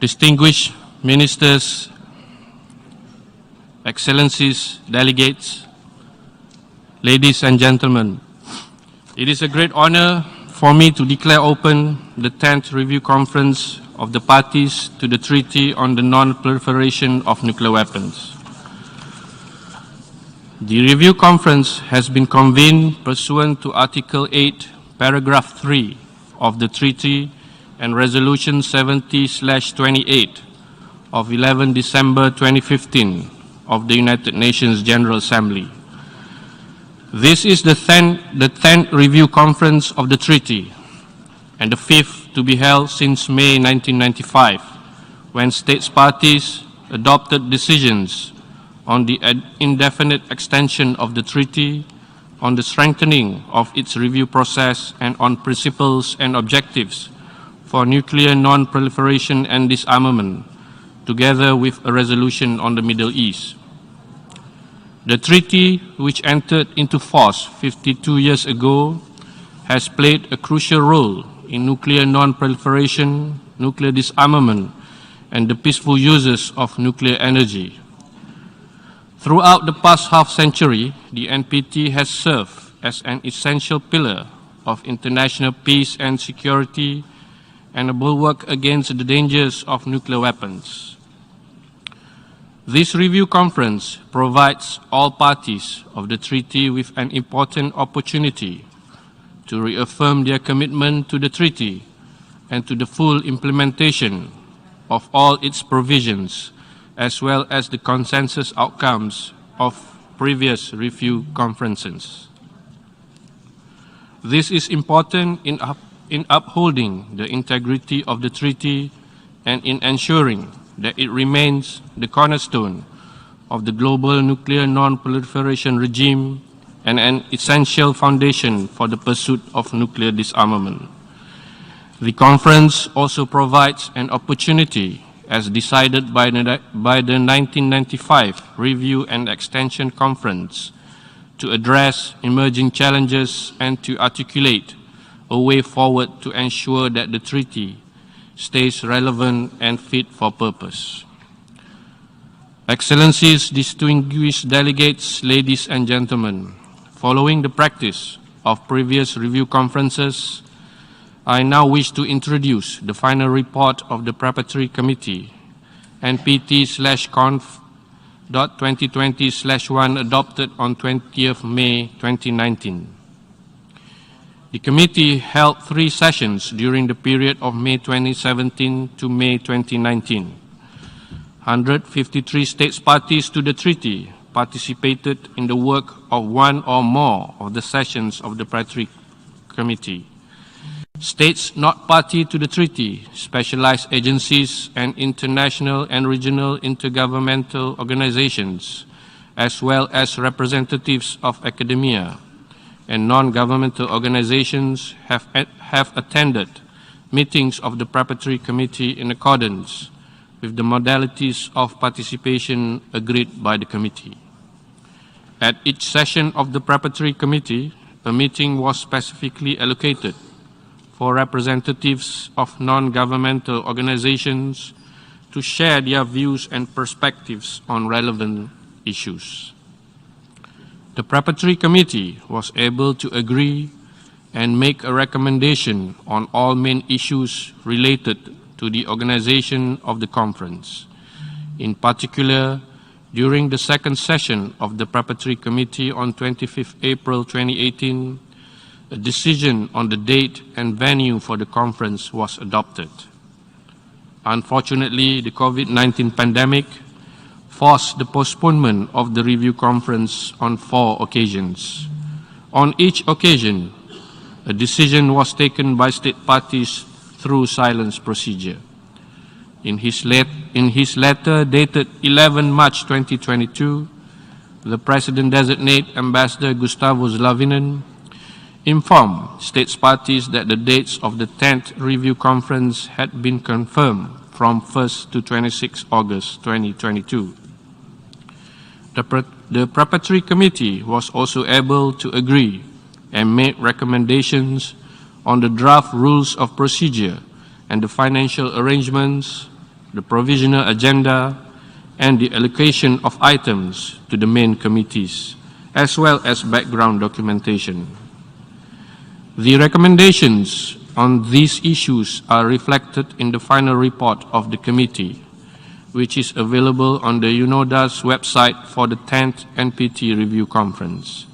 distinguished ministers, excellencies, delegates, ladies and gentlemen, it is a great honor for me to declare open the 10th Review Conference of the parties to the Treaty on the Non-Proliferation of Nuclear Weapons. The Review Conference has been convened pursuant to Article 8, Paragraph 3 of the Treaty and Resolution 70/28 of 11 December 2015 of the United Nations General Assembly. This is the 10th Review Conference of the Treaty and the 5th to be held since May 1995, when states parties adopted decisions on the indefinite extension of the treaty, on the strengthening of its review process, and on principles and objectives for nuclear non-proliferation and disarmament, together with a resolution on the Middle East. The treaty, which entered into force 52 years ago, has played a crucial role in nuclear non-proliferation, nuclear disarmament, and the peaceful uses of nuclear energy. Throughout the past half-century, the NPT has served as an essential pillar of international peace and security and a bulwark against the dangers of nuclear weapons. This review conference provides all parties of the treaty with an important opportunity to reaffirm their commitment to the treaty and to the full implementation of all its provisions, as well as the consensus outcomes of previous review conferences. This is important in upholding the integrity of the treaty and in ensuring that it remains the cornerstone of the global nuclear non-proliferation regime and an essential foundation for the pursuit of nuclear disarmament. The conference also provides an opportunity, as decided by the 1995 Review and Extension Conference, to address emerging challenges and to articulate a way forward to ensure that the treaty stays relevant and fit for purpose. Excellencies, distinguished delegates, ladies and gentlemen, following the practice of previous review conferences, I now wish to introduce the final report of the Preparatory Committee, NPT/Conf.2020/1, adopted on 20th May 2019. The committee held 3 sessions during the period of May 2017 to May 2019. 153 states parties to the treaty participated in the work of one or more of the sessions of the Preparatory Committee. States not party to the treaty, specialized agencies, and international and regional intergovernmental organizations, as well as representatives of academia and non-governmental organizations have attended meetings of the Preparatory Committee in accordance with the modalities of participation agreed by the committee. At each session of the Preparatory Committee, a meeting was specifically allocated for representatives of non-governmental organizations to share their views and perspectives on relevant issues. The Preparatory Committee was able to agree and make a recommendation on all main issues related to the organization of the conference. In particular, during the second session of the Preparatory Committee on 25th April 2018, a decision on the date and venue for the conference was adopted. Unfortunately, the COVID-19 pandemic forced the postponement of the review conference on 4 occasions. On each occasion, a decision was taken by state parties through silence procedure. In his letter dated 11 March 2022, the President-designate Ambassador Gustavo Slavinen informed states parties that the dates of the 10th Review Conference had been confirmed from 1st to 26 August 2022. The Preparatory Committee was also able to agree and make recommendations on the draft rules of procedure and the financial arrangements the provisional agenda, and the allocation of items to the main committees, as well as background documentation. The recommendations on these issues are reflected in the final report of the committee, which is available on the UNODA's website for the 10th NPT Review Conference.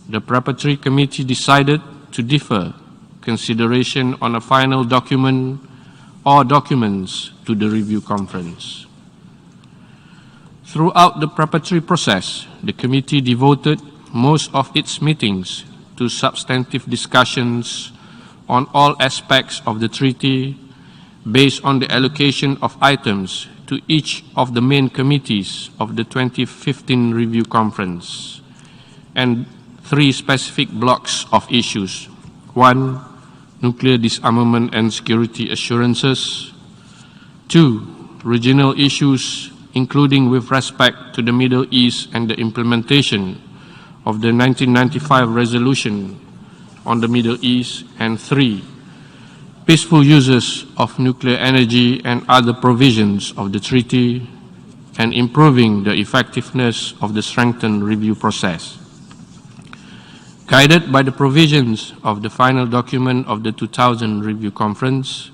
The Preparatory Committee decided to defer consideration on a final document or documents to the Review Conference. Throughout the preparatory process, the committee devoted most of its meetings to substantive discussions on all aspects of the treaty based on the allocation of items to each of the main committees of the 2015 Review Conference, and 3 specific blocks of issues. 1. Nuclear disarmament and security assurances. 2. Regional issues, including with respect to the Middle East and the implementation of the 1995 resolution on the Middle East. And 3. Peaceful uses of nuclear energy and other provisions of the treaty, and improving the effectiveness of the strengthened review process. Guided by the provisions of the final document of the 2000 Review Conference,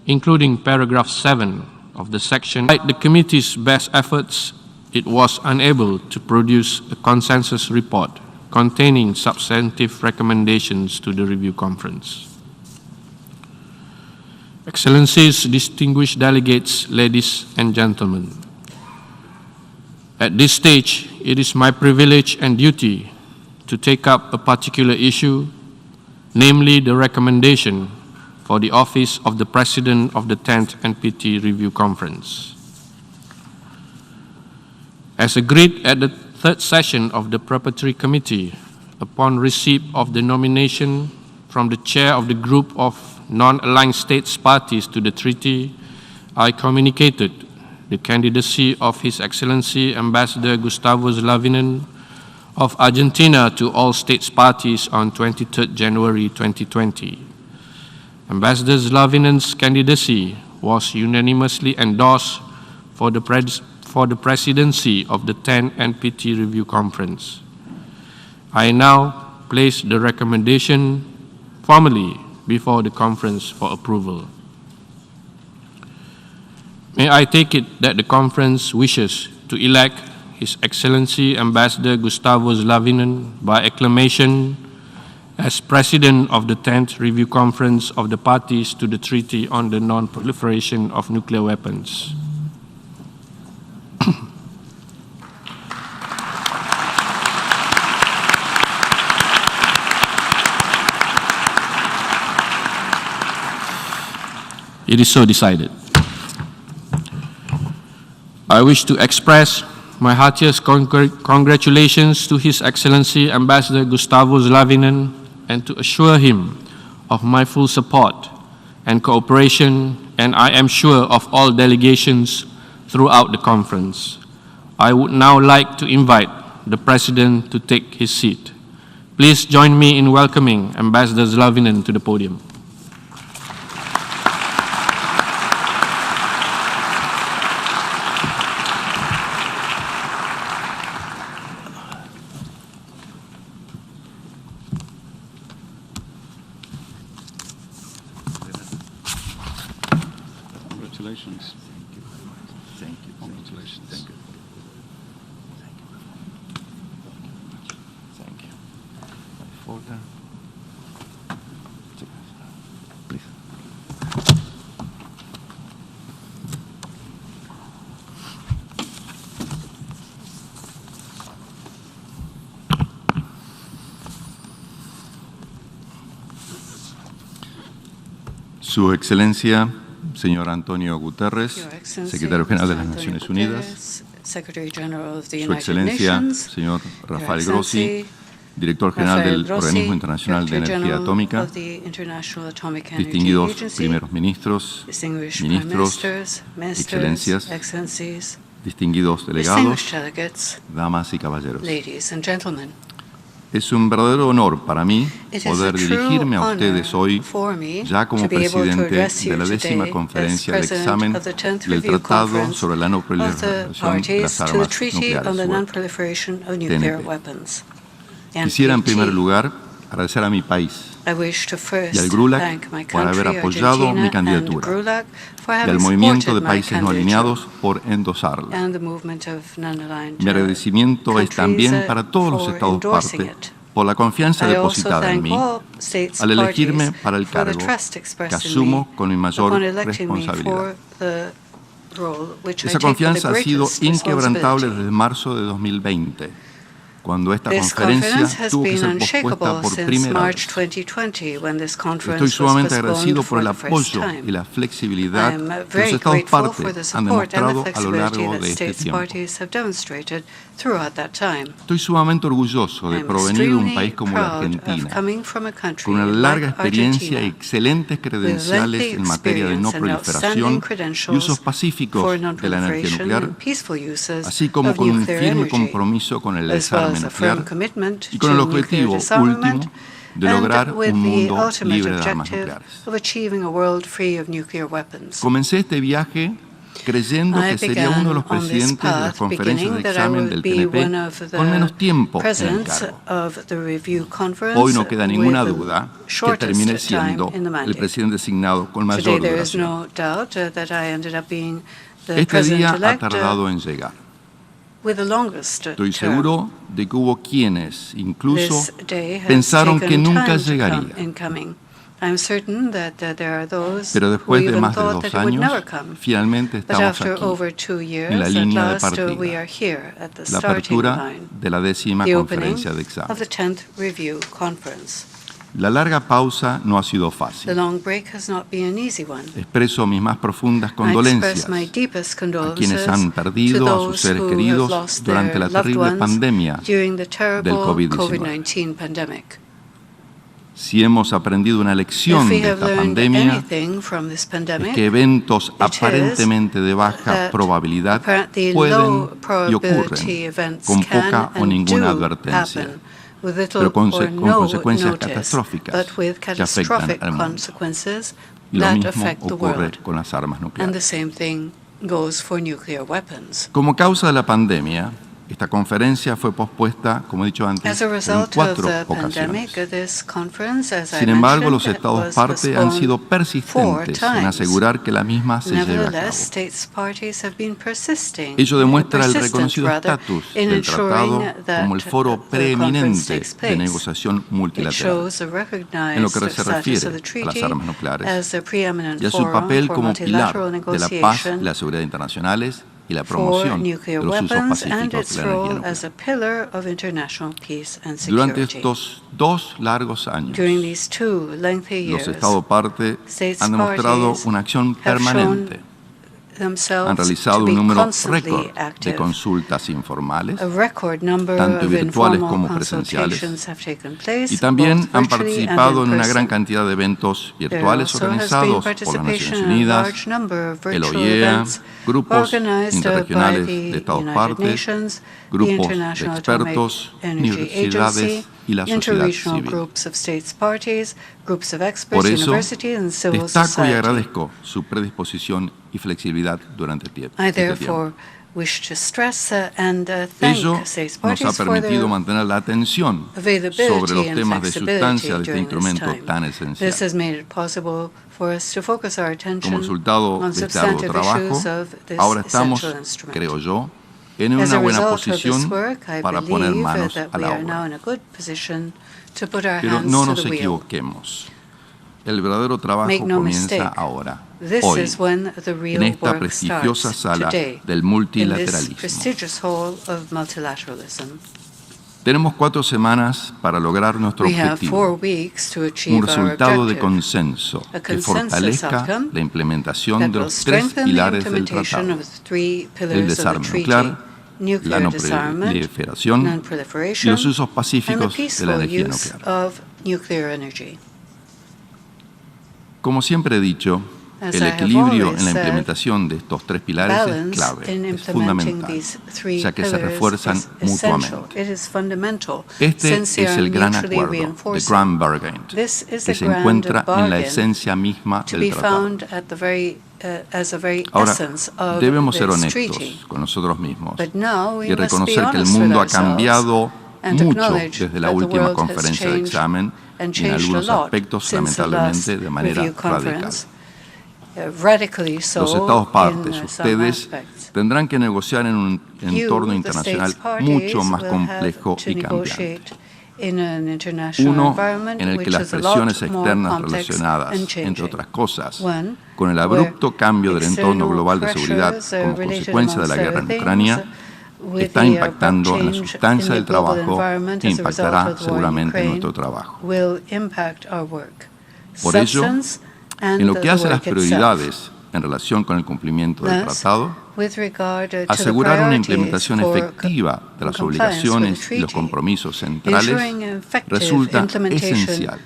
including paragraph 7 of the section, despite the committee's best efforts, it was unable to produce a consensus report containing substantive recommendations to the Review Conference. Excellencies, distinguished delegates, ladies and gentlemen, at this stage, it is my privilege and duty to take up a particular issue, namely the recommendation for the office of the President of the 10th NPT Review Conference. As agreed at the 3rd session of the Preparatory Committee, upon receipt of the nomination from the chair of the group of non-aligned states parties to the treaty, I communicated the candidacy of His Excellency Ambassador Gustavo Slavinen of Argentina to all states parties on 23rd January 2020. Ambassador Slavinen's candidacy was unanimously endorsed for the presidency of the 10th NPT Review Conference. I now place the recommendation formally before the conference for approval. May I take it that the conference wishes to elect His Excellency Ambassador Gustavo Slavinen by acclamation as President of the 10th Review Conference of the parties to the Treaty on the Non-Proliferation of Nuclear Weapons. It is so decided. I wish to express my heartiest congratulations to His Excellency Ambassador Gustavo Slavinen and to assure him of my full support and cooperation, and I am sure of all delegations throughout the conference. I would now like to invite the President to take his seat. Please join me in welcoming Ambassador Slavinen to the podium. Congratulations. Thank you. Congratulations. Thank you. Thank you. Folder. Please. Su Excelencia, señor Antonio Guterres, Secretario General de las Naciones Unidas, Su Excelencia, señor Rafael Grossi, Director General del Organismo Internacional de Energía Atómica, distinguidos primeros ministros, ministros, excelencias, distinguidos delegados, damas y caballeros. Es un verdadero honor para mí poder dirigirme a ustedes hoy, ya como presidente de la 10ª conferencia del examen del Tratado sobre la No Proliferación de las Armas Nucleares, TNP. Quisiera en primer lugar agradecer a mi país y al GRULAC por haber apoyado mi candidatura y al movimiento de países no alineados por endosarla. Mi agradecimiento es también para todos los Estados parte por la confianza depositada en mí al elegirme para el cargo que asumo con mi mayor responsabilidad. Esa confianza ha sido inquebrantable desde marzo de 2020. Cuando esta conferencia tuvo que ser pospuesta por primera vez. Estoy sumamente agradecido por el apoyo y la flexibilidad que los Estados partes han demostrado a lo largo de este tiempo. Estoy sumamente orgulloso de provenir de un país como la Argentina, con una larga experiencia y excelentes credenciales en materia de no proliferación y usos pacíficos de la energía nuclear, así como con un firme compromiso con el desarme nuclear y con el objetivo último de lograr un mundo libre de armas nucleares. Comencé este viaje creyendo que sería uno de los presidentes de las conferencias de examen del TNP con menos tiempo en el cargo. Hoy no queda ninguna duda que terminé siendo el presidente designado con mayor duración. Este día ha tardado en llegar. Estoy seguro de que hubo quienes incluso pensaron que nunca llegaría. Pero después de más de 2 años, finalmente estamos aquí, en la línea de partida, la apertura de la 10ª conferencia de examen. La larga pausa no ha sido fácil. Expreso mis más profundas condolencias a quienes han perdido a sus seres queridos durante la terrible pandemia del COVID-19. Si hemos aprendido una lección de esta pandemia, es que eventos aparentemente de baja probabilidad pueden y ocurren con poca o ninguna advertencia, pero con consecuencias catastróficas que afectan al mundo. Y lo mismo ocurre con las armas nucleares. Como causa de la pandemia, esta conferencia fue pospuesta, como he dicho antes, en 4 ocasiones. Sin embargo, los Estados parte han sido persistentes en asegurar que la misma se lleve a cabo. Ello demuestra el reconocido estatus del tratado como el foro preeminente de negociación multilateral, en lo que se refiere a las armas nucleares y a su papel como pilar de la paz y la seguridad internacionales y la promoción de los usos pacíficos de la energía nuclear. Durante estos 2 largos años, los Estados parte han demostrado una acción permanente. Han realizado un número récord de consultas informales, tanto virtuales como presenciales, y también han participado en una gran cantidad de eventos virtuales organizados por las Naciones Unidas, el OIEA, grupos interregionales de Estados partes, grupos de expertos, universidades y la sociedad civil. Por eso, destaco y agradezco su predisposición y flexibilidad durante este tiempo. Ello nos ha permitido mantener la atención sobre los temas de sustancia de este instrumento tan esencial. Como resultado de este arduo trabajo, ahora estamos, creo yo, en una buena posición para poner manos a la obra. Pero no nos equivoquemos. El verdadero trabajo comienza ahora, hoy, en esta prestigiosa sala del multilateralismo. Tenemos 4 semanas para lograr nuestro objetivo, un resultado de consenso que fortalezca la implementación de los 3 pilares del tratado: el desarme nuclear, la no proliferación y los usos pacíficos de la energía nuclear. Como siempre he dicho, El equilibrio en la implementación de estos tres pilares es clave, es fundamental, ya que se refuerzan mutuamente. Este es el gran acuerdo, the Grand Bargain, que se encuentra en la esencia misma del tratado. Ahora, debemos ser honestos con nosotros mismos y reconocer que el mundo ha cambiado mucho desde la última conferencia de examen y en algunos aspectos, lamentablemente, de manera radical. Los Estados partes, ustedes, tendrán que negociar en un entorno internacional mucho más complejo y cambiante. Uno en el que las presiones externas relacionadas, entre otras cosas, con el abrupto cambio del entorno global de seguridad como consecuencia de la guerra en Ucrania, están impactando en la sustancia del trabajo e impactará seguramente en nuestro trabajo. Por ello, en lo que hace a las prioridades en relación con el cumplimiento del tratado, asegurar una implementación efectiva de las obligaciones y los compromisos centrales resulta esencial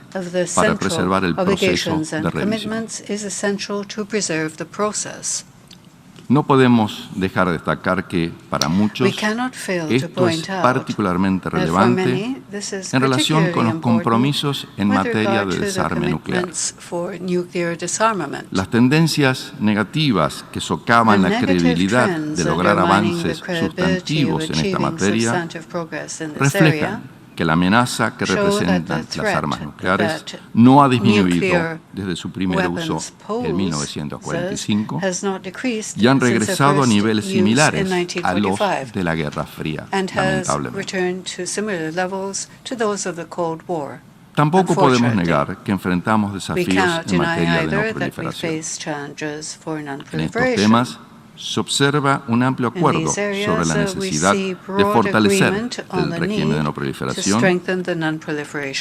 para preservar el proceso de revisión. No podemos dejar de destacar que, para muchos, esto es particularmente relevante en relación con los compromisos en materia de desarme nuclear. Las tendencias negativas que socavan la credibilidad de lograr avances sustantivos en esta materia reflejan que la amenaza que representan las armas nucleares no ha disminuido desde su primer uso en 1945 y han regresado a niveles similares a los de la Guerra Fría, lamentablemente. Tampoco podemos negar que enfrentamos desafíos en materia de no proliferación. En estos temas se observa un amplio acuerdo sobre la necesidad de fortalecer el régimen de no proliferación,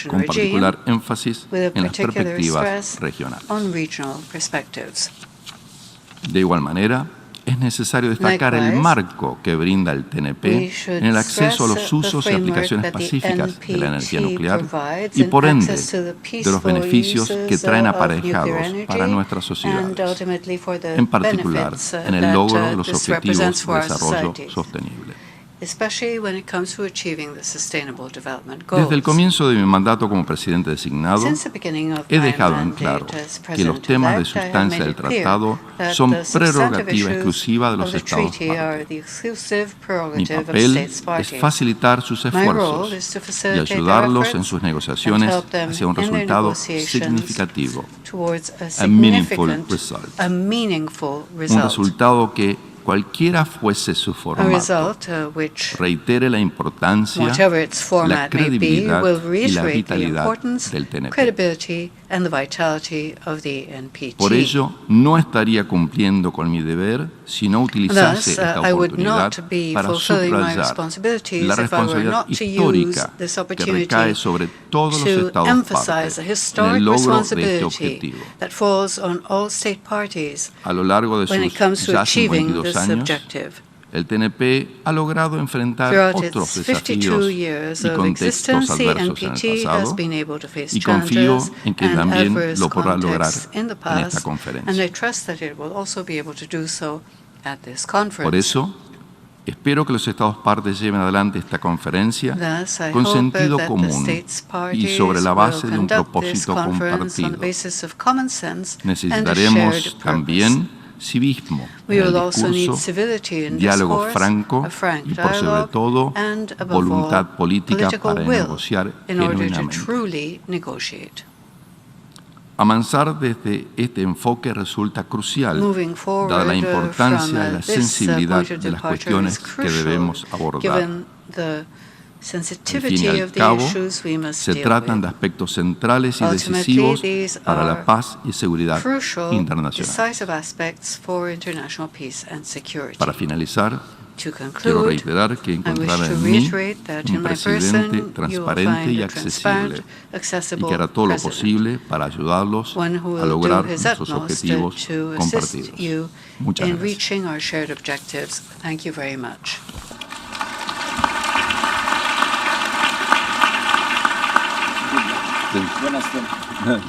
con particular énfasis en las perspectivas regionales. De igual manera, es necesario destacar el marco que brinda el TNP en el acceso a los usos y aplicaciones pacíficas de la energía nuclear y, por ende, de los beneficios que traen aparejados para nuestras sociedades, en particular en el logro de los objetivos de desarrollo sostenible. Desde el comienzo de mi mandato como presidente designado, he dejado en claro que los temas de sustancia del tratado son prerrogativa exclusiva de los Estados partes. Mi papel es facilitar sus esfuerzos y ayudarlos en sus negociaciones hacia un resultado significativo, a meaningful result, un resultado que, cualquiera fuese su formato, reitere la importancia, la credibilidad y la vitalidad del TNP. Por ello, no estaría cumpliendo con mi deber si no utilizase esta oportunidad para subrayar la responsabilidad histórica que recae sobre todos los Estados partes en el logro de este objetivo. A lo largo de sus ya 52 años, el TNP ha logrado enfrentar otros desafíos y contextos adversos en el pasado y confío en que también lo podrá lograr en esta conferencia. Por eso, espero que los Estados partes lleven adelante esta conferencia con sentido común y sobre la base de un propósito compartido. Necesitaremos también civismo en el discurso, diálogo franco y, por sobre todo, voluntad política para negociar genuinamente. Avanzar desde este enfoque resulta crucial, dada la importancia y la sensibilidad de las cuestiones que debemos abordar. Al fin y al cabo, se tratan de aspectos centrales y decisivos para la paz y seguridad internacional. Para finalizar, quiero reiterar que encontrarán en mí un presidente transparente y accesible y que hará todo lo posible para ayudarlos a lograr nuestros objetivos compartidos. Muchas gracias. Buenas tardes.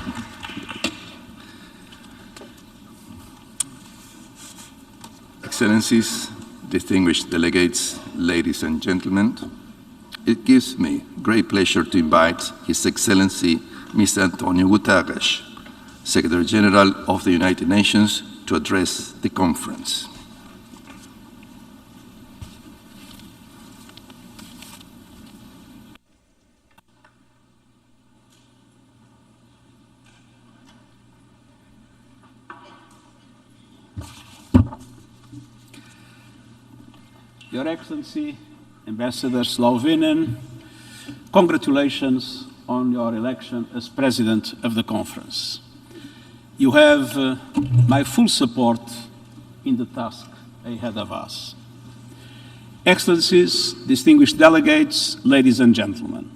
Excellencies, distinguished delegates, ladies and gentlemen, it gives me great pleasure to invite His Excellency Mr. Antonio Guterres, Secretary General of the United Nations, to address the conference. Your Excellency, Ambassador Slovinen, congratulations on your election as President of the conference. You have my full support in the task ahead of us. Excellencies, distinguished delegates, ladies and gentlemen,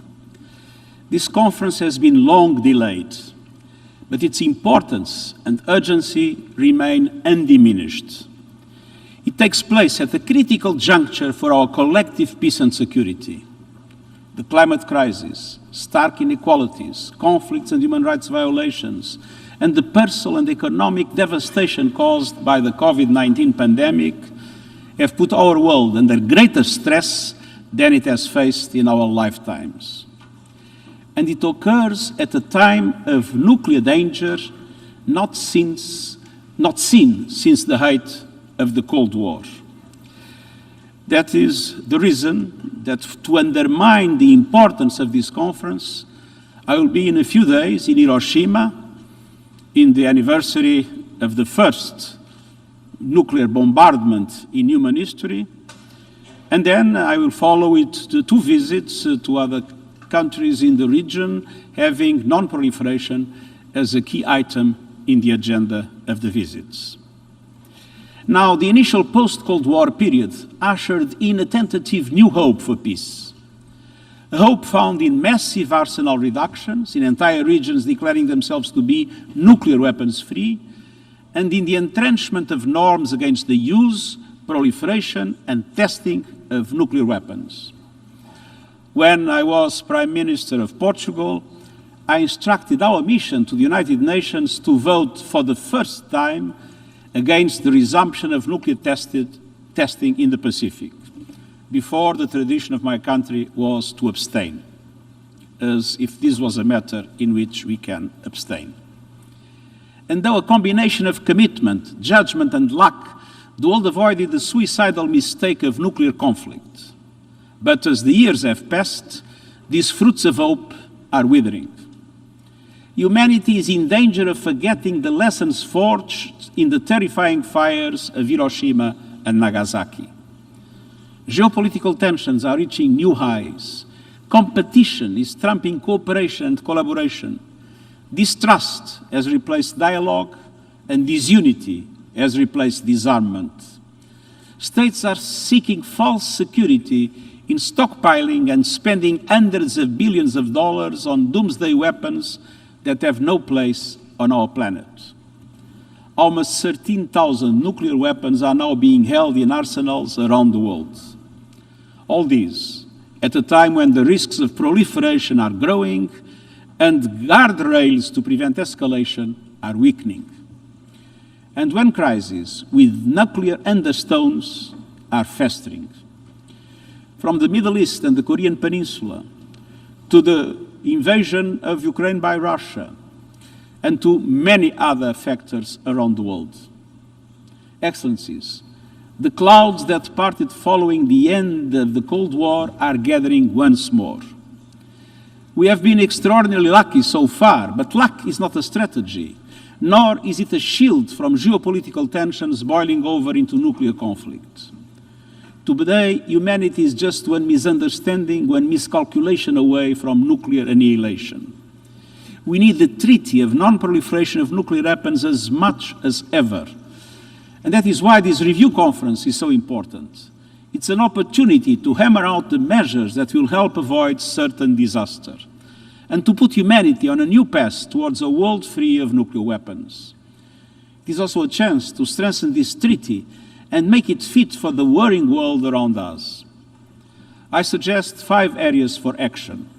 this conference has been long delayed, but its importance and urgency remain undiminished. It takes place at a critical juncture for our collective peace and security. The climate crisis, stark inequalities, conflicts and human rights violations, and the personal and economic devastation caused by the COVID-19 pandemic have put our world under greater stress than it has faced in our lifetimes. And it occurs at a time of nuclear danger not seen since the height of the Cold War. That is the reason that, to undermine the importance of this conference, I will be in a few days in Hiroshima in the anniversary of the first nuclear bombardment in human history, and then I will follow it to two visits to other countries in the region, having non-proliferation as a key item in the agenda of the visits. Now, the initial post-Cold War period ushered in a tentative new hope for peace. A hope found in massive arsenal reductions, in entire regions declaring themselves to be nuclear weapons-free, and in the entrenchment of norms against the use, proliferation, and testing of nuclear weapons. When I was Prime Minister of Portugal, I instructed our mission to the United Nations to vote for the first time against the resumption of nuclear testing in the Pacific. Before, the tradition of my country was to abstain, as if this was a matter in which we can abstain. And though a combination of commitment, judgment, and luck, the world avoided the suicidal mistake of nuclear conflict. But as the years have passed, these fruits of hope are withering. Humanity is in danger of forgetting the lessons forged in the terrifying fires of Hiroshima and Nagasaki. Geopolitical tensions are reaching new highs. Competition is trumping cooperation and collaboration. Distrust has replaced dialogue, and disunity has replaced disarmament. States are seeking false security in stockpiling and spending hundreds of billions of dollars on doomsday weapons that have no place on our planet. Almost 13,000 nuclear weapons are now being held in arsenals around the world. All these at a time when the risks of proliferation are growing and guardrails to prevent escalation are weakening. And when crises with nuclear undertones are festering. From the Middle East and the Korean Peninsula to the invasion of Ukraine by Russia, and to many other factors around the world. Excellencies, the clouds that parted following the end of the Cold War are gathering once more. We have been extraordinarily lucky so far, but luck is not a strategy, nor is it a shield from geopolitical tensions boiling over into nuclear conflict. Today, humanity is just one misunderstanding, one miscalculation away from nuclear annihilation. We need the treaty of non-proliferation of nuclear weapons as much as ever. And that is why this review conference is so important. It's an opportunity to hammer out the measures that will help avoid certain disaster, and to put humanity on a new path towards a world free of nuclear weapons. It is also a chance to strengthen this treaty and make it fit for the warring world around us. I suggest 5 areas for action.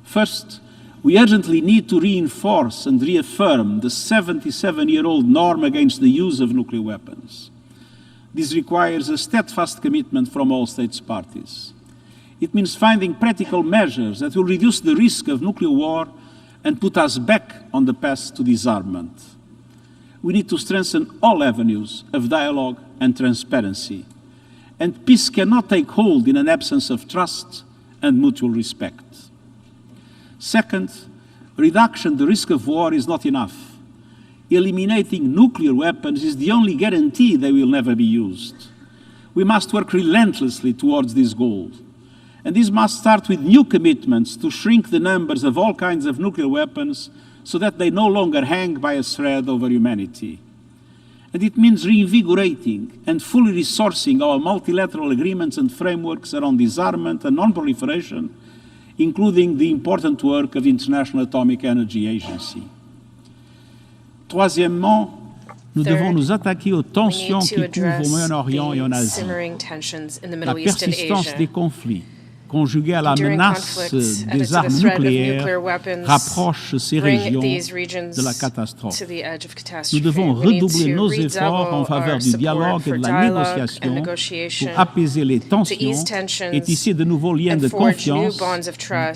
First, we urgently need to reinforce and reaffirm the 77-year-old norm against the use of nuclear weapons. This requires a steadfast commitment from all states parties. It means finding practical measures that will reduce the risk of nuclear war and put us back on the path to disarmament. We need to strengthen all avenues of dialogue and transparency. And peace cannot take hold in an absence of trust and mutual respect. Second, reduction the risk of war is not enough. Eliminating nuclear weapons is the only guarantee they will never be used. We must work relentlessly towards this goal. And this must start with new commitments to shrink the numbers of all kinds of nuclear weapons so that they no longer hang by a thread over humanity. And it means reinvigorating and fully resourcing our multilateral agreements and frameworks around disarmament and non-proliferation, including the important work of the International Atomic Energy Agency. Troisièmement, nous devons nous attaquer aux tensions qui couvent au Moyen-Orient et en Asie. La persistance des conflits, conjuguée à la menace des armes nucléaires, rapproche ces régions de la catastrophe. Nous devons redoubler nos efforts en faveur du dialogue et de la négociation pour apaiser les tensions et tisser de nouveaux liens de confiance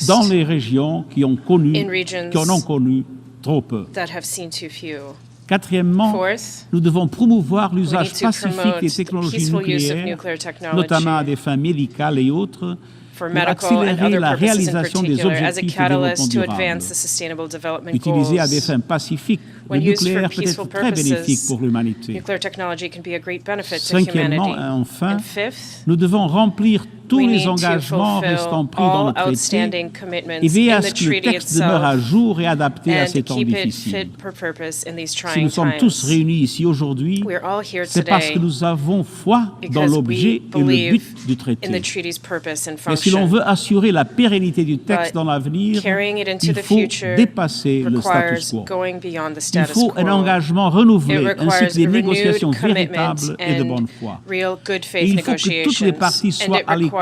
dans les régions qui en ont connu trop peu. Quatrièmement, nous devons promouvoir l'usage pacifique des technologies nucléaires, notamment à des fins médicales et autres, pour accélérer la réalisation des objectifs de développement durable. Utilisé à des fins pacifiques, le nucléaire peut être très bénéfique pour l'humanité. Cinquièmement et enfin, nous devons remplir tous les engagements restant pris dans le traité et veiller à ce que le texte demeure à jour et adapté à ces temps difficiles. Si nous sommes tous réunis ici aujourd'hui, c'est parce que nous avons foi dans l'objet et le but du traité. Mais si l'on veut assurer la pérennité du texte dans l'avenir, il faut dépasser le status quo. Il faut un engagement renouvelé ainsi que des négociations véritables et de bonne foi. Et il faut que toutes les parties soient à l'écoute,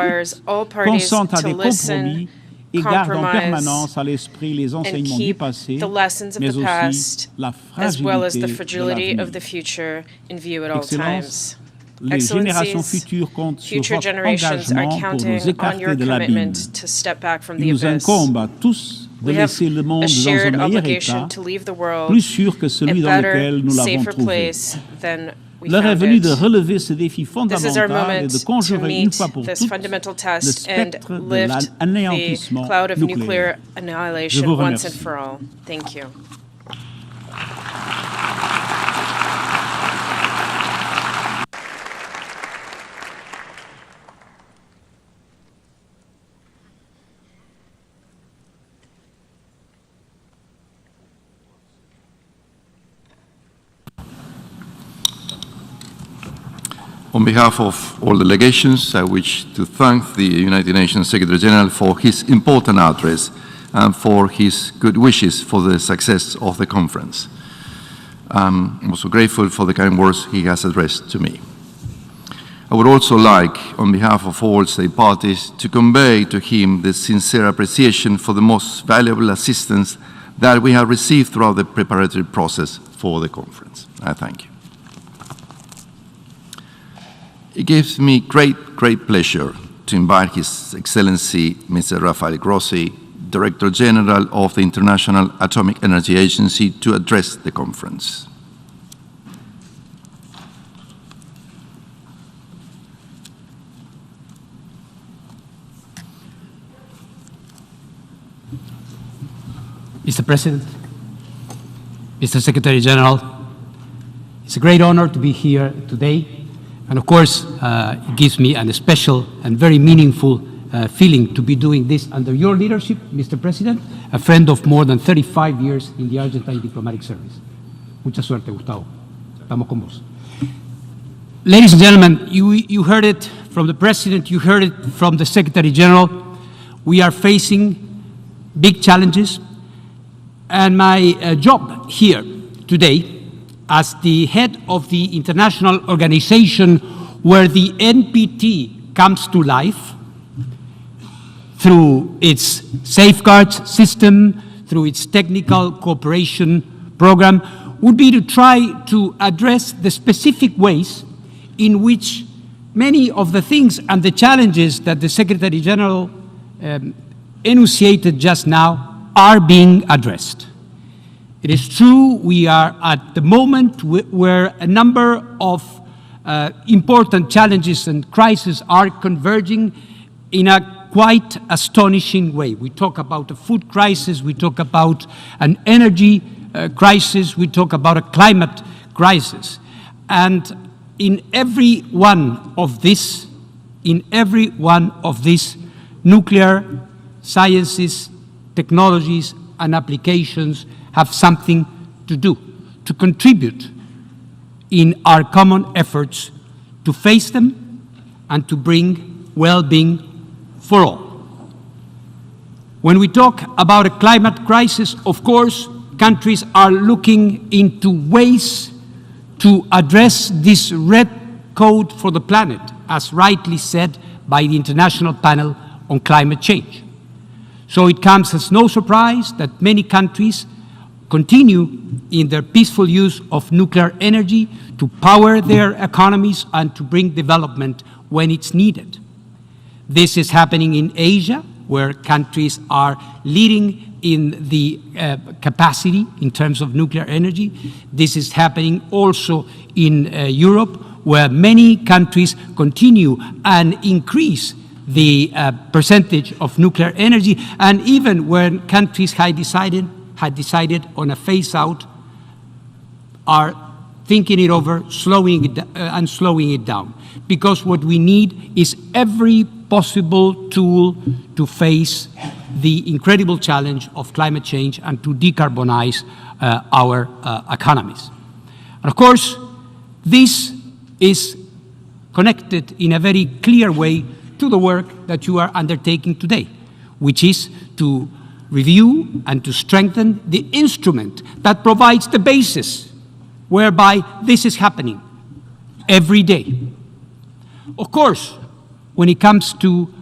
consentent à des compromis et gardent en permanence à l'esprit les enseignements du passé, mais aussi la fragilité de l'avenir. Excellences, les générations futures comptent sur votre engagement pour nous écarter de l'abîme. Il nous incombe à tous de laisser le monde dans un meilleur état, plus sûr que celui dans lequel nous l'avons trouvé. L'heure est venue de relever ce défi fondamental et de conjurer une fois pour toutes le spectre de l'anéantissement nucléaire. Je vous remercie. On behalf of all delegations, I wish to thank the United Nations Secretary General for his important address and for his good wishes for the success of the conference. I'm also grateful for the kind words he has addressed to me. I would also like, on behalf of all state parties, to convey to him the sincere appreciation for the most valuable assistance that we have received throughout the preparatory process for the conference. I thank you. It gives me great pleasure to invite His Excellency Mr. Rafael Grossi, Director General of the International Atomic Energy Agency, to address the conference. Mr. President, Mr. Secretary General, it's a great honor to be here today. And of course, it gives me a special and very meaningful feeling to be doing this under your leadership, Mr. President, a friend of more than 35 years in the Argentine diplomatic service. Mucha suerte, Gustavo. Estamos con vos. Ladies and gentlemen, you heard it from the President, you heard it from the Secretary General. We are facing big challenges. And my job here today as the head of the international organization where the NPT comes to life through its safeguards system, through its technical cooperation program, would be to try to address the specific ways in which many of the things and the challenges that the Secretary General enunciated just now are being addressed. It is true we are at the moment where a number of important challenges and crises are converging in a quite astonishing way. We talk about a food crisis, we talk about an energy crisis, we talk about a climate crisis. And in every one of these, nuclear sciences, technologies, and applications have something to do, to contribute in our common efforts to face them and to bring well-being for all. When we talk about a climate crisis, of course, countries are looking into ways to address this red code for the planet, as rightly said by the International Panel on Climate Change. So it comes as no surprise that many countries continue in their peaceful use of nuclear energy to power their economies and to bring development when it's needed. This is happening in Asia, where countries are leading in the capacity in terms of nuclear energy. This is happening also in Europe, where many countries continue and increase the percentage of nuclear energy, and even when countries had decided on a phase-out, are thinking it over, slowing it down. Because what we need is every possible tool to face the incredible challenge of climate change and to decarbonize our economies. And of course, this is connected in a very clear way to the work that you are undertaking today, which is to review and to strengthen the instrument that provides the basis whereby this is happening every day. Of course, when it comes to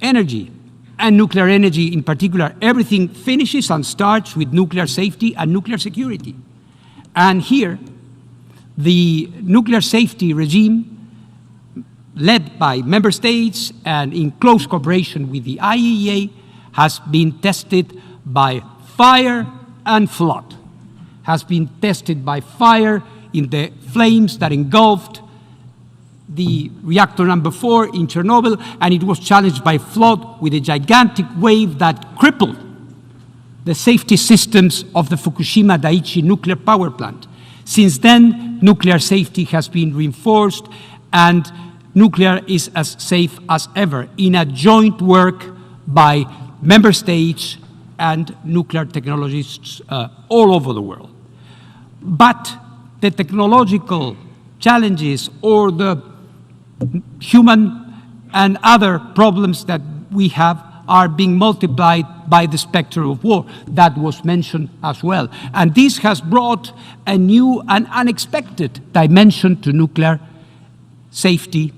energy, and nuclear energy in particular, everything finishes and starts with nuclear safety and nuclear security. And here, the nuclear safety regime, led by member states and in close cooperation with the IAEA, has been tested by fire and flood, has been tested by fire in the flames that engulfed the reactor number 4 in Chernobyl, and it was challenged by flood with a gigantic wave that crippled the safety systems of the Fukushima Daiichi nuclear power plant. Since then, nuclear safety has been reinforced, and nuclear is as safe as ever in a joint work by member states and nuclear technologists all over the world. But the technological challenges or the human and other problems that we have are being multiplied by the specter of war that was mentioned as well. And this has brought a new and unexpected dimension to nuclear safety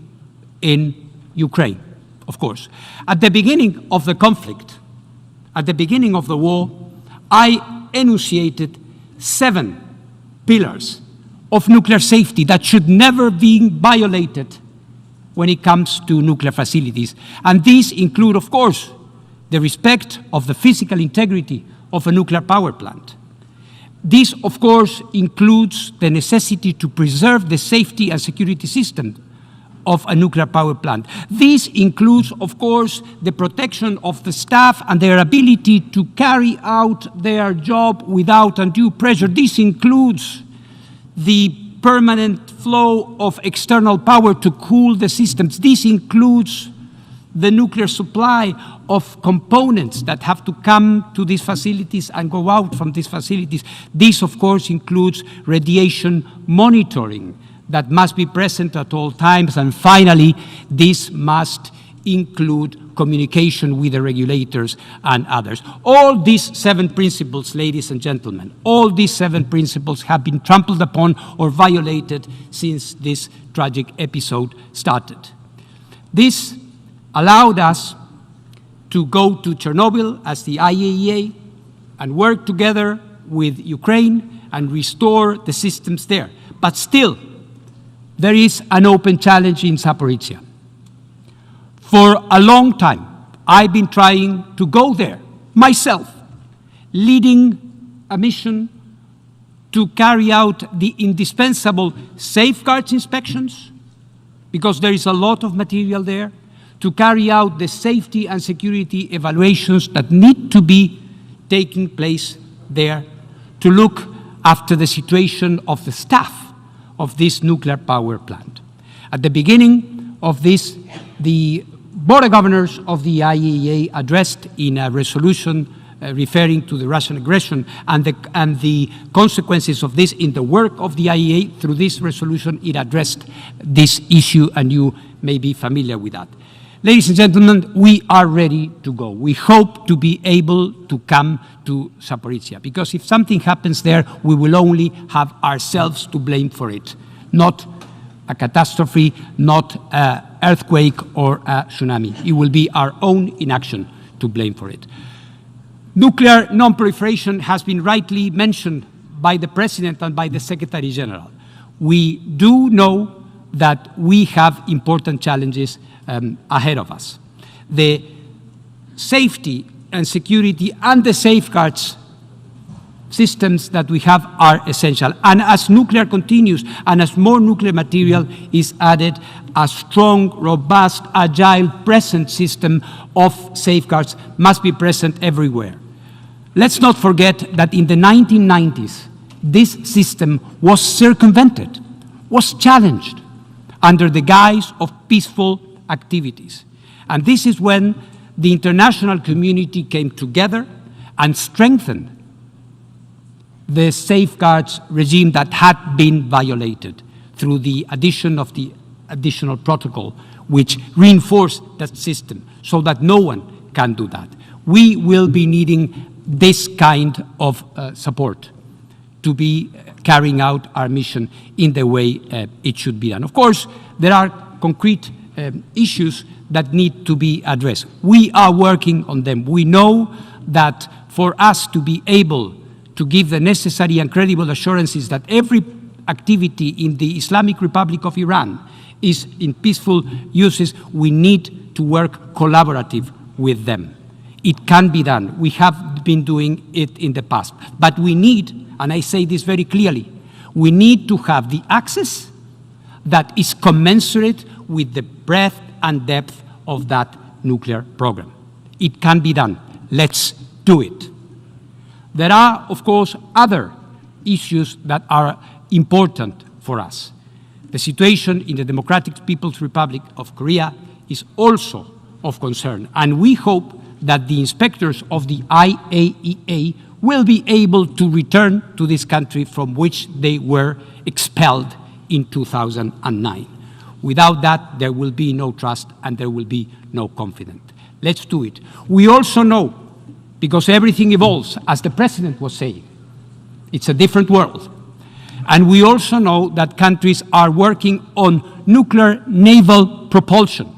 in Ukraine, of course. At the beginning of the conflict, at the beginning of the war, I enunciated 7 pillars of nuclear safety that should never be violated when it comes to nuclear facilities. And these include, of course, the respect of the physical integrity of a nuclear power plant. This, of course, includes the necessity to preserve the safety and security system of a nuclear power plant. This includes, of course, the protection of the staff and their ability to carry out their job without undue pressure. This includes the permanent flow of external power to cool the systems. This includes the nuclear supply of components that have to come to these facilities and go out from these facilities. This, of course, includes radiation monitoring that must be present at all times. And finally, this must include communication with the regulators and others. All these 7 principles, ladies and gentlemen, all these 7 principles have been trampled upon or violated since this tragic episode started. This allowed us to go to Chernobyl as the IAEA and work together with Ukraine and restore the systems there. But still, there is an open challenge in Zaporizhia. For a long time, I've been trying to go there myself, leading a mission to carry out the indispensable safeguards inspections, because there is a lot of material there, to carry out the safety and security evaluations that need to be taking place there, to look after the situation of the staff of this nuclear power plant. At the beginning of this, the Board of Governors of the IAEA addressed in a resolution referring to the Russian aggression and the consequences of this in the work of the IAEA. Through this resolution, it addressed this issue, and you may be familiar with that. Ladies and gentlemen, we are ready to go. We hope to be able to come to Zaporizhia, because if something happens there, we will only have ourselves to blame for it, not a catastrophe, not an earthquake or a tsunami. It will be our own inaction to blame for it. Nuclear non-proliferation has been rightly mentioned by the President and by the Secretary General. We do know that we have important challenges ahead of us. The safety and security and the safeguards systems that we have are essential. And as nuclear continues and as more nuclear material is added, a strong, robust, agile, present system of safeguards must be present everywhere. Let's not forget that in the 1990s, this system was circumvented, was challenged under the guise of peaceful activities. And this is when the international community came together and strengthened the safeguards regime that had been violated through the addition of the additional protocol, which reinforced that system so that no one can do that. We will be needing this kind of support to be carrying out our mission in the way it should be done. Of course, there are concrete issues that need to be addressed. We are working on them. We know that for us to be able to give the necessary and credible assurances that every activity in the Islamic Republic of Iran is in peaceful uses, we need to work collaborative with them. It can be done. We have been doing it in the past. But we need, and I say this very clearly, we need to have the access that is commensurate with the breadth and depth of that nuclear program. It can be done. Let's do it. There are, of course, other issues that are important for us. The situation in the Democratic People's Republic of Korea is also of concern, and we hope that the inspectors of the IAEA will be able to return to this country from which they were expelled in 2009. Without that, there will be no trust and there will be no confidence. Let's do it. We also know, because everything evolves, as the President was saying, it's a different world. And we also know that countries are working on nuclear naval propulsion.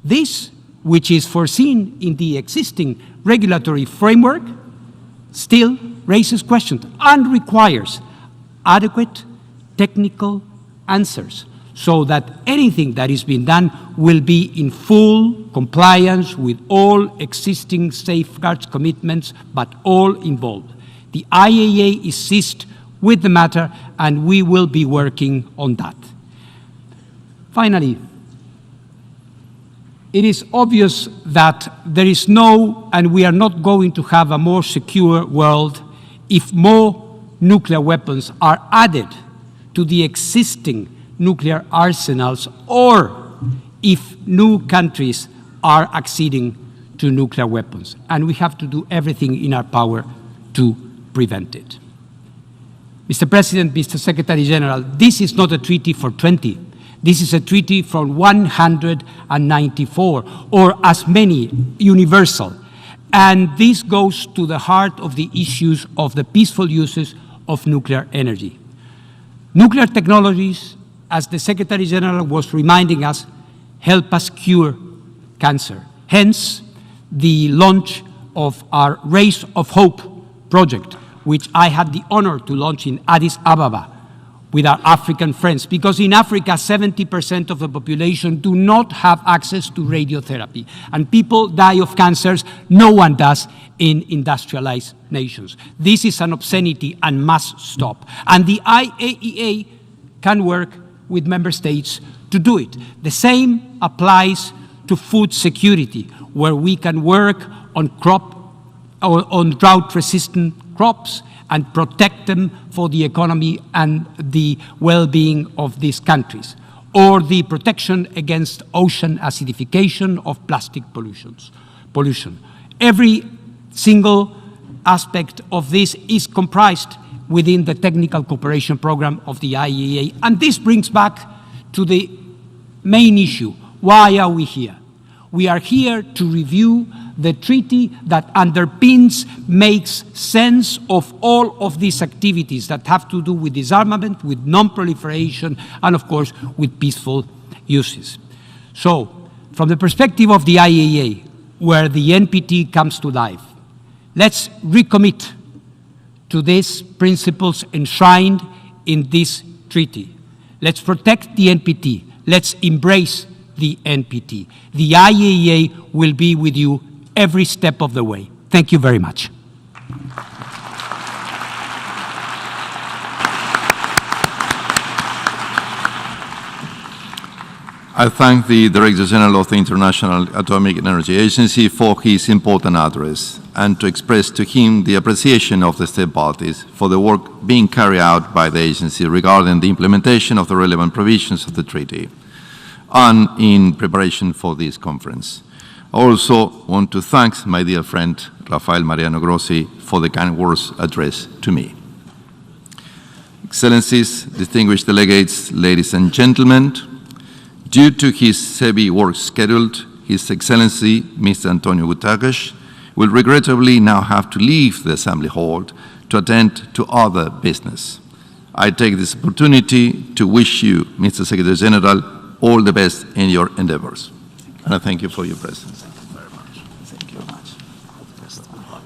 This, which is foreseen in the existing regulatory framework, still raises questions and requires adequate technical answers so that anything that is being done will be in full compliance with all existing safeguards commitments, but all involved. The IAEA is seized with the matter, and we will be working on that. Finally, it is obvious that there is no, and we are not going to have a more secure world if more nuclear weapons are added to the existing nuclear arsenals, or if new countries are acceding to nuclear weapons. And we have to do everything in our power to prevent it. Mr. President, Mr. Secretary General, this is not a treaty for 20. This is a treaty from 194, or as many, universal. And this goes to the heart of the issues of the peaceful uses of nuclear energy. Nuclear technologies, as the Secretary General was reminding us, help us cure cancer. Hence, the launch of our Race of Hope project, which I had the honor to launch in Addis Ababa, with our African friends, because in Africa, 70% of the population do not have access to radiotherapy, and people die of cancers. No one does in industrialized nations. This is an obscenity and must stop. And the IAEA can work with member states to do it. The same applies to food security, where we can work on drought-resistant crops and protect them for the economy and the well-being of these countries, or the protection against ocean acidification of plastic pollution. Every single aspect of this is comprised within the technical cooperation program of the IAEA. And this brings back to the main issue. Why are we here? We are here to review the treaty that underpins, makes sense of all of these activities that have to do with disarmament, with non-proliferation, and of course, with peaceful uses. So, from the perspective of the IAEA, where the NPT comes to life, let's recommit to these principles enshrined in this treaty. Let's protect the NPT. Let's embrace the NPT. The IAEA will be with you every step of the way. Thank you very much. I thank the Director General of the International Atomic Energy Agency for his important address, and to express to him the appreciation of the state parties for the work being carried out by the agency regarding the implementation of the relevant provisions of the treaty and in preparation for this conference. I also want to thank my dear friend Rafael Mariano Grossi for the kind words addressed to me. Excellencies, distinguished delegates, ladies and gentlemen, due to his heavy work schedule, His Excellency Mr. Antonio Guterres will regrettably now have to leave the Assembly Hall to attend to other business. I take this opportunity to wish you, Mr. Secretary General, all the best in your endeavors. And I thank you for your presence. Thank you very much. Thank you very much. Best of luck.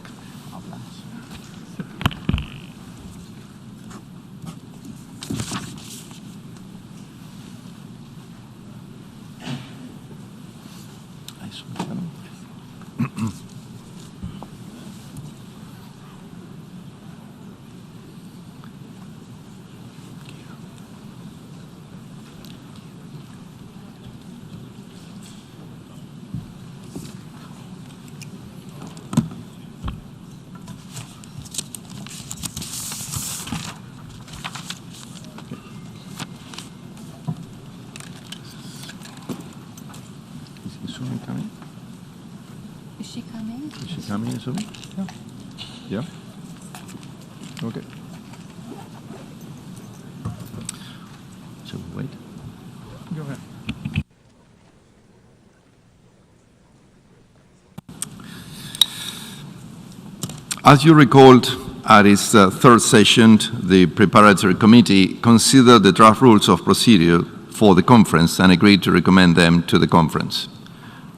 Yeah? Okay. Shall we wait? Go ahead. As you recalled, at its third session, the Preparatory Committee considered the draft rules of procedure for the conference and agreed to recommend them to the conference.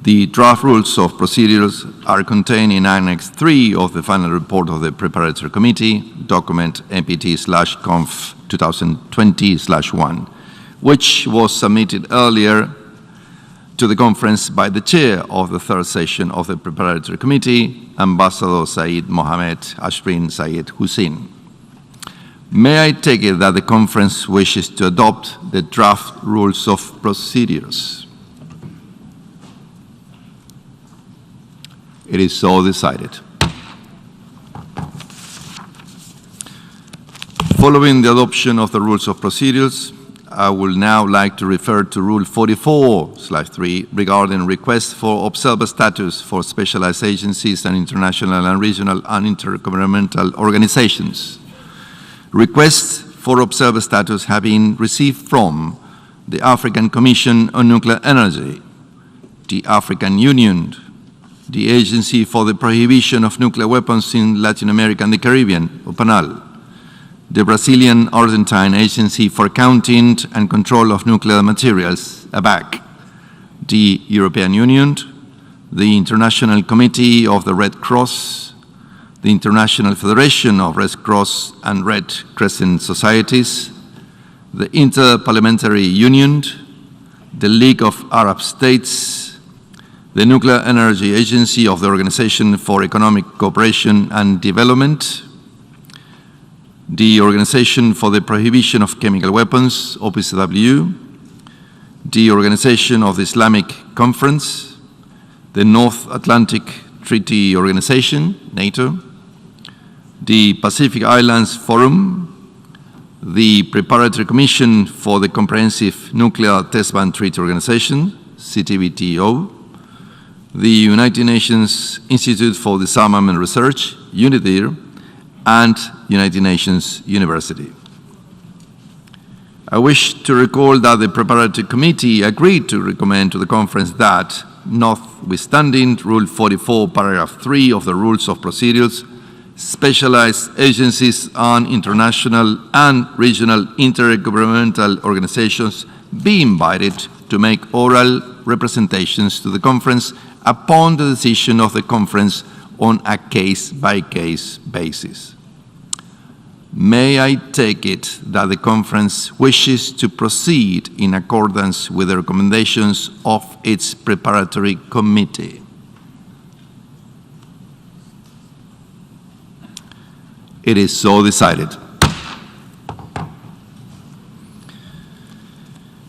The draft rules of procedures are contained in Annex 3 of the final report of the Preparatory Committee, document NPT/Conf 2020/1, which was submitted earlier to the conference by the chair of the third session of the Preparatory Committee, Ambassador Said Mohammed Ashrin Sayed Hussein. May I take it that the conference wishes to adopt the draft rules of procedures? It is so decided. Following the adoption of the rules of procedures, I would now like to refer to Rule 44/3 regarding requests for observer status for specialized agencies and international and regional and intergovernmental organizations. Requests for observer status have been received from the African Commission on Nuclear Energy, the African Union, the Agency for the Prohibition of Nuclear Weapons in Latin America and the Caribbean, OPANAL, the Brazilian Argentine Agency for Accounting and Control of Nuclear Materials, ABAC, the European Union, the International Committee of the Red Cross, the International Federation of Red Cross and Red Crescent Societies, the Inter-Parliamentary Union, the League of Arab States, the Nuclear Energy Agency of the Organization for Economic Cooperation and Development, the Organization for the Prohibition of Chemical Weapons, OPCW, the Organization of the Islamic Conference, the North Atlantic Treaty Organization, NATO, the Pacific Islands Forum, the Preparatory Commission for the Comprehensive Nuclear Test Ban Treaty Organization, CTBTO, the United Nations Institute for Disarmament Research, UNITIR, and United Nations University. I wish to recall that the Preparatory Committee agreed to recommend to the conference that, notwithstanding Rule 44, Paragraph 3 of the Rules of Procedures, specialized agencies and international and regional intergovernmental organizations be invited to make oral representations to the conference upon the decision of the conference on a case-by-case basis. May I take it that the conference wishes to proceed in accordance with the recommendations of its preparatory committee? It is so decided.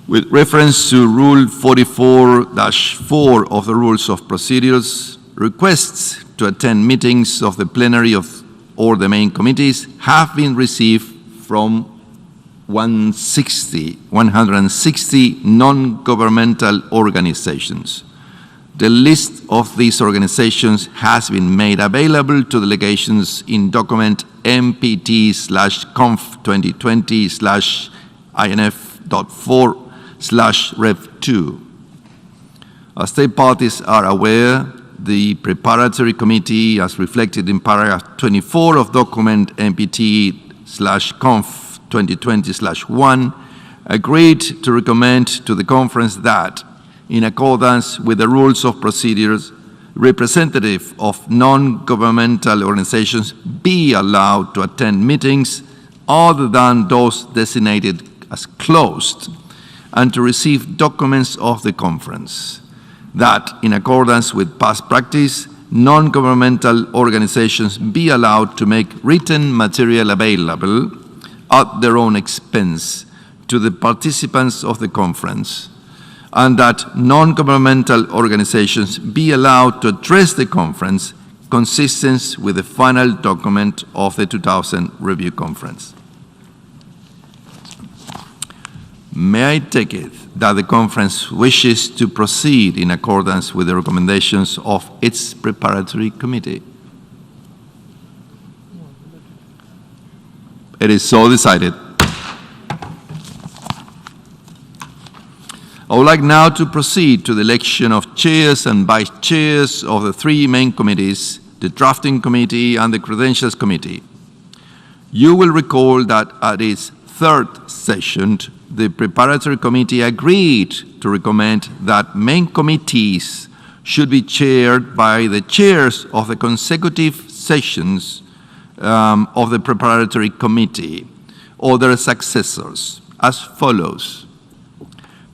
With reference to Rule 44-4 of the Rules of Procedures, requests to attend meetings of the plenary or the main committees have been received from 160 non-governmental organizations. The list of these organizations has been made available to delegations in document MPT/conf2020/INF.4/Rev2. As state parties are aware, the Preparatory Committee, as reflected in paragraph 24 of document MPT/conf2020/1, agreed to recommend to the conference that, in accordance with the rules of procedures, representatives of non-governmental organizations be allowed to attend meetings other than those designated as closed and to receive documents of the conference. That, in accordance with past practice, non-governmental organizations be allowed to make written material available at their own expense to the participants of the conference, and that non-governmental organizations be allowed to address the conference consistent with the final document of the 2000 Review Conference. May I take it that the conference wishes to proceed in accordance with the recommendations of its preparatory committee? It is so decided. I would like now to proceed to the election of chairs and vice chairs of the three main committees, the Drafting Committee and the Credentials Committee. You will recall that at its third session, the Preparatory Committee agreed to recommend that main committees should be chaired by the chairs of the consecutive sessions of the Preparatory Committee or their successors as follows.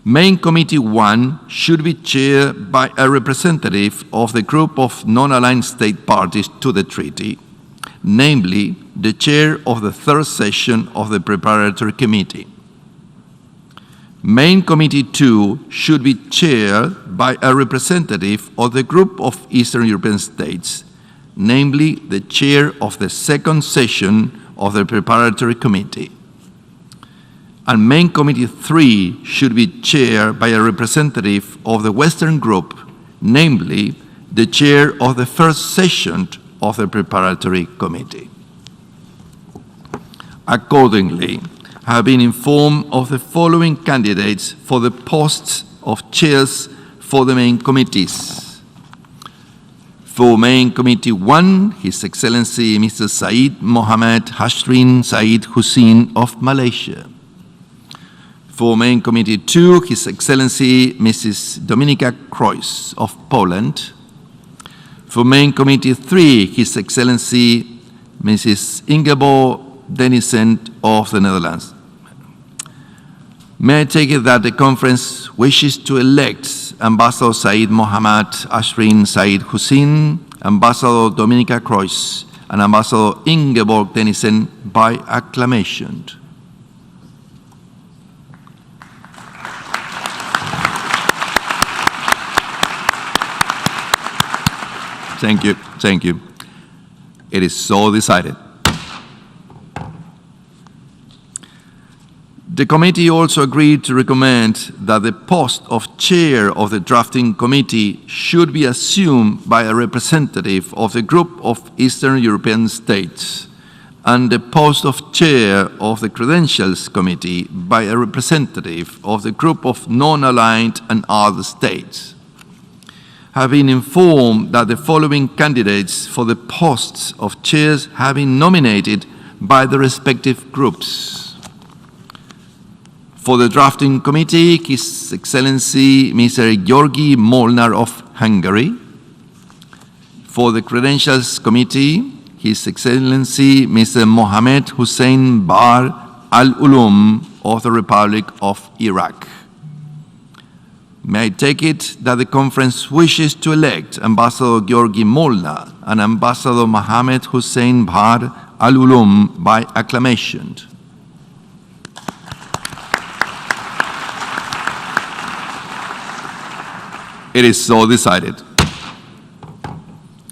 Main Committee 1 should be chaired by a representative of the group of non-aligned state parties to the treaty, namely the chair of the third session of the Preparatory Committee. Main Committee 2 should be chaired by a representative of the group of Eastern European states, namely the chair of the second session of the Preparatory Committee. And Main Committee 3 should be chaired by a representative of the Western Group, namely the chair of the first session of the Preparatory Committee. Accordingly, I have been informed of the following candidates for the posts of chairs for the main committees. For Main Committee 1, His Excellency Mr. Said Mohammed Hashrin Said Hussein of Malaysia. For Main Committee 2, His Excellency Mrs. Dominika Kroes of Poland. For Main Committee 3, His Excellency Mrs. Ingeborg Denissen of the Netherlands. May I take it that the conference wishes to elect Ambassador Said Mohammad Ashrin Said Hussein, Ambassador Dominica Croix, and Ambassador Ingeborg Tennyson by acclamation? Thank you. Thank you. It is so decided. The committee also agreed to recommend that the post of chair of the drafting committee should be assumed by a representative of the group of Eastern European states, and the post of chair of the Credentials Committee by a representative of the group of non-aligned and other states. Have been informed that the following candidates for the posts of chairs have been nominated by the respective groups. For the drafting committee, His Excellency Mr. Georgi Molnar of Hungary. For the Credentials Committee, His Excellency Mr. Mohammed Hussein Bar Al-Ulum of the Republic of Iraq. May I take it that the conference wishes to elect Ambassador Georgi Molnar and Ambassador Mohammed Hussein Bar Al-Ulum by acclamation? It is so decided.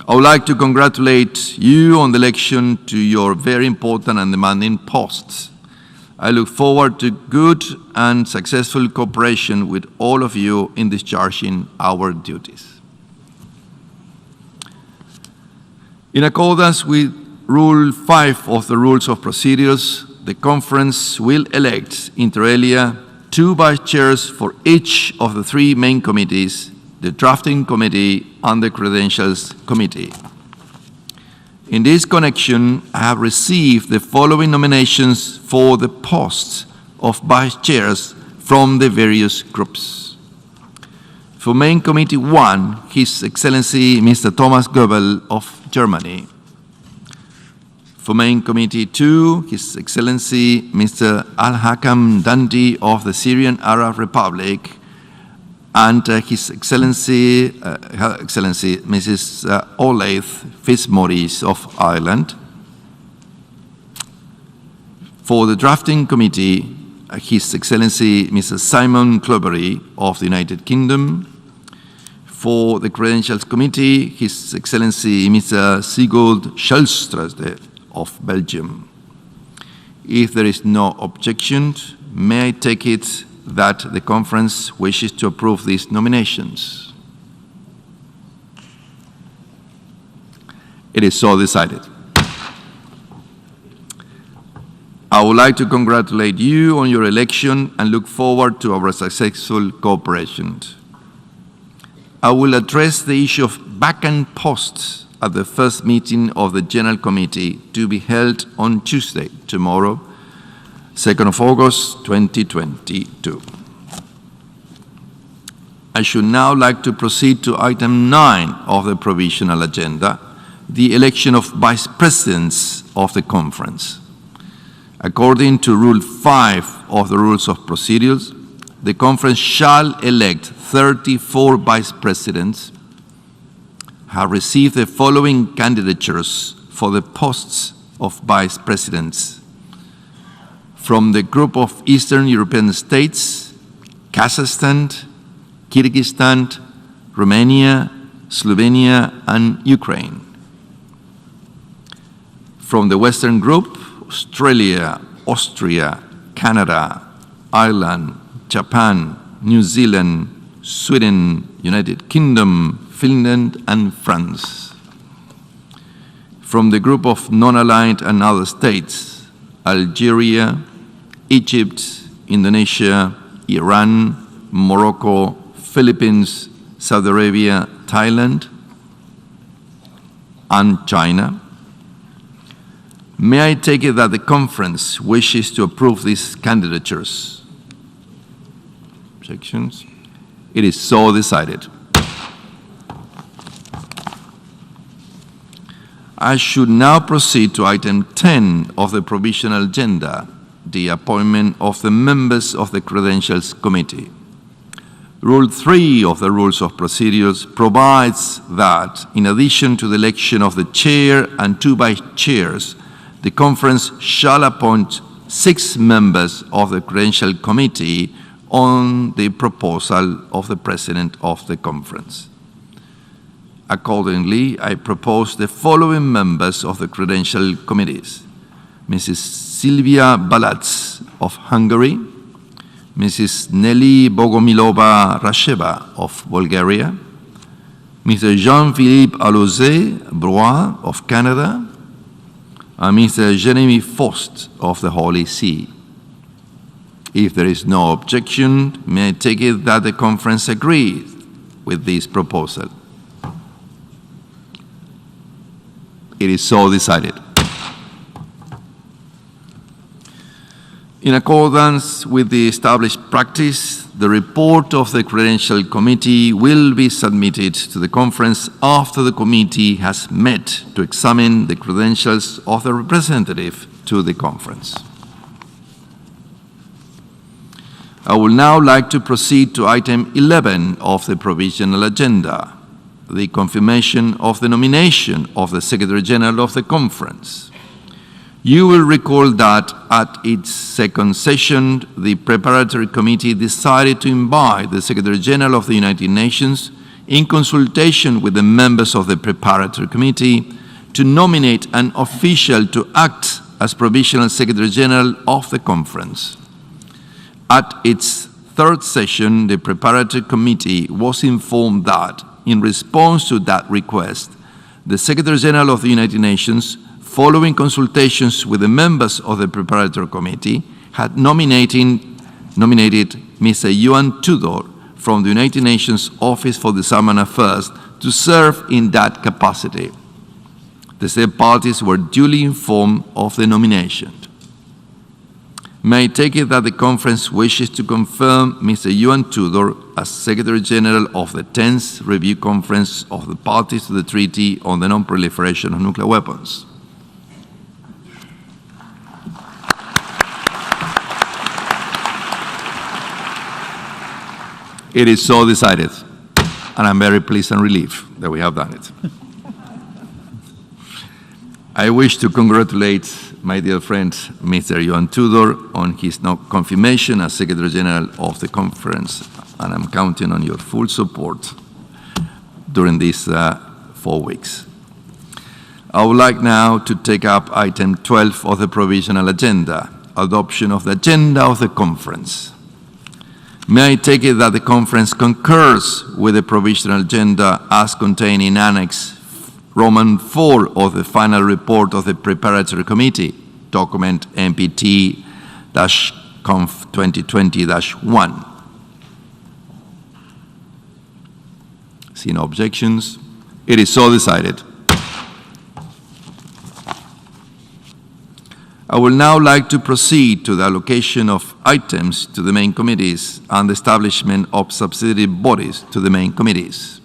I would like to congratulate you on the election to your very important and demanding posts. I look forward to good and successful cooperation with all of you in discharging our duties. In accordance with Rule 5 of the Rules of Procedures, the conference will elect, inter alia, 2 vice chairs for each of the 3 main committees, the Drafting Committee and the Credentials Committee. In this connection, I have received the following nominations for the posts of vice chairs from the various groups. For Main Committee 1, His Excellency Mr. Thomas Goebbels of Germany. For Main Committee 2, His Excellency Mr. Al-Hakam Dandy of the Syrian Arab Republic, and His Excellency, Her Excellency Mrs. Olayth Fitzmaurice of Ireland. For the Drafting Committee, His Excellency Mr. Simon Cloberry of the United Kingdom. For the Credentials Committee, His Excellency Mr. Sigurd Schjelstrøde of Belgium. If there is no objection, may I take it that the conference wishes to approve these nominations? It is so decided. I would like to congratulate you on your election and look forward to our successful cooperation. I will address the issue of vacant posts at the first meeting of the General Committee to be held on Tuesday, tomorrow, 2nd of August, 2022. I should now like to proceed to item 9 of the provisional agenda, the election of vice presidents of the conference. According to Rule 5 of the Rules of Procedures, the conference shall elect 34 vice presidents. Have received the following candidatures for the posts of vice presidents. From the group of Eastern European states, Kazakhstan, Kyrgyzstan, Romania, Slovenia, and Ukraine. From the Western group, Australia, Austria, Canada, Ireland, Japan, New Zealand, Sweden, United Kingdom, Finland, and France. From the group of non-aligned and other states, Algeria, Egypt, Indonesia, Iran, Morocco, Philippines, Saudi Arabia, Thailand, and China. May I take it that the conference wishes to approve these candidatures? Objections? It is so decided. I should now proceed to item 10 of the provisional agenda, the appointment of the members of the Credentials Committee. Rule 3 of the Rules of Procedures provides that, in addition to the election of the chair and 2 vice chairs, the conference shall appoint 6 members of the Credential Committee on the proposal of the President of the conference. Accordingly, I propose the following members of the Credential Committees: Mrs. Silvia Balac of Hungary, Mrs. Nelly Bogomilova-Rasheva of Bulgaria, Mr. Jean-Philippe Alauzet-Brois of Canada, and Mr. Jeremy Faust of the Holy See. If there is no objection, may I take it that the conference agrees with this proposal? It is so decided. In accordance with the established practice, the report of the Credential Committee will be submitted to the conference after the committee has met to examine the credentials of the representative to the conference. I would now like to proceed to item 11 of the provisional agenda, the confirmation of the nomination of the Secretary General of the conference. You will recall that at its second session, the Preparatory Committee decided to invite the Secretary General of the United Nations, in consultation with the members of the Preparatory Committee, to nominate an official to act as Provisional Secretary General of the conference. At its third session, the Preparatory Committee was informed that, in response to that request, the Secretary General of the United Nations, following consultations with the members of the Preparatory Committee, had nominated Mr. Yuan Tudor from the United Nations Office for Disarmament Affairs to serve in that capacity. The said parties were duly informed of the nomination. May I take it that the conference wishes to confirm Mr. Yuan Tudor as Secretary General of the 10th Review Conference of the Parties to the Treaty on the Non-Proliferation of Nuclear Weapons? It is so decided, and I'm very pleased and relieved that we have done it. I wish to congratulate my dear friend, Mr. Yuan Tudor, on his confirmation as Secretary General of the conference, and I'm counting on your full support during these 4 weeks. I would like now to take up item 12 of the provisional agenda, adoption of the agenda of the conference. May I take it that the conference concurs with the provisional agenda as contained in Annex Roman 4 of the final report of the Preparatory Committee, document MPT-Conf 2020-1. See no objections. It is so decided. I would now like to proceed to the allocation of items to the main committees and the establishment of subsidiary bodies to the main committees.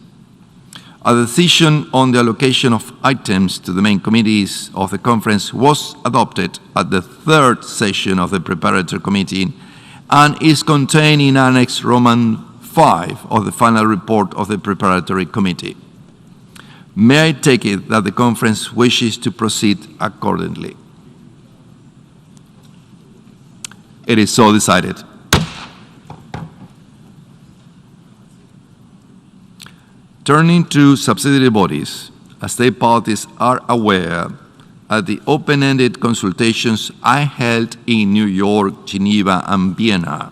A decision on the allocation of items to the main committees of the conference was adopted at the third session of the Preparatory Committee and is contained in Annex Roman 5 of the final report of the Preparatory Committee. May I take it that the conference wishes to proceed accordingly? It is so decided. Turning to subsidiary bodies, as state parties are aware, at the open-ended consultations I held in New York, Geneva, and Vienna,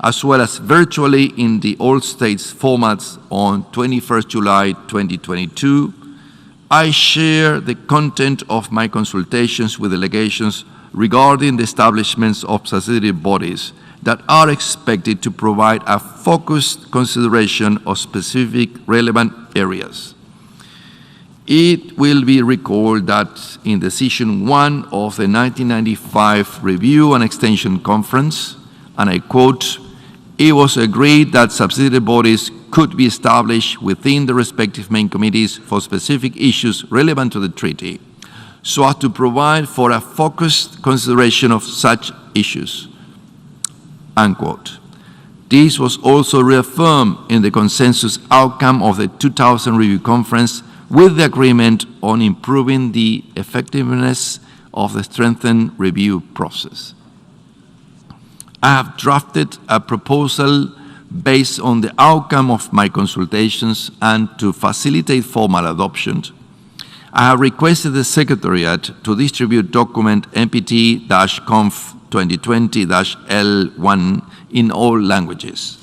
as well as virtually in the all-states formats on 21st July 2022, I share the content of my consultations with delegations regarding the establishments of subsidiary bodies that are expected to provide a focused consideration of specific relevant areas. It will be recalled that in Decision 1 of the 1995 Review and Extension Conference, and I quote, it was agreed that subsidiary bodies could be established within the respective main committees for specific issues relevant to the treaty, so as to provide for a focused consideration of such issues, unquote. This was also reaffirmed in the consensus outcome of the 2000 Review Conference with the agreement on improving the effectiveness of the strengthened review process. I have drafted a proposal based on the outcome of my consultations, and to facilitate formal adoption, I have requested the Secretariat to distribute document NPT-Conf 2020-L1 in all languages.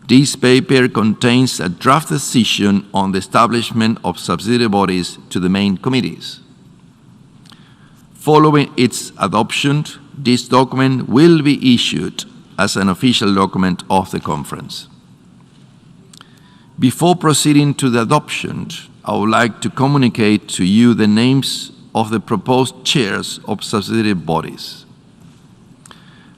This paper contains a draft decision on the establishment of subsidiary bodies to the main committees. Following its adoption, this document will be issued as an official document of the conference. Before proceeding to the adoption, I would like to communicate to you the names of the proposed chairs of subsidiary bodies.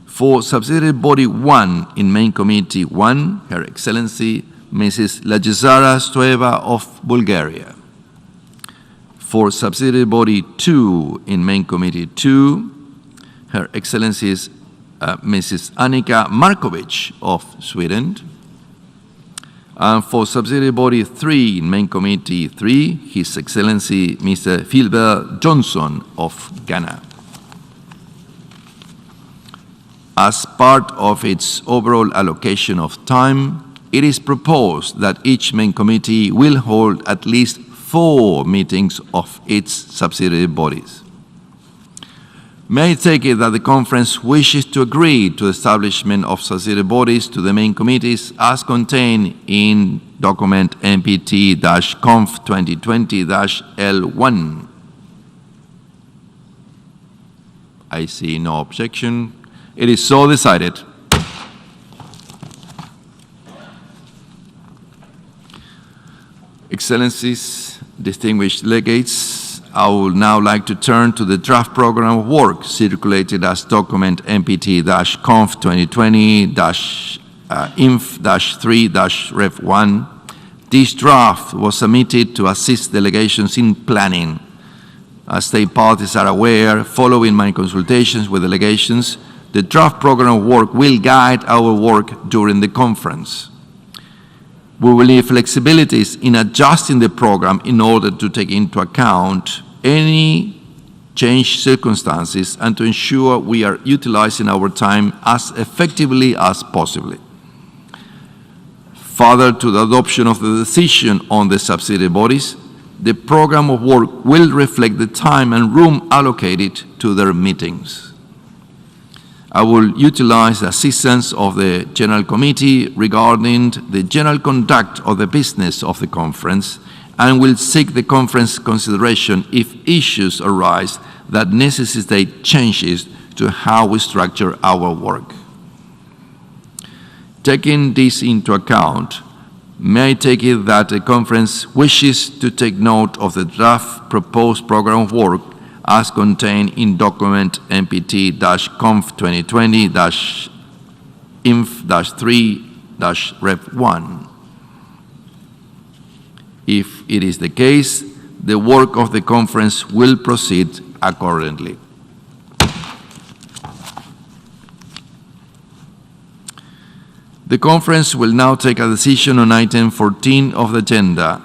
For Subsidiary Body 1 in Main Committee 1, Her Excellency Mrs. Lajezara Stoeva of Bulgaria. For Subsidiary Body 2 in Main Committee 2, Her Excellencies Mrs. Annika Markovic of Sweden. And for Subsidiary Body 3 in Main Committee 3, His Excellency Mr. Philbert Johnson of Ghana. As part of its overall allocation of time, it is proposed that each main committee will hold at least 4 meetings of its subsidiary bodies. May I take it that the conference wishes to agree to the establishment of subsidiary bodies to the main committees as contained in document NPT-Conf 2020-L1? I see no objection. It is so decided. Excellencies, distinguished delegates, I would now like to turn to the draft program of work circulated as document NPT-Conf 2020-INF-3-Rev1. This draft was submitted to assist delegations in planning. As state parties are aware, following my consultations with delegations, the draft program of work will guide our work during the conference. We will leave flexibilities in adjusting the program in order to take into account any changed circumstances and to ensure we are utilizing our time as effectively as possible. Further to the adoption of the decision on the subsidiary bodies, the program of work will reflect the time and room allocated to their meetings. I will utilize the assistance of the General Committee regarding the general conduct of the business of the conference and will seek the conference consideration if issues arise that necessitate changes to how we structure our work. Taking this into account, may I take it that the conference wishes to take note of the draft proposed program of work as contained in document NPT-Conf 2020-INF-3-Rev1. If it is the case, the work of the conference will proceed accordingly. The conference will now take a decision on item 14 of the agenda,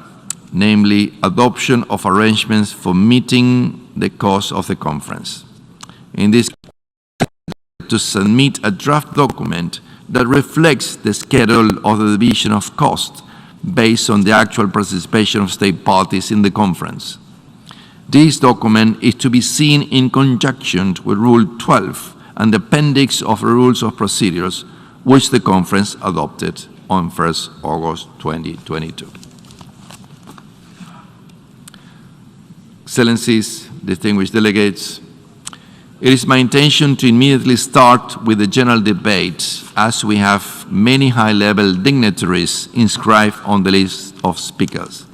namely adoption of arrangements for meeting the cost of the conference. In this, to submit a draft document that reflects the schedule of the division of cost based on the actual participation of state parties in the conference. This document is to be seen in conjunction with Rule 12 and the appendix of the Rules of Procedures, which the conference adopted on 1st August 2022. Excellencies, distinguished delegates, it is my intention to immediately start with the general debate, as we have many high-level dignitaries inscribed on the list of speakers.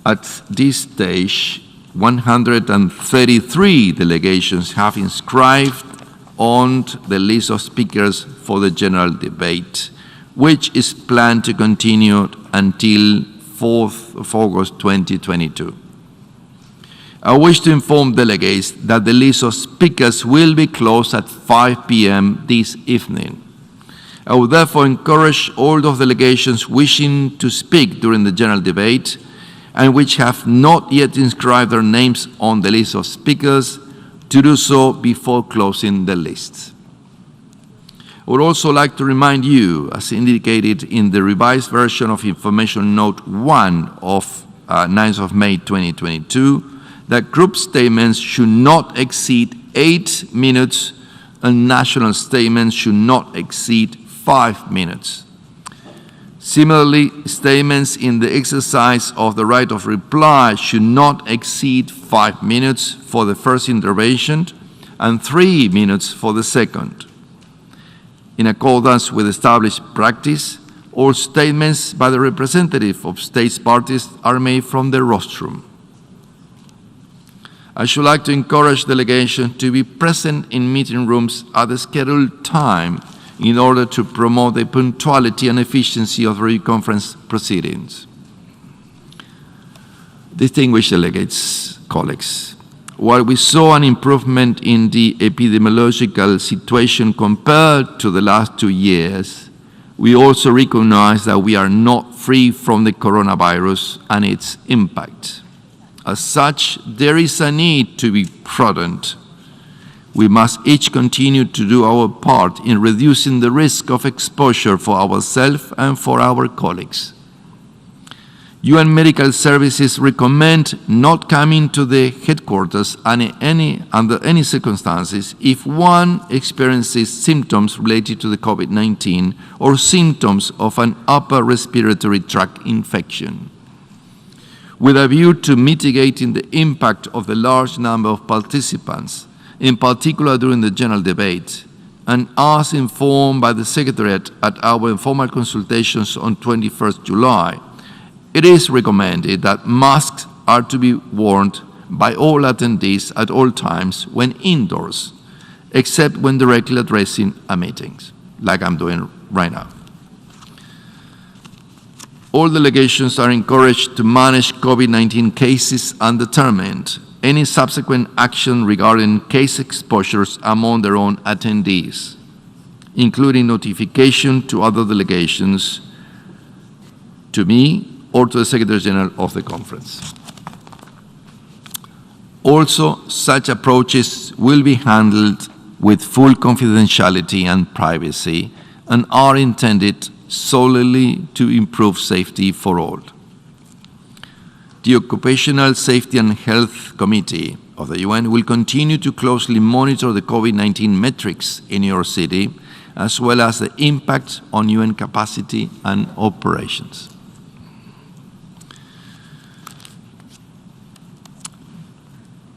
At this stage, 133 delegations have inscribed on the list of speakers for the general debate, which is planned to continue until 4th of August 2022. I wish to inform delegates that the list of speakers will be closed at 5 p.m. this evening. I would therefore encourage all those delegations wishing to speak during the general debate and which have not yet inscribed their names on the list of speakers to do so before closing the list. I would also like to remind you, as indicated in the revised version of Information Note 1 of 9th of May 2022, that group statements should not exceed 8 minutes and national statements should not exceed 5 minutes. Similarly, statements in the exercise of the right of reply should not exceed 5 minutes for the first intervention and 3 minutes for the second. In accordance with established practice, all statements by the representative of state parties are made from the rostrum. I should like to encourage delegations to be present in meeting rooms at the scheduled time in order to promote the punctuality and efficiency of the conference proceedings. Distinguished delegates, colleagues, while we saw an improvement in the epidemiological situation compared to the last 2 years, we also recognize that we are not free from the coronavirus and its impact. As such, there is a need to be prudent. We must each continue to do our part in reducing the risk of exposure for ourselves and for our colleagues. UN Medical Services recommend not coming to the headquarters under any circumstances if one experiences symptoms related to the COVID-19 or symptoms of an upper respiratory tract infection. With a view to mitigating the impact of the large number of participants, in particular during the general debate, and as informed by the Secretariat at our informal consultations on 21st July, it is recommended that masks are to be worn by all attendees at all times when indoors, except when directly addressing a meeting, like I'm doing right now. All delegations are encouraged to manage COVID-19 cases and determine any subsequent action regarding case exposures among their own attendees, including notification to other delegations, to me, or to the Secretary General of the conference. Also, such approaches will be handled with full confidentiality and privacy and are intended solely to improve safety for all. The Occupational Safety and Health Committee of the UN will continue to closely monitor the COVID-19 metrics in your city, as well as the impact on UN capacity and operations.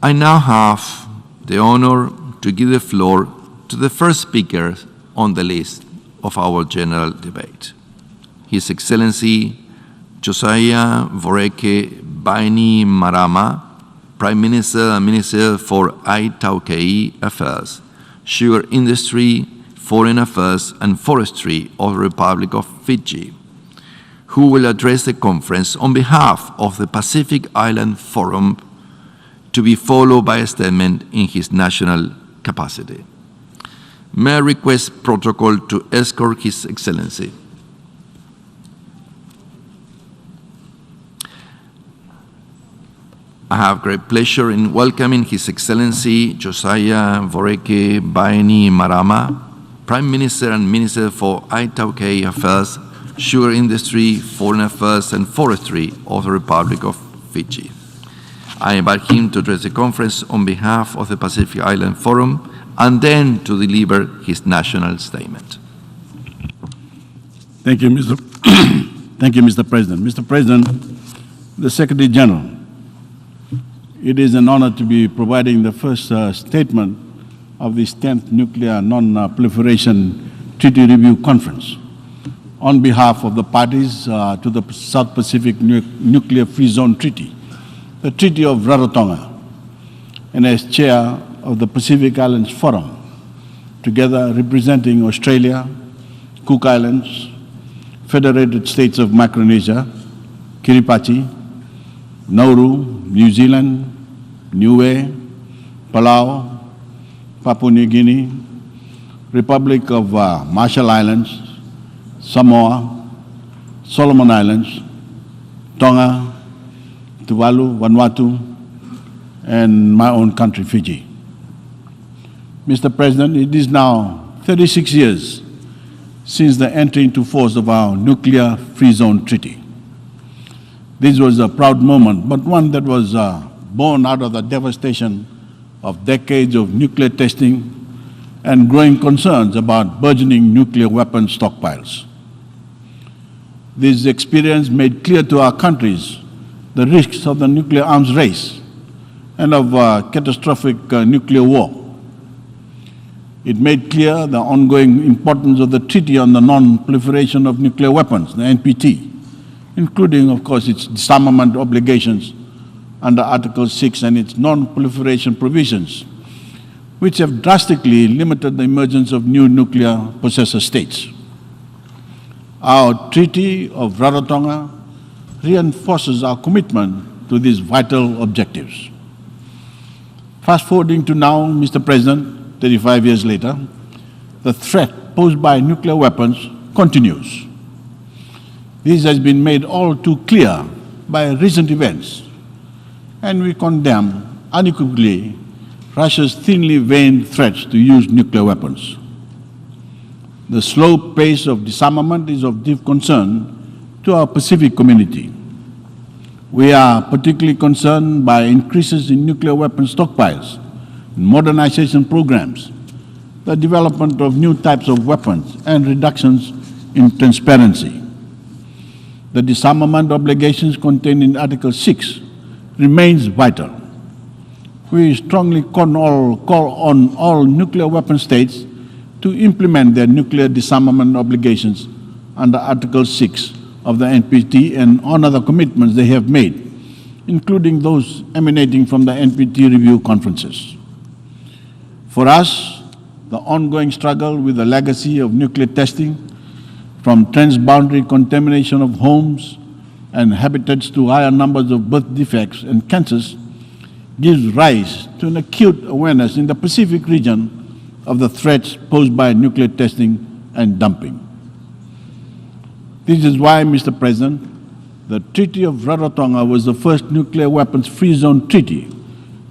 I now have the honor to give the floor to the first speaker on the list of our general debate, His Excellency Josiah Voreke Bainimarama, Prime Minister and Minister for Itaukei Affairs, Sugar Industry, Foreign Affairs and Forestry of the Republic of Fiji, who will address the conference on behalf of the Pacific Island Forum, to be followed by a statement in his national capacity. May I request protocol to escort His Excellency. I have great pleasure in welcoming His Excellency Josiah Voreke Bainimarama, Prime Minister and Minister for Itaukei Affairs, Sugar Industry, Foreign Affairs and Forestry of the Republic of Fiji. I invite him to address the conference on behalf of the Pacific Island Forum and then to deliver his national statement. Thank you, Mr. Thank you, Mr. President. Mr. President, the Secretary General, it is an honor to be providing the first statement of this 10th Nuclear Non-Proliferation Treaty Review Conference on behalf of the parties to the South Pacific Nuclear Free Zone Treaty, the Treaty of Rarotonga, and as chair of the Pacific Islands Forum, together representing Australia, Cook Islands, Federated States of Micronesia, Kiribati, Nauru, New Zealand, Niue, Palau, Papua New Guinea, Republic of Marshall Islands, Samoa, Solomon Islands, Tonga, Tuvalu, Vanuatu, and my own country, Fiji. Mr. President, it is now 36 years since the entry into force of our Nuclear Free Zone Treaty. This was a proud moment, but one that was born out of the devastation of decades of nuclear testing and growing concerns about burgeoning nuclear weapons stockpiles. This experience made clear to our countries the risks of the nuclear arms race and of catastrophic nuclear war. It made clear the ongoing importance of the Treaty on the Non-Proliferation of Nuclear Weapons, the NPT, including, of course, its disarmament obligations under Article 6 and its non-proliferation provisions, which have drastically limited the emergence of new nuclear possessor states. Our Treaty of Rarotonga reinforces our commitment to these vital objectives. Fast forwarding to now, Mr. President, 35 years later, the threat posed by nuclear weapons continues. This has been made all too clear by recent events, and we condemn unequivocally Russia's thinly veined threats to use nuclear weapons. The slow pace of disarmament is of deep concern to our Pacific community. We are particularly concerned by increases in nuclear weapons stockpiles, modernization programs, the development of new types of weapons, and reductions in transparency. The disarmament obligations contained in Article 6 remains vital. We strongly call on all nuclear weapon states to implement their nuclear disarmament obligations under Article 6 of the NPT and honor the commitments they have made, including those emanating from the NPT review conferences. For us, the ongoing struggle with the legacy of nuclear testing, from transboundary contamination of homes and habitats to higher numbers of birth defects and cancers, gives rise to an acute awareness in the Pacific region of the threats posed by nuclear testing and dumping. This is why, Mr. President, the Treaty of Rarotonga was the first nuclear weapons free zone treaty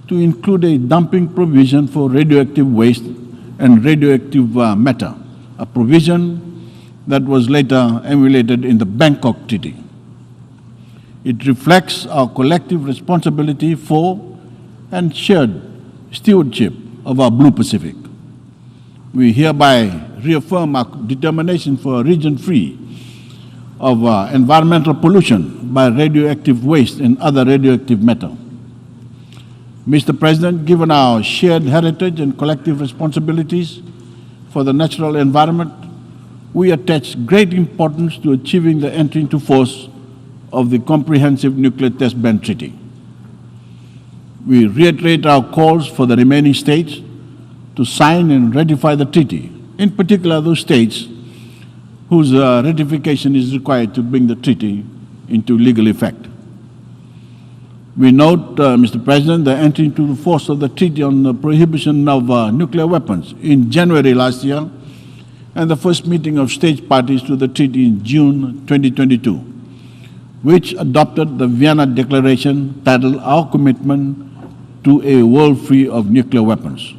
to include a dumping provision for radioactive waste and radioactive matter, a provision that was later emulated in the Bangkok Treaty. It reflects our collective responsibility for and shared stewardship of our Blue Pacific. We hereby reaffirm our determination for a region free of environmental pollution by radioactive waste and other radioactive matter. Mr. President, given our shared heritage and collective responsibilities for the natural environment, we attach great importance to achieving the entry into force of the Comprehensive Nuclear Test Ban Treaty. We reiterate our calls for the remaining states to sign and ratify the treaty, in particular those states whose ratification is required to bring the treaty into legal effect. We note, Mr. President, the entry into the force of the Treaty on the Prohibition of Nuclear Weapons in January last year, and the first meeting of state parties to the treaty in June 2022, which adopted the Vienna Declaration titled Our Commitment to a World Free of Nuclear Weapons.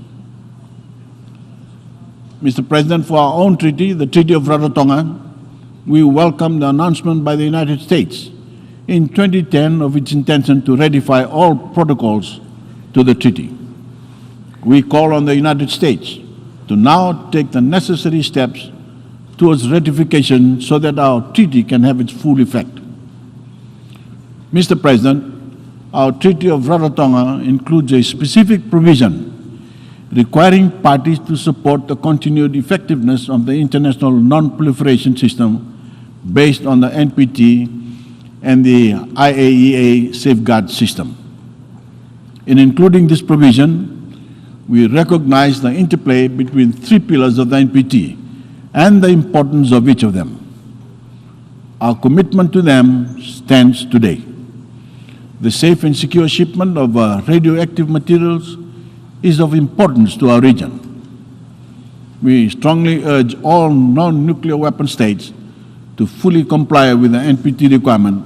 Mr. President, for our own treaty, the Treaty of Rarotonga, we welcome the announcement by the United States in 2010 of its intention to ratify all protocols to the treaty. We call on the United States to now take the necessary steps towards ratification so that our treaty can have its full effect. Mr. President, our Treaty of Rarotonga includes a specific provision requiring parties to support the continued effectiveness of the international non-proliferation system based on the NPT and the IAEA safeguard system. In including this provision, we recognize the interplay between three pillars of the NPT and the importance of each of them. Our commitment to them stands today. The safe and secure shipment of radioactive materials is of importance to our region. We strongly urge all non-nuclear weapon states to fully comply with the NPT requirement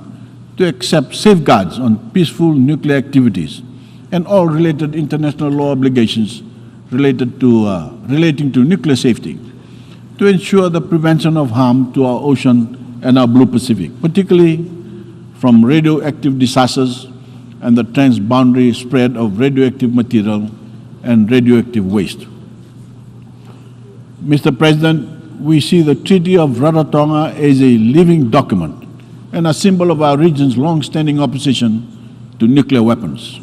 to accept safeguards on peaceful nuclear activities and all related international law obligations relating to nuclear safety to ensure the prevention of harm to our ocean and our Blue Pacific, particularly from radioactive disasters and the transboundary spread of radioactive material and radioactive waste. Mr. President, we see the Treaty of Rarotonga as a living document and a symbol of our region's long-standing opposition to nuclear weapons.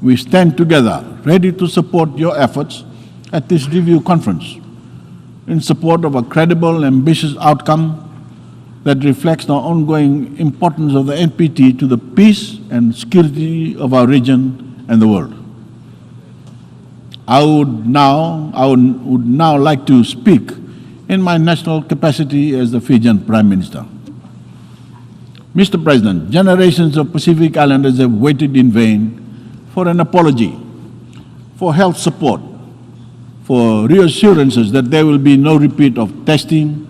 We stand together, ready to support your efforts at this review conference in support of a credible, ambitious outcome that reflects the ongoing importance of the NPT to the peace and security of our region and the world. I would now like to speak in my national capacity as the Fijian Prime Minister. Mr. President, generations of Pacific Islanders have waited in vain for an apology, for health support, for reassurances that there will be no repeat of testing,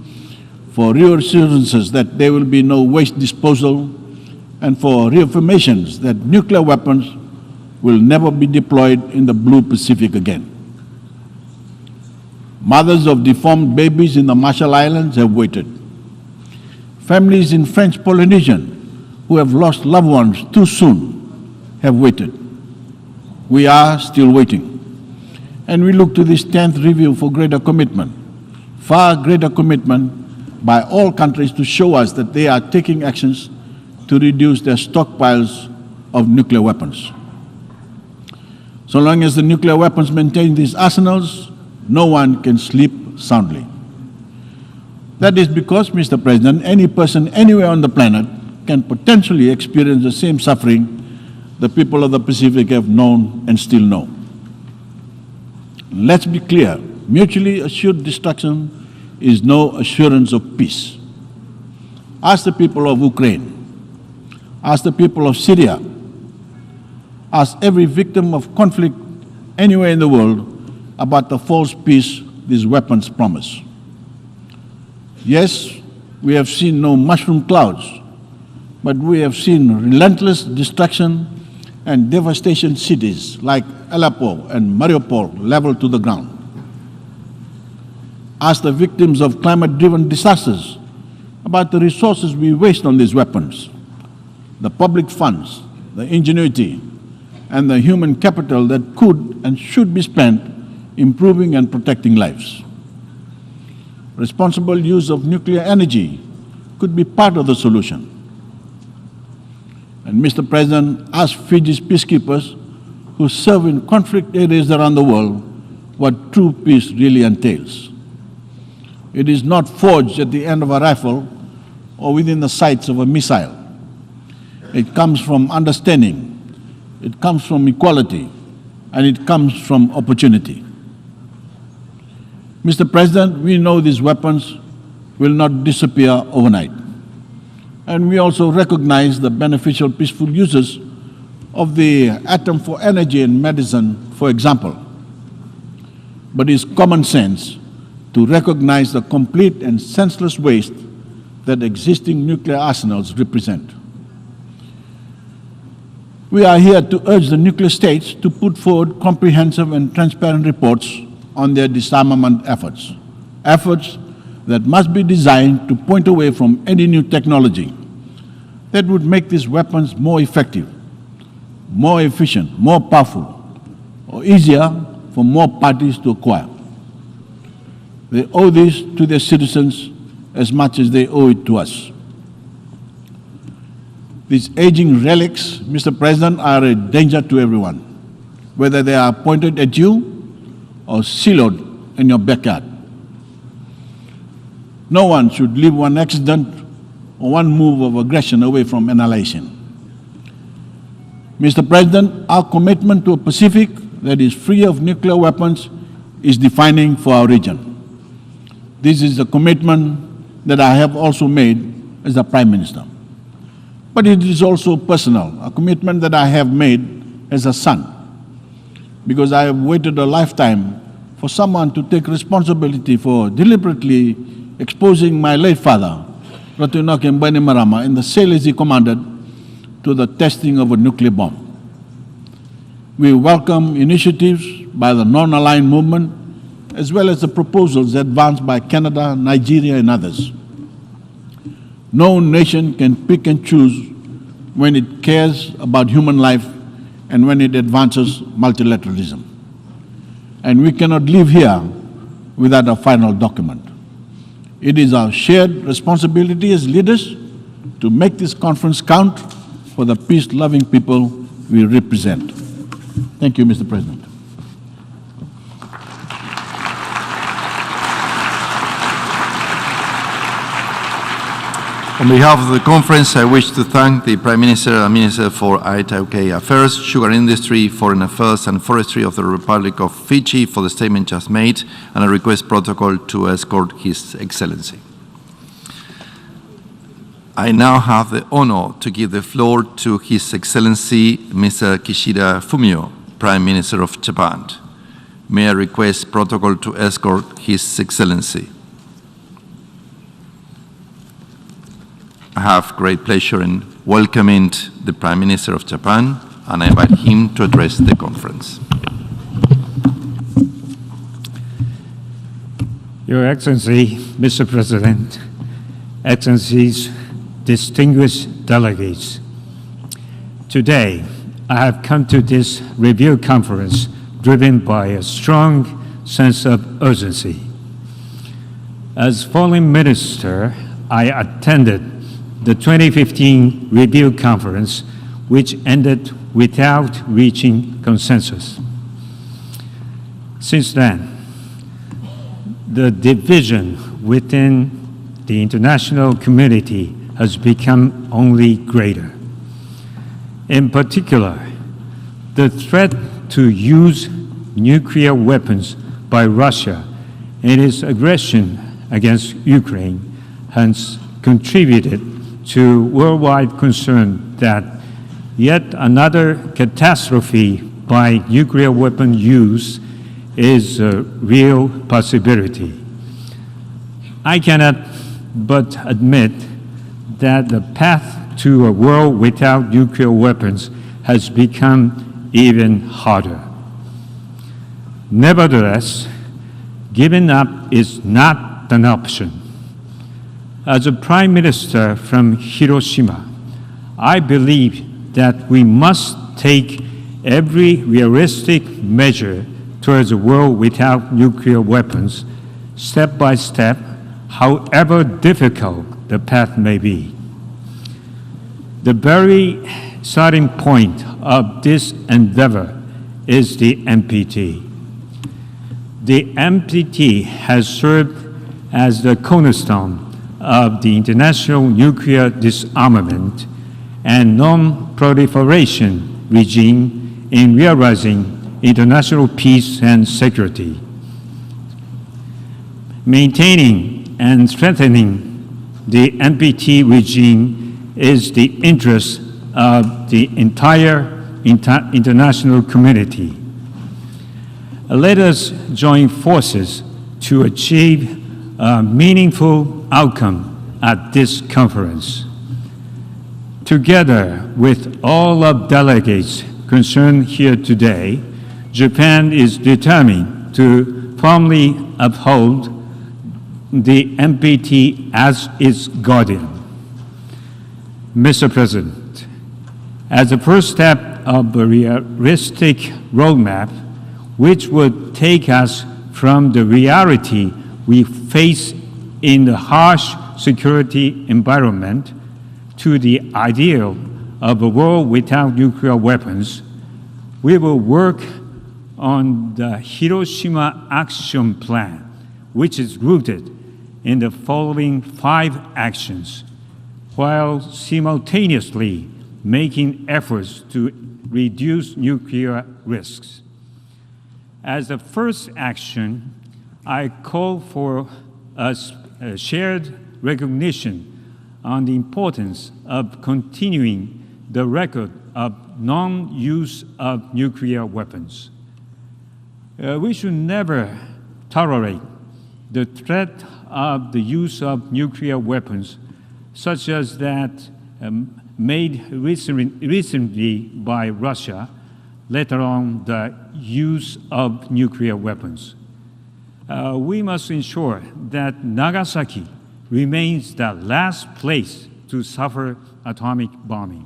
for reassurances that there will be no waste disposal, and for reaffirmations that nuclear weapons will never be deployed in the Blue Pacific again. Mothers of deformed babies in the Marshall Islands have waited. Families in French Polynesia who have lost loved ones too soon have waited. We are still waiting. And we look to this 10th review for greater commitment, far greater commitment by all countries to show us that they are taking actions to reduce their stockpiles of nuclear weapons. So long as the nuclear weapons maintain these arsenals, no one can sleep soundly. That is because, Mr. President, any person anywhere on the planet can potentially experience the same suffering the people of the Pacific have known and still know. Let's be clear, mutually assured destruction is no assurance of peace. Ask the people of Ukraine, ask the people of Syria, ask every victim of conflict anywhere in the world about the false peace these weapons promise. Yes, we have seen no mushroom clouds, but we have seen relentless destruction and devastation cities like Aleppo and Mariupol leveled to the ground. Ask the victims of climate-driven disasters about the resources we waste on these weapons, the public funds, the ingenuity, and the human capital that could and should be spent improving and protecting lives. Responsible use of nuclear energy could be part of the solution. And Mr. President, ask Fiji's peacekeepers who serve in conflict areas around the world what true peace really entails. It is not forged at the end of a rifle or within the sights of a missile. It comes from understanding, it comes from equality, and it comes from opportunity. Mr. President, we know these weapons will not disappear overnight. And we also recognize the beneficial peaceful uses of the atom for energy and medicine, for example. But it's common sense to recognize the complete and senseless waste that existing nuclear arsenals represent. We are here to urge the nuclear states to put forward comprehensive and transparent reports on their disarmament efforts, efforts that must be designed to point away from any new technology that would make these weapons more effective, more efficient, more powerful, or easier for more parties to acquire. They owe this to their citizens as much as they owe it to us. These aging relics, Mr. President, are a danger to everyone, whether they are pointed at you or siloed in your backyard. No one should leave one accident or one move of aggression away from annihilation. Mr. President, our commitment to a Pacific that is free of nuclear weapons is defining for our region. This is a commitment that I have also made as the Prime Minister. But it is also personal, a commitment that I have made as a son, because I have waited a lifetime for someone to take responsibility for deliberately exposing my late father, Ratunoke Bainimarama, in the sailors he commanded, to the testing of a nuclear bomb. We welcome initiatives by the non-aligned movement, as well as the proposals advanced by Canada, Nigeria, and others. No nation can pick and choose when it cares about human life and when it advances multilateralism. And we cannot live here without a final document. It is our shared responsibility as leaders to make this conference count for the peace-loving people we represent. Thank you, Mr. President. On behalf of the conference, I wish to thank the Prime Minister and Minister for ITUK Affairs, Sugar Industry, Foreign Affairs and Forestry of the Republic of Fiji for the statement just made, and I request protocol to escort His Excellency. I now have the honor to give the floor to His Excellency Mr. Kishida Fumio, Prime Minister of Japan. May I request protocol to escort His Excellency. I have great pleasure in welcoming the Prime Minister of Japan, and I invite him to address the conference. Your Excellency, Mr. President, Excellencies, distinguished delegates, today I have come to this review conference driven by a strong sense of urgency. As Foreign Minister, I attended the 2015 review conference, which ended without reaching consensus. Since then, the division within the international community has become only greater. In particular, the threat to use nuclear weapons by Russia in its aggression against Ukraine has contributed to worldwide concern that yet another catastrophe by nuclear weapon use is a real possibility. I cannot but admit that the path to a world without nuclear weapons has become even harder. Nevertheless, giving up is not an option. As a Prime Minister from Hiroshima, I believe that we must take every realistic measure towards a world without nuclear weapons, step by step, however difficult the path may be. The very starting point of this endeavor is the NPT. The NPT has served as the cornerstone of the international nuclear disarmament and non-proliferation regime in realizing international peace and security. Maintaining and strengthening the NPT regime is the interest of the entire international community. Let us join forces to achieve a meaningful outcome at this conference. Together with all of delegates concerned here today, Japan is determined to firmly uphold the NPT as its guardian. Mr. President, as a first step of a realistic roadmap, which would take us from the reality we face in the harsh security environment to the ideal of a world without nuclear weapons, we will work on the Hiroshima Action Plan, which is rooted in the following 5 actions, while simultaneously making efforts to reduce nuclear risks. As the first action, I call for a shared recognition on the importance of continuing the record of non-use of nuclear weapons. We should never tolerate the threat of the use of nuclear weapons, such as that made recently by Russia, let alone the use of nuclear weapons. We must ensure that Nagasaki remains the last place to suffer atomic bombing.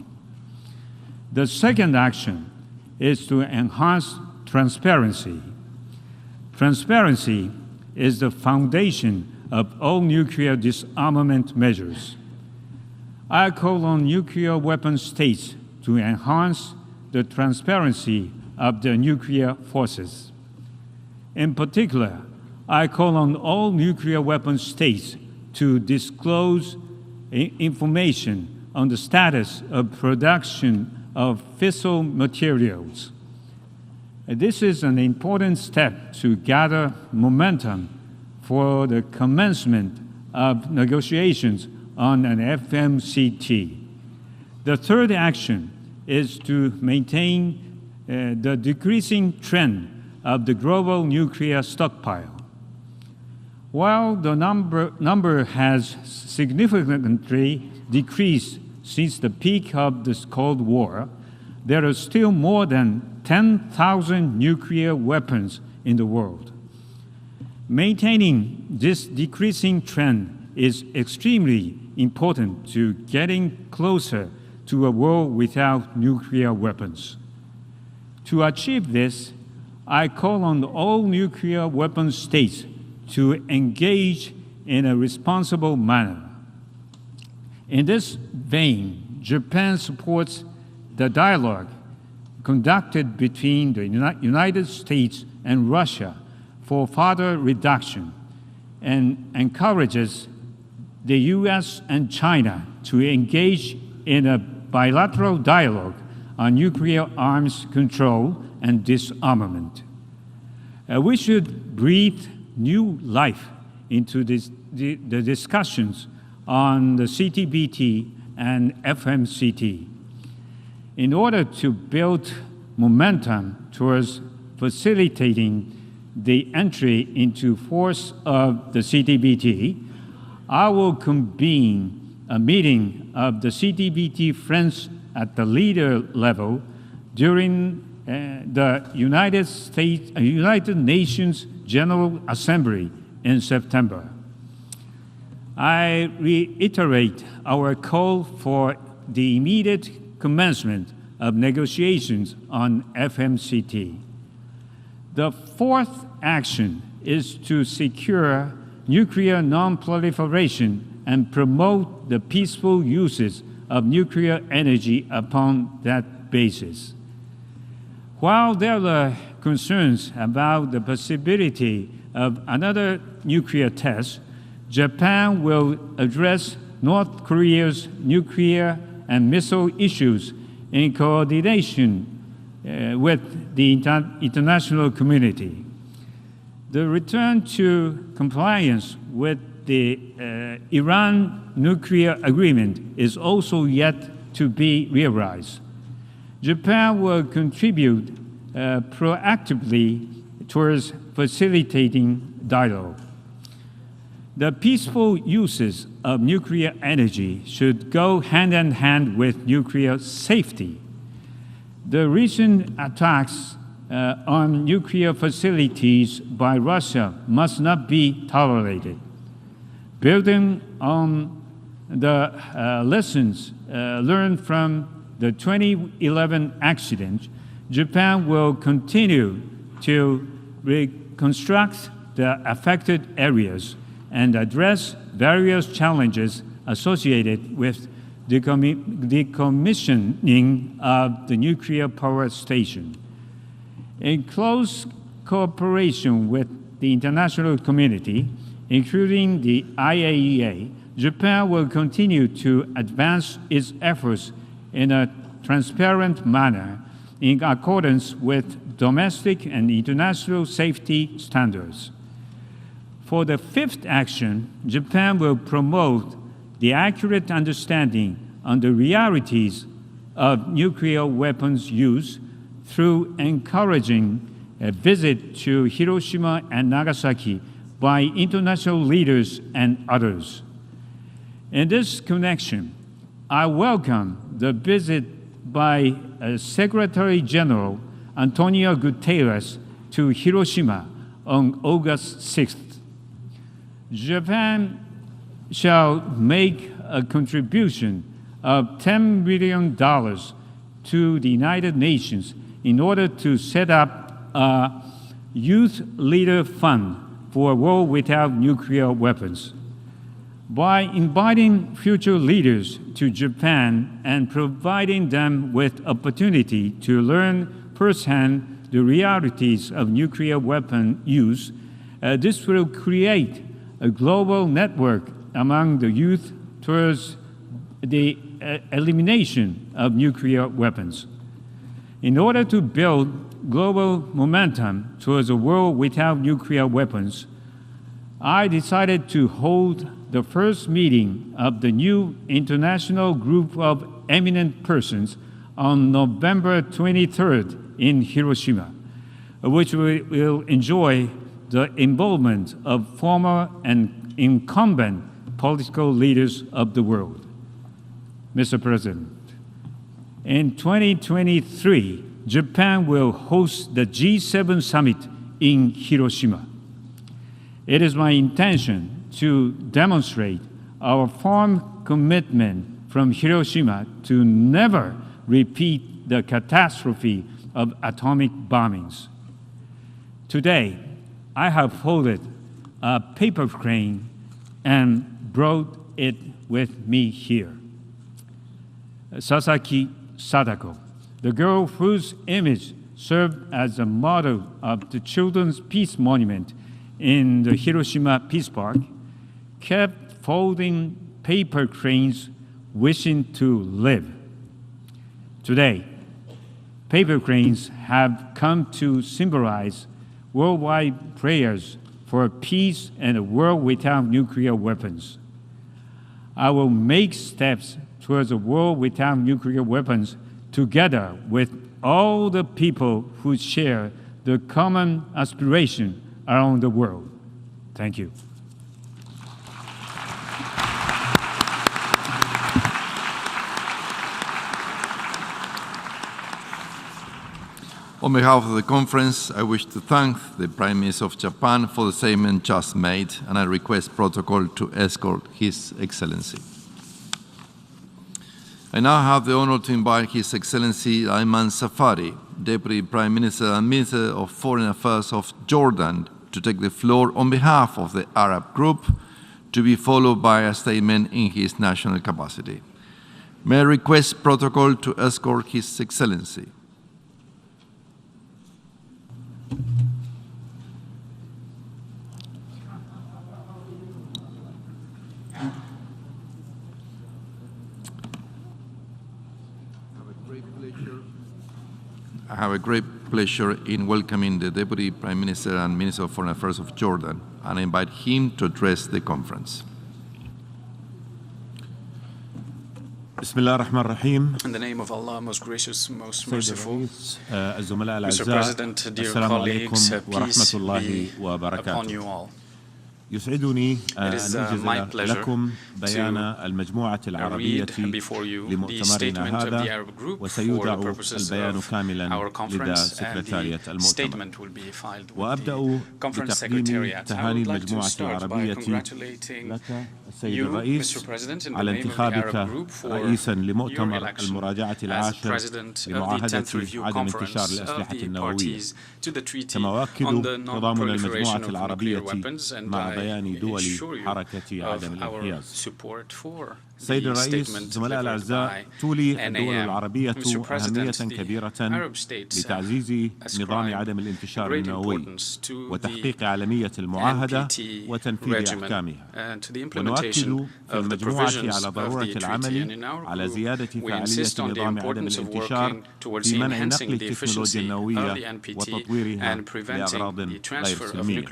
The second action is to enhance transparency. Transparency is the foundation of all nuclear disarmament measures. I call on nuclear weapon states to enhance the transparency of their nuclear forces. In particular, I call on all nuclear weapon states to disclose information on the status of production of fissile materials. This is an important step to gather momentum for the commencement of negotiations on an FMCT. The third action is to maintain the decreasing trend of the global nuclear stockpile. While the number has significantly decreased since the peak of this Cold War, there are still more than 10,000 nuclear weapons in the world. Maintaining this decreasing trend is extremely important to getting closer to a world without nuclear weapons. To achieve this, I call on all nuclear weapon states to engage in a responsible manner. In this vein, Japan supports the dialogue conducted between the United States and Russia for further reduction and encourages the US and China to engage in a bilateral dialogue on nuclear arms control and disarmament. We should breathe new life into the discussions on the CTBT and FMCT. In order to build momentum towards facilitating the entry into force of the CTBT, I will convene a meeting of the CTBT friends at the leader level during the United Nations General Assembly in September. I reiterate our call for the immediate commencement of negotiations on FMCT. The fourth action is to secure nuclear non-proliferation and promote the peaceful uses of nuclear energy upon that basis. While there are concerns about the possibility of another nuclear test, Japan will address North Korea's nuclear and missile issues in coordination with the international community. The return to compliance with the Iran nuclear agreement is also yet to be realized. Japan will contribute proactively towards facilitating dialogue. The peaceful uses of nuclear energy should go hand in hand with nuclear safety. The recent attacks on nuclear facilities by Russia must not be tolerated. Building on the lessons learned from the 2011 accident, Japan will continue to reconstruct the affected areas and address various challenges associated with the decommissioning of the nuclear power station. In close cooperation with the international community, including the IAEA, Japan will continue to advance its efforts in a transparent manner in accordance with domestic and international safety standards. For the fifth action, Japan will promote the accurate understanding on the realities of nuclear weapons use through encouraging a visit to Hiroshima and Nagasaki by international leaders and others. In this connection, I welcome the visit by Secretary General Antonio Guterres to Hiroshima on August 6th. Japan shall make a contribution of $10 million to the United Nations in order to set up a Youth Leader Fund for a world without nuclear weapons. By inviting future leaders to Japan and providing them with opportunity to learn firsthand the realities of nuclear weapon use, this will create a global network among the youth towards the elimination of nuclear weapons. In order to build global momentum towards a world without nuclear weapons, I decided to hold the first meeting of the new international group of eminent persons on November 23rd in Hiroshima, which will enjoy the involvement of former and incumbent political leaders of the world. Mr. President, in 2023, Japan will host the G7 summit in Hiroshima. It is my intention to demonstrate our firm commitment from Hiroshima to never repeat the catastrophe of atomic bombings. Today, I have folded a paper crane and brought it with me here. Sasaki Sadako, the girl whose image served as a model of the Children's Peace Monument in the Hiroshima Peace Park, kept folding paper cranes wishing to live. Today, paper cranes have come to symbolize worldwide prayers for peace and a world without nuclear weapons. I will make steps towards a world without nuclear weapons together with all the people who share the common aspiration around the world. Thank you. On behalf of the conference, I wish to thank the Prime Minister of Japan for the statement just made, and I request protocol to escort His Excellency. I now have the honor to invite His Excellency Ayman Safari, Deputy Prime Minister and Minister of Foreign Affairs of Jordan, to take the floor on behalf of the Arab group, to be followed by a statement in his national capacity. May I request protocol to escort His Excellency. I have a great pleasure in welcoming the Deputy Prime Minister and Minister of Foreign Affairs of Jordan, and I invite him to address the conference. In the name of Allah, most gracious, most merciful, Mr. President, dear colleagues, peace be upon you all. It is my pleasure to read before you the statement of the Arab group for the purposes of our conference, and the statement will be filed with the conference secretariat. I would like to start by congratulating you, Mr. President, in the name of the Arab group for your election as President of the 10th Review Conference of the parties to the Treaty on the Non-Proliferation of Nuclear Weapons, and I assure you of our support for السيد الرئيس، زملاء الأعزاء، تولي الدول العربية أهمية كبيرة لتعزيز نظام عدم الانتشار النووي وتحقيق عالمية المعاهدة وتنفيذ أحكامها. ونؤكد في المجموعة على ضرورة العمل على زيادة فعالية نظام عدم الانتشار في منع نقل التكنولوجيا النووية وتطويرها لأغراض غير سلمية،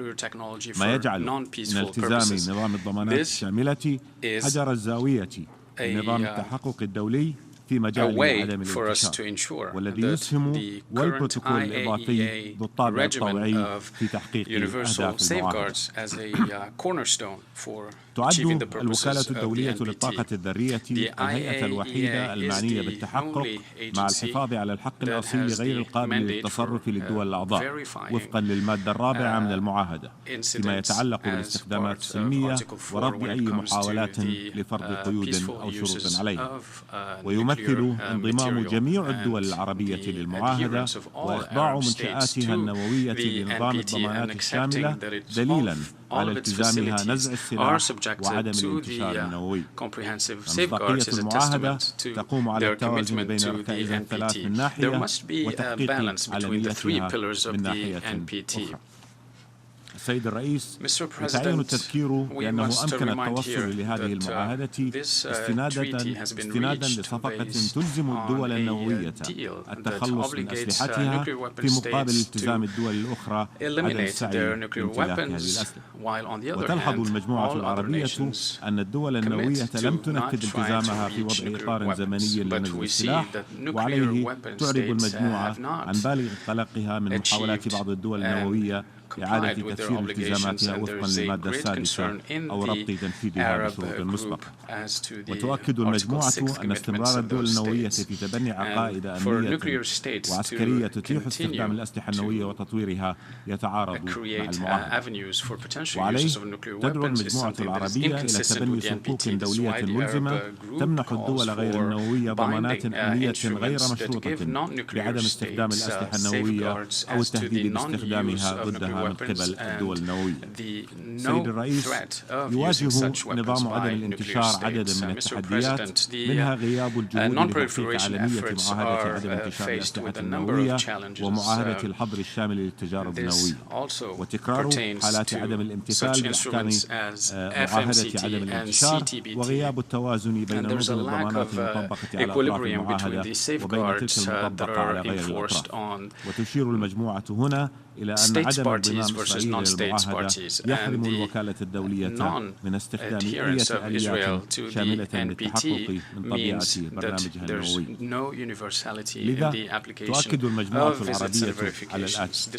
ما يجعل من التزام نظام الضمانات الشاملة حجر الزاوية لنظام التحقق الدولي في مجال عدم الانتشار، والذي يسهم والبروتوكول الإضافي ذو الطابع الطوعي في تحقيق أهداف المعاهدة. تعد الوكالة الدولية للطاقة الذرية الهيئة الوحيدة المعنية بالتحقق مع الحفاظ على الحق الأصيل غير القابل للتصرف للدول الأعضاء وفقا للمادة الرابعة من المعاهدة فيما يتعلق بالاستخدامات السلمية ورفض أي محاولات لفرض قيود أو شروط عليها. ويمثل انضمام جميع الدول العربية للمعاهدة وإخضاع منشآتها النووية لنظام الضمانات الشاملة دليلا على التزامها نزع السلاح وعدم الانتشار النووي. مصداقية المعاهدة تقوم على التوازن بين ركائزها الثلاث من ناحية وتحقيق علنيتها من ناحية أخرى. السيد الرئيس، يتعين التذكير بأنه أمكن التوصل لهذه المعاهدة استنادا لصفقة تلزم الدول النووية التخلص من أسلحتها في مقابل التزام الدول الأخرى عدم السعي لامتلاك هذه الأسلحة. وتلحظ المجموعة العربية أن الدول النووية لم تنفذ التزامها في وضع إطار زمني لنزع السلاح، وعليه تعرب المجموعة عن بالغ قلقها من محاولات بعض الدول النووية إعادة تفسير التزاماتها وفقا للمادة السادسة أو ربط تنفيذها بشروط مسبقة. وتؤكد المجموعة أن استمرار الدول النووية في تبني عقائد أمنية وعسكرية تتيح استخدام الأسلحة النووية وتطويرها يتعارض مع المعاهدة. وعليه تدعو المجموعة العربية إلى تبني صكوك دولية ملزمة تمنح الدول غير النووية ضمانات أمنية غير مشروطة بعدم استخدام الأسلحة النووية أو التهديد باستخدامها ضدها من قبل الدول النووية. سيد الرئيس، يواجه نظام عدم الانتشار عددا من التحديات، منها غياب الجهود لتحقيق عالمية معاهدة عدم انتشار الأسلحة النووية ومعاهدة الحظر الشامل للتجارب النووية، وتكرار حالات عدم الامتثال بأحكام معاهدة عدم الانتشار، وغياب التوازن بين نظم الضمانات المطبقة على أطراف المعاهدة وبين تلك المطبقة على غير الأطراف. وتشير المجموعة هنا إلى أن عدم انضمام إسرائيل للمعاهدة يحرم الوكالة الدولية من استخدام أي آليات شاملة للتحقق من طبيعة برنامجها النووي. لذا تؤكد المجموعة العربية على الآتي: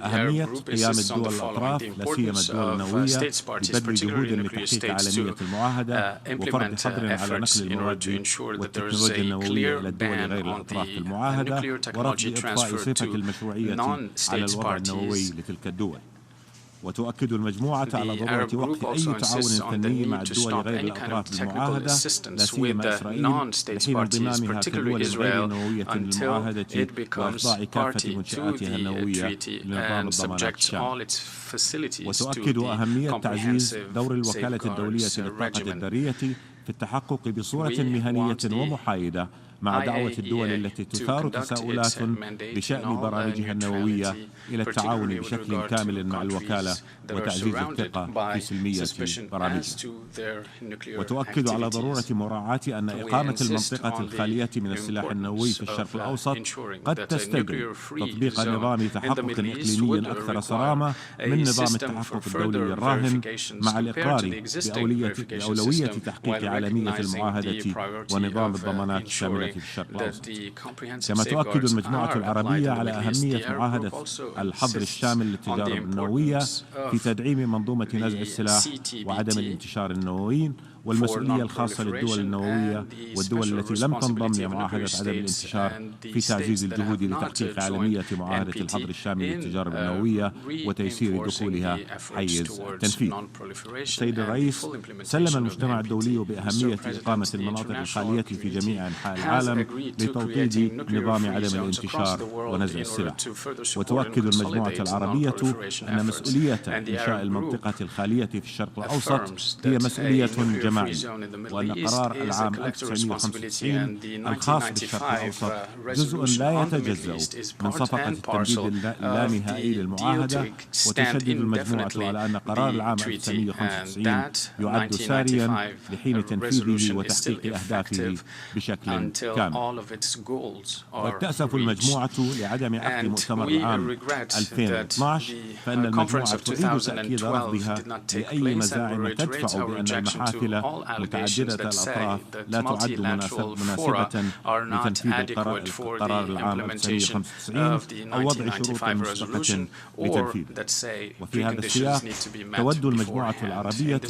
أهمية قيام الدول الأطراف لا سيما الدول النووية ببذل جهود لتحقيق عالمية المعاهدة وفرض حظر على نقل المواد والتكنولوجيا النووية إلى الدول غير الأطراف في المعاهدة ورفض إضفاء صفة المشروعية على الوضع النووي لتلك الدول. وتؤكد المجموعة على ضرورة وقف أي تعاون فني مع الدول غير الأطراف بالمعاهدة لا سيما إسرائيل لحين انضمامها كدول غير نووية للمعاهدة وإخضاع كافة منشآتها النووية لنظام الضمانات الشامل. وتؤكد أهمية تعزيز دور الوكالة الدولية للطاقة الذرية في التحقق بصورة مهنية ومحايدة مع دعوة الدول التي تثار تساؤلات بشأن برامجها النووية إلى التعاون بشكل كامل مع الوكالة وتعزيز الثقة في سلمية برامجها. وتؤكد على ضرورة مراعاة أن إقامة المنطقة الخالية من السلاح النووي في الشرق الأوسط قد تستدعي تطبيق نظام تحقق إقليمي أكثر صرامة من نظام التحقق الدولي الراهن مع الإقرار بأولوية تحقيق عالمية المعاهدة ونظام الضمانات الشاملة في الشرق الأوسط. كما تؤكد المجموعة العربية على أهمية معاهدة الحظر الشامل للتجارب النووية في تدعيم منظومة نزع السلاح وعدم الانتشار النووي والمسؤولية الخاصة للدول النووية والدول التي لم تنضم لمعاهدة عدم الانتشار في تعزيز الجهود لتحقيق عالمية معاهدة الحظر الشامل للتجارب النووية وتيسير دخولها حيز التنفيذ. السيد الرئيس، سلم المجتمع الدولي بأهمية إقامة المناطق الخالية في جميع أنحاء العالم لتوطيد نظام عدم الانتشار ونزع السلاح. وتؤكد المجموعة العربية أن مسؤولية إنشاء المنطقة الخالية في الشرق الأوسط هي مسؤولية جماعية الجماعي، وأن قرار العام 1995 الخاص بالشرق الأوسط جزء لا يتجزأ من صفقة التمديد اللانهائي للمعاهدة، وتشدد المجموعة على أن قرار العام 1995 يعد ساريا لحين تنفيذه وتحقيق أهدافه بشكل كامل. وتأسف المجموعة لعدم عقد مؤتمر العام 2012، فإن المجموعة تعيد تأكيد رفضها لأي مزاعم تدفع بأن المحافل متعددة الأطراف لا تعد مناسبة لتنفيذ القرار العام 1995 أو وضع شروط مسبقة لتنفيذه. وفي هذا السياق تود المجموعة العربية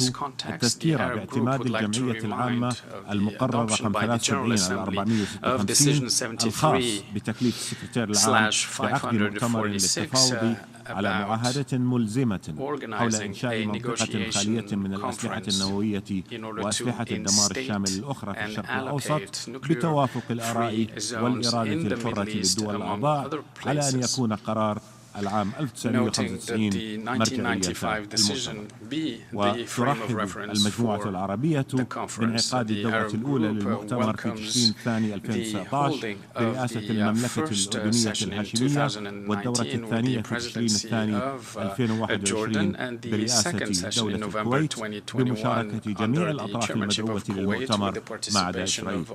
التذكير باعتماد الجمعية العامة المقرر رقم 73/456 الخاص بتكليف السكرتير العام بعقد مؤتمر للتفاوض على معاهدة ملزمة حول إنشاء منطقة خالية من الأسلحة النووية وأسلحة الدمار الشامل الأخرى في الشرق الأوسط، بتوافق الآراء والإرادة الحرة للدول الأعضاء، على أن يكون قرار العام 1995 مرجعية المؤتمر. وترحب المجموعة العربية بانعقاد الدورة الأولى للمؤتمر في تشرين الثاني 2019 برئاسة المملكة الأردنية الهاشمية، والدورة الثانية في تشرين الثاني 2021 برئاسة دولة الكويت، بمشاركة جميع الأطراف المدعوة للمؤتمر ما عدا إسرائيل.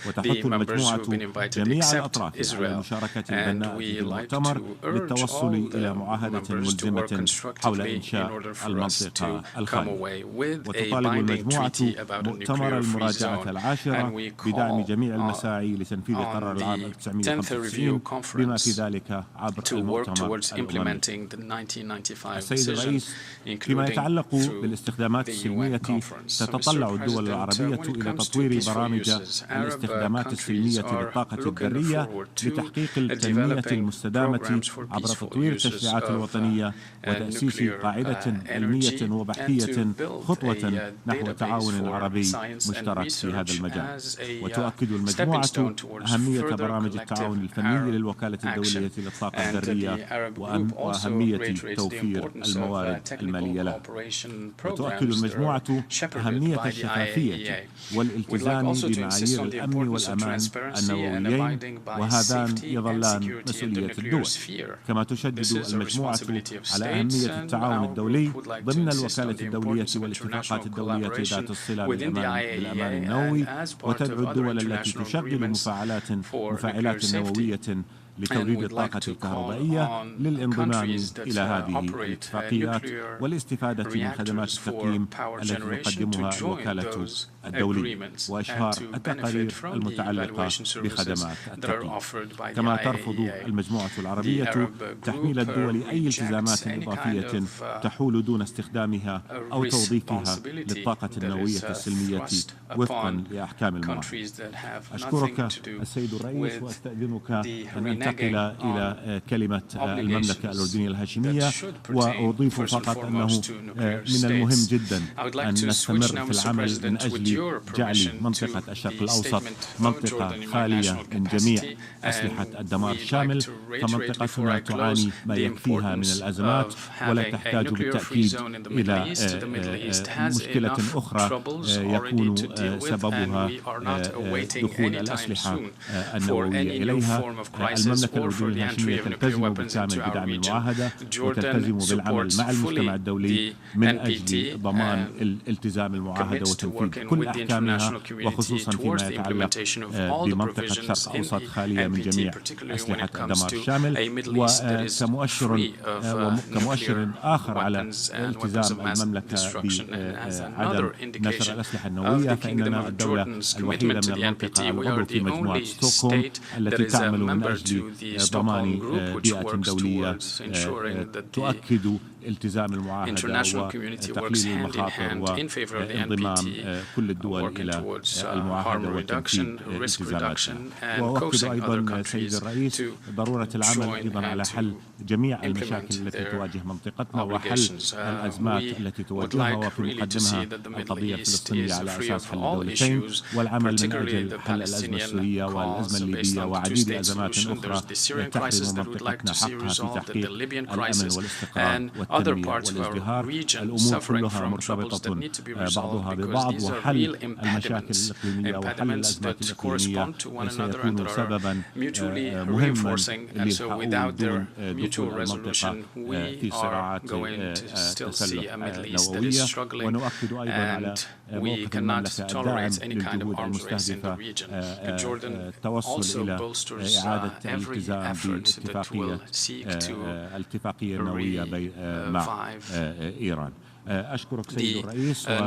وتحث المجموعة جميع الأطراف على المشاركة البناءة في المؤتمر للتوصل إلى معاهدة ملزمة حول إنشاء المنطقة الخالية. وتطالب المجموعة مؤتمر المراجعة العاشرة بدعم جميع المساعي لتنفيذ قرار العام 1995 بما في ذلك عبر المؤتمر الأممي. السيد الرئيس، فيما يتعلق بالاستخدامات السلمية، تتطلع الدول العربية إلى تطوير برامج الاستخدامات السلمية للطاقة الذرية لتحقيق التنمية المستدامة عبر تطوير التشريعات الوطنية وتأسيس قاعدة علمية وبحثية، خطوة نحو تعاون عربي مشترك في هذا المجال. وتؤكد المجموعة أهمية برامج التعاون الفني للوكالة الدولية للطاقة الذرية وأهمية توفير الموارد المالية لها. وتؤكد المجموعة أهمية الشفافية والالتزام بمعايير الأمن والأمان النوويين، وهذان يظلان مسؤولية الدول. كما تشدد المجموعة على أهمية التعاون الدولي ضمن الوكالة الدولية والاتفاقات الدولية ذات الصلة بالأمان النووي، وتدعو الدول التي تشغل مفاعلات نووية لتوليد الطاقة الكهربائية للانضمام إلى هذه الاتفاقيات والاستفادة من خدمات التقييم التي تقدمها الوكالة الدولية، وإشهار التقارير المتعلقة بخدمات التقييم. كما ترفض المجموعة العربية تحميل الدول أي التزامات إضافية تحول دون استخدامها أو توظيفها للطاقة النووية السلمية وفقا لأحكام المعاهدة. أشكرك السيد الرئيس، وأستأذنك أن أنتقل إلى كلمة المملكة الأردنية الهاشمية، وأضيف فقط أنه من المهم جدا أن نستمر في العمل من أجل جعل منطقة الشرق الأوسط منطقة خالية من جميع أسلحة الدمار الشامل، فمنطقتنا تعاني ما يكفيها من الأزمات ولا تحتاج بالتأكيد إلى مشكلة أخرى يكون سببها دخول الأسلحة النووية إليها. المملكة الأردنية الهاشمية تلتزم بالكامل بدعم المعاهدة وتلتزم بالعمل مع المجتمع الدولي من أجل ضمان الالتزام المعاهدة وتنفيذ كل أحكامها، وخصوصا فيما يتعلق بمنطقة الشرق الأوسط خالية من جميع أسلحة الدمار الشامل. وكمؤشر آخر على التزام المملكة بعدم نشر الأسلحة النووية، فإننا الدولة الوحيدة من المنطقة العضو في مجموعة ستوكهولم التي تعمل من أجل ضمان بيئة دولية تؤكد التزام المعاهدة وتقليل المخاطر وانضمام كل الدول إلى المعاهدة وتنفيذ التزاماتها. وأؤكد أيضا سيد الرئيس ضرورة العمل أيضا على حل جميع المشاكل التي تواجه منطقتنا وحل الأزمات التي تواجهها، وفي مقدمها القضية الفلسطينية على أساس حل الدولتين، والعمل من أجل حل الأزمة السورية والأزمة الليبية وعديد أزمات أخرى تحرم منطقتنا حقها في تحقيق الأمن والاستقرار other parts of our region suffering from troubles that need to be resolved because these are real impediments that correspond to one another and that are mutually reinforcing. And so without their mutual resolution, we are going to still see a Middle East that is struggling, and we cannot tolerate any kind of arms race in the region. Jordan also bolsters every effort that will seek to revive the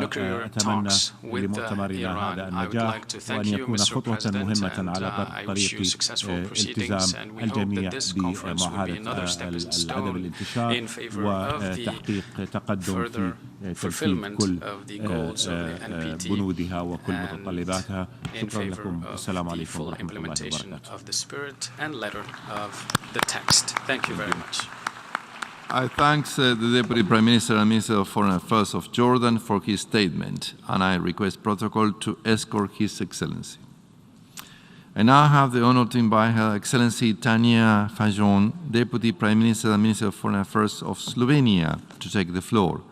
nuclear talks with Iran. I would like to thank you, Mr. President, and I wish you successful proceedings, and we hope that this conference will be another stepping stone in favor of the further fulfillment of the goals of the NPT and in favor of the full implementation of the spirit and letter of the text. Thank you very much. I thank the Deputy Prime Minister and Minister of Foreign Affairs of Jordan for his statement, and I request protocol to escort His Excellency. I now have the honor to invite Her Excellency Tanja Fajon, Deputy Prime Minister and Minister of Foreign Affairs of Slovenia, to take the floor.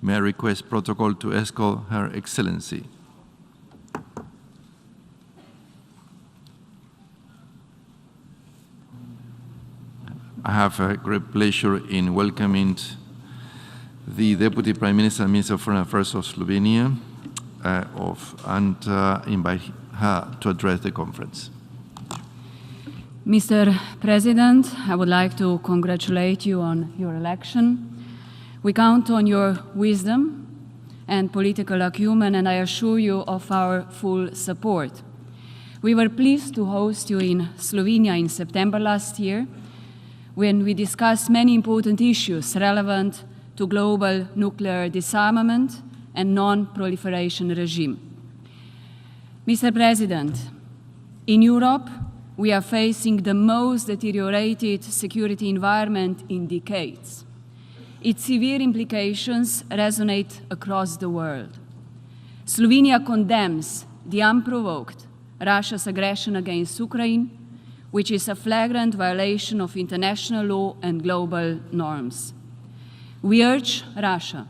May I request protocol to escort Her Excellency. I have a great pleasure in welcoming the Deputy Prime Minister and Minister of Foreign Affairs of Slovenia and invite her to address the conference. Mr. President, I would like to congratulate you on your election. We count on your wisdom and political acumen, and I assure you of our full support. We were pleased to host you in Slovenia in September last year, when we discussed many important issues relevant to global nuclear disarmament and non-proliferation regime. Mr. President, in Europe, we are facing the most deteriorated security environment in decades. Its severe implications resonate across the world. Slovenia condemns the unprovoked Russia's aggression against Ukraine, which is a flagrant violation of international law and global norms. We urge Russia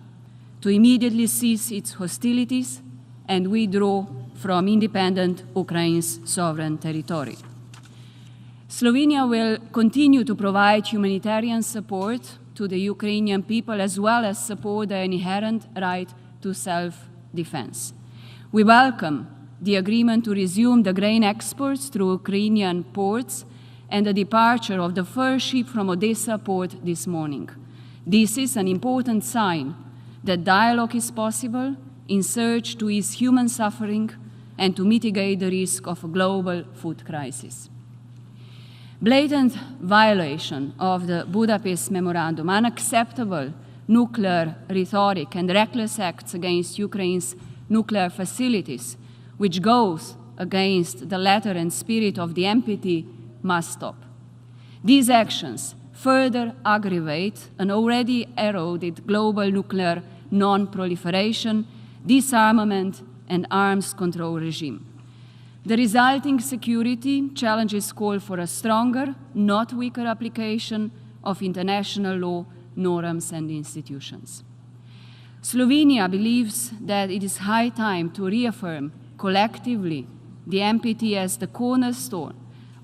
to immediately cease its hostilities and withdraw from independent Ukraine's sovereign territory. Slovenia will continue to provide humanitarian support to the Ukrainian people, as well as support their inherent right to self-defense. We welcome the agreement to resume the grain exports through Ukrainian ports and the departure of the first ship from Odessa port this morning. This is an important sign that dialogue is possible in search to ease human suffering and to mitigate the risk of a global food crisis. Blatant violation of the Budapest Memorandum, unacceptable nuclear rhetoric, and reckless acts against Ukraine's nuclear facilities, which goes against the letter and spirit of the NPT, must stop. These actions further aggravate an already eroded global nuclear non-proliferation, disarmament, and arms control regime. The resulting security challenges call for a stronger, not weaker application of international law, norms, and institutions. Slovenia believes that it is high time to reaffirm collectively the NPT as the cornerstone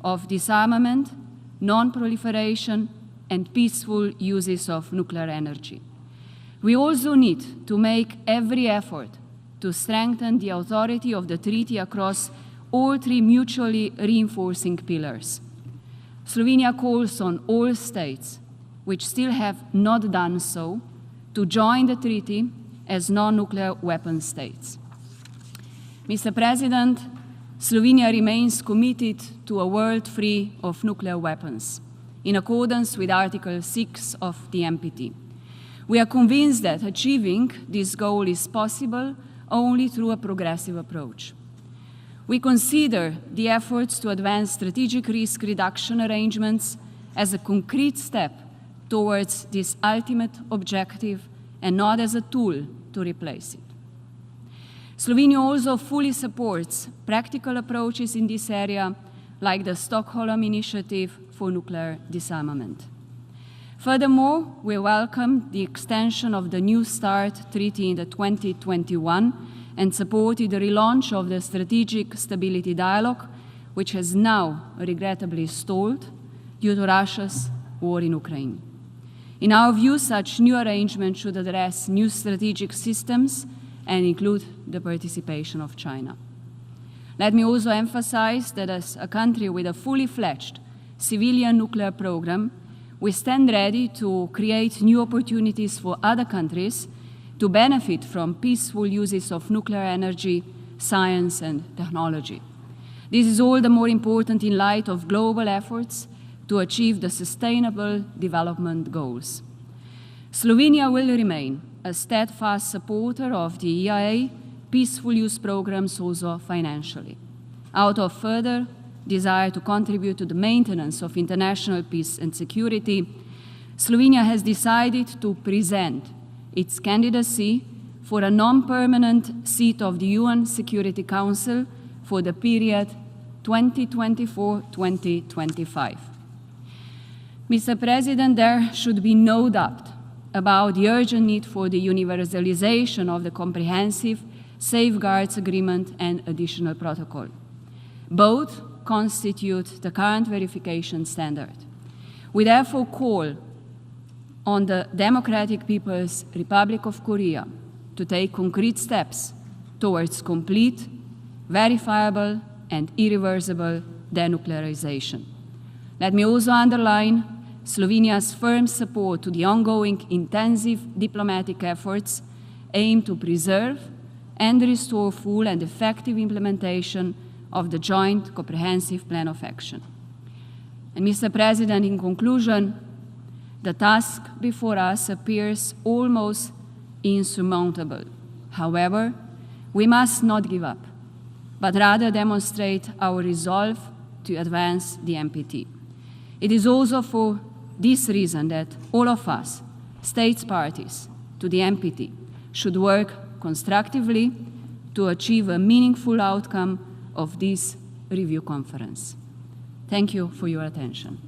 of disarmament, non-proliferation, and peaceful uses of nuclear energy. We also need to make every effort to strengthen the authority of the treaty across all three mutually reinforcing pillars. Slovenia calls on all states, which still have not done so, to join the treaty as non-nuclear weapon states. Mr. President, Slovenia remains committed to a world free of nuclear weapons, in accordance with Article 6 of the NPT. We are convinced that achieving this goal is possible only through a progressive approach. We consider the efforts to advance strategic risk reduction arrangements as a concrete step towards this ultimate objective and not as a tool to replace it. Slovenia also fully supports practical approaches in this area, like the Stockholm Initiative for Nuclear Disarmament. Furthermore, we welcome the extension of the New START Treaty in 2021 and supported the relaunch of the Strategic Stability Dialogue, which has now regrettably stalled due to Russia's war in Ukraine. In our view, such new arrangements should address new strategic systems and include the participation of China. Let me also emphasize that as a country with a fully fledged civilian nuclear program, we stand ready to create new opportunities for other countries to benefit from peaceful uses of nuclear energy, science, and technology. This is all the more important in light of global efforts to achieve the Sustainable Development Goals. Slovenia will remain a steadfast supporter of the EIA peaceful use programs also financially. Out of further desire to contribute to the maintenance of international peace and security, Slovenia has decided to present its candidacy for a non-permanent seat of the UN Security Council for the period 2024-2025. Mr. President, there should be no doubt about the urgent need for the universalization of the Comprehensive Safeguards Agreement and Additional Protocol. Both constitute the current verification standard. We therefore call on the Democratic People's Republic of Korea to take concrete steps towards complete, verifiable, and irreversible denuclearization. Let me also underline Slovenia's firm support to the ongoing intensive diplomatic efforts aimed to preserve and restore full and effective implementation of the Joint Comprehensive Plan of Action. And Mr. President, in conclusion, the task before us appears almost insurmountable. However, we must not give up, but rather demonstrate our resolve to advance the NPT. It is also for this reason that all of us, states parties to the NPT, should work constructively to achieve a meaningful outcome of this review conference. Thank you for your attention.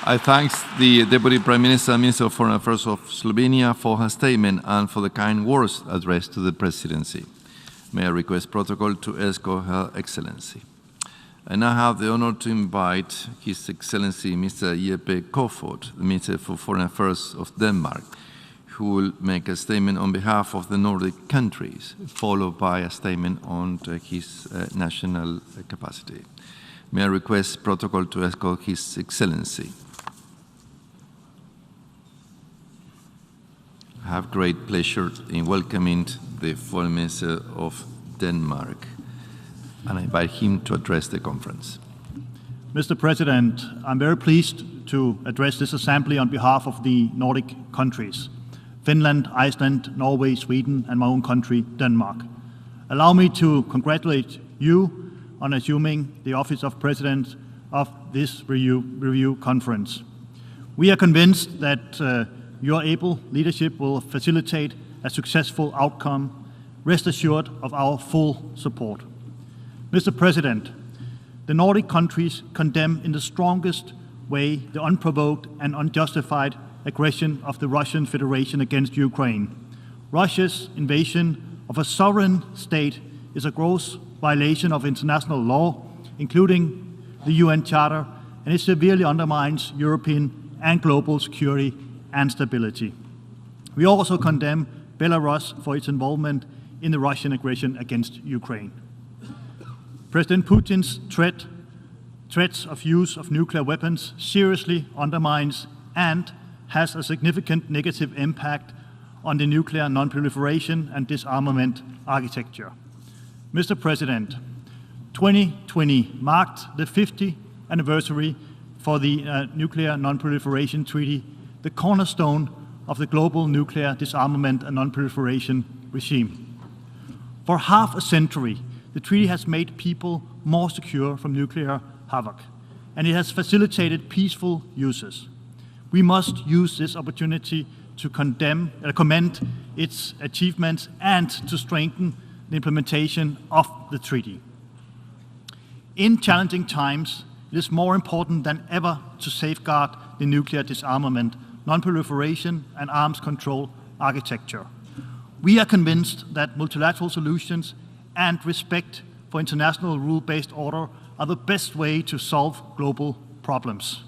I thank the Deputy Prime Minister and Minister of Foreign Affairs of Slovenia for her statement and for the kind words addressed to the Presidency. May I request protocol to escort Her Excellency. I now have the honor to invite His Excellency Mr. Jeppe Kofod, the Minister for Foreign Affairs of Denmark, who will make a statement on behalf of the Nordic countries, followed by a statement on his national capacity. May I request protocol to escort His Excellency. I have great pleasure in welcoming the Foreign Minister of Denmark, and I invite him to address the conference. Mr. President, I'm very pleased to address this assembly on behalf of the Nordic countries, Finland, Iceland, Norway, Sweden, and my own country, Denmark. Allow me to congratulate you on assuming the office of President of this review conference. We are convinced that your able leadership will facilitate a successful outcome. Rest assured of our full support. Mr. President, the Nordic countries condemn in the strongest way the unprovoked and unjustified aggression of the Russian Federation against Ukraine. Russia's invasion of a sovereign state is a gross violation of international law, including the UN Charter, and it severely undermines European and global security and stability. We also condemn Belarus for its involvement in the Russian aggression against Ukraine. President Putin's threats of use of nuclear weapons seriously undermines and has a significant negative impact on the nuclear non-proliferation and disarmament architecture. Mr. President, 2020 marked the 50th anniversary for the Nuclear Non-Proliferation Treaty, the cornerstone of the global nuclear disarmament and non-proliferation regime. For half a century, the treaty has made people more secure from nuclear havoc, and it has facilitated peaceful uses. We must use this opportunity to commend its achievements and to strengthen the implementation of the treaty. In challenging times, it is more important than ever to safeguard the nuclear disarmament, non-proliferation, and arms control architecture. We are convinced that multilateral solutions and respect for international rule-based order are the best way to solve global problems.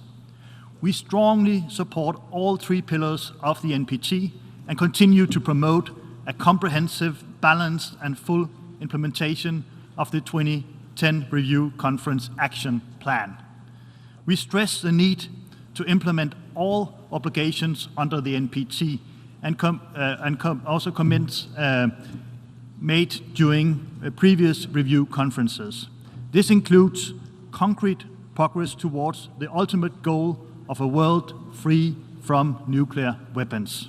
We strongly support all three pillars of the NPT and continue to promote a comprehensive, balanced, and full implementation of the 2010 Review Conference Action Plan. We stress the need to implement all obligations under the NPT and also comments made during previous review conferences. This includes concrete progress towards the ultimate goal of a world free from nuclear weapons.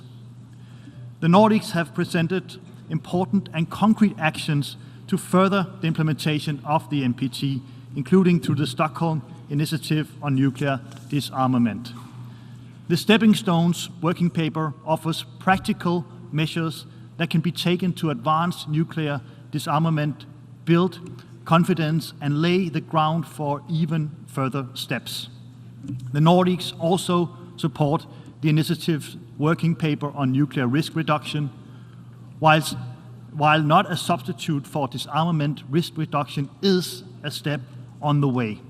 The Nordics have presented important and concrete actions to further the implementation of the NPT, including through the Stockholm Initiative on Nuclear Disarmament. The Stepping Stones working paper offers practical measures that can be taken to advance nuclear disarmament, build confidence, and lay the ground for even further steps. The Nordics also support the initiative's working paper on nuclear risk reduction. While not a substitute for disarmament, risk reduction is a step on the way.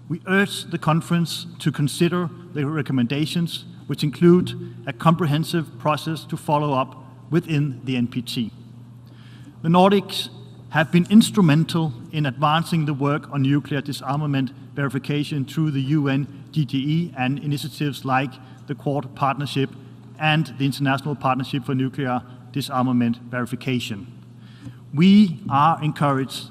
We urge the conference to consider the recommendations, which include a comprehensive process to follow up within the NPT. The Nordics have been instrumental in advancing the work on nuclear disarmament verification through the UN GTE and initiatives like the Quad Partnership and the International Partnership for Nuclear Disarmament Verification. We are encouraged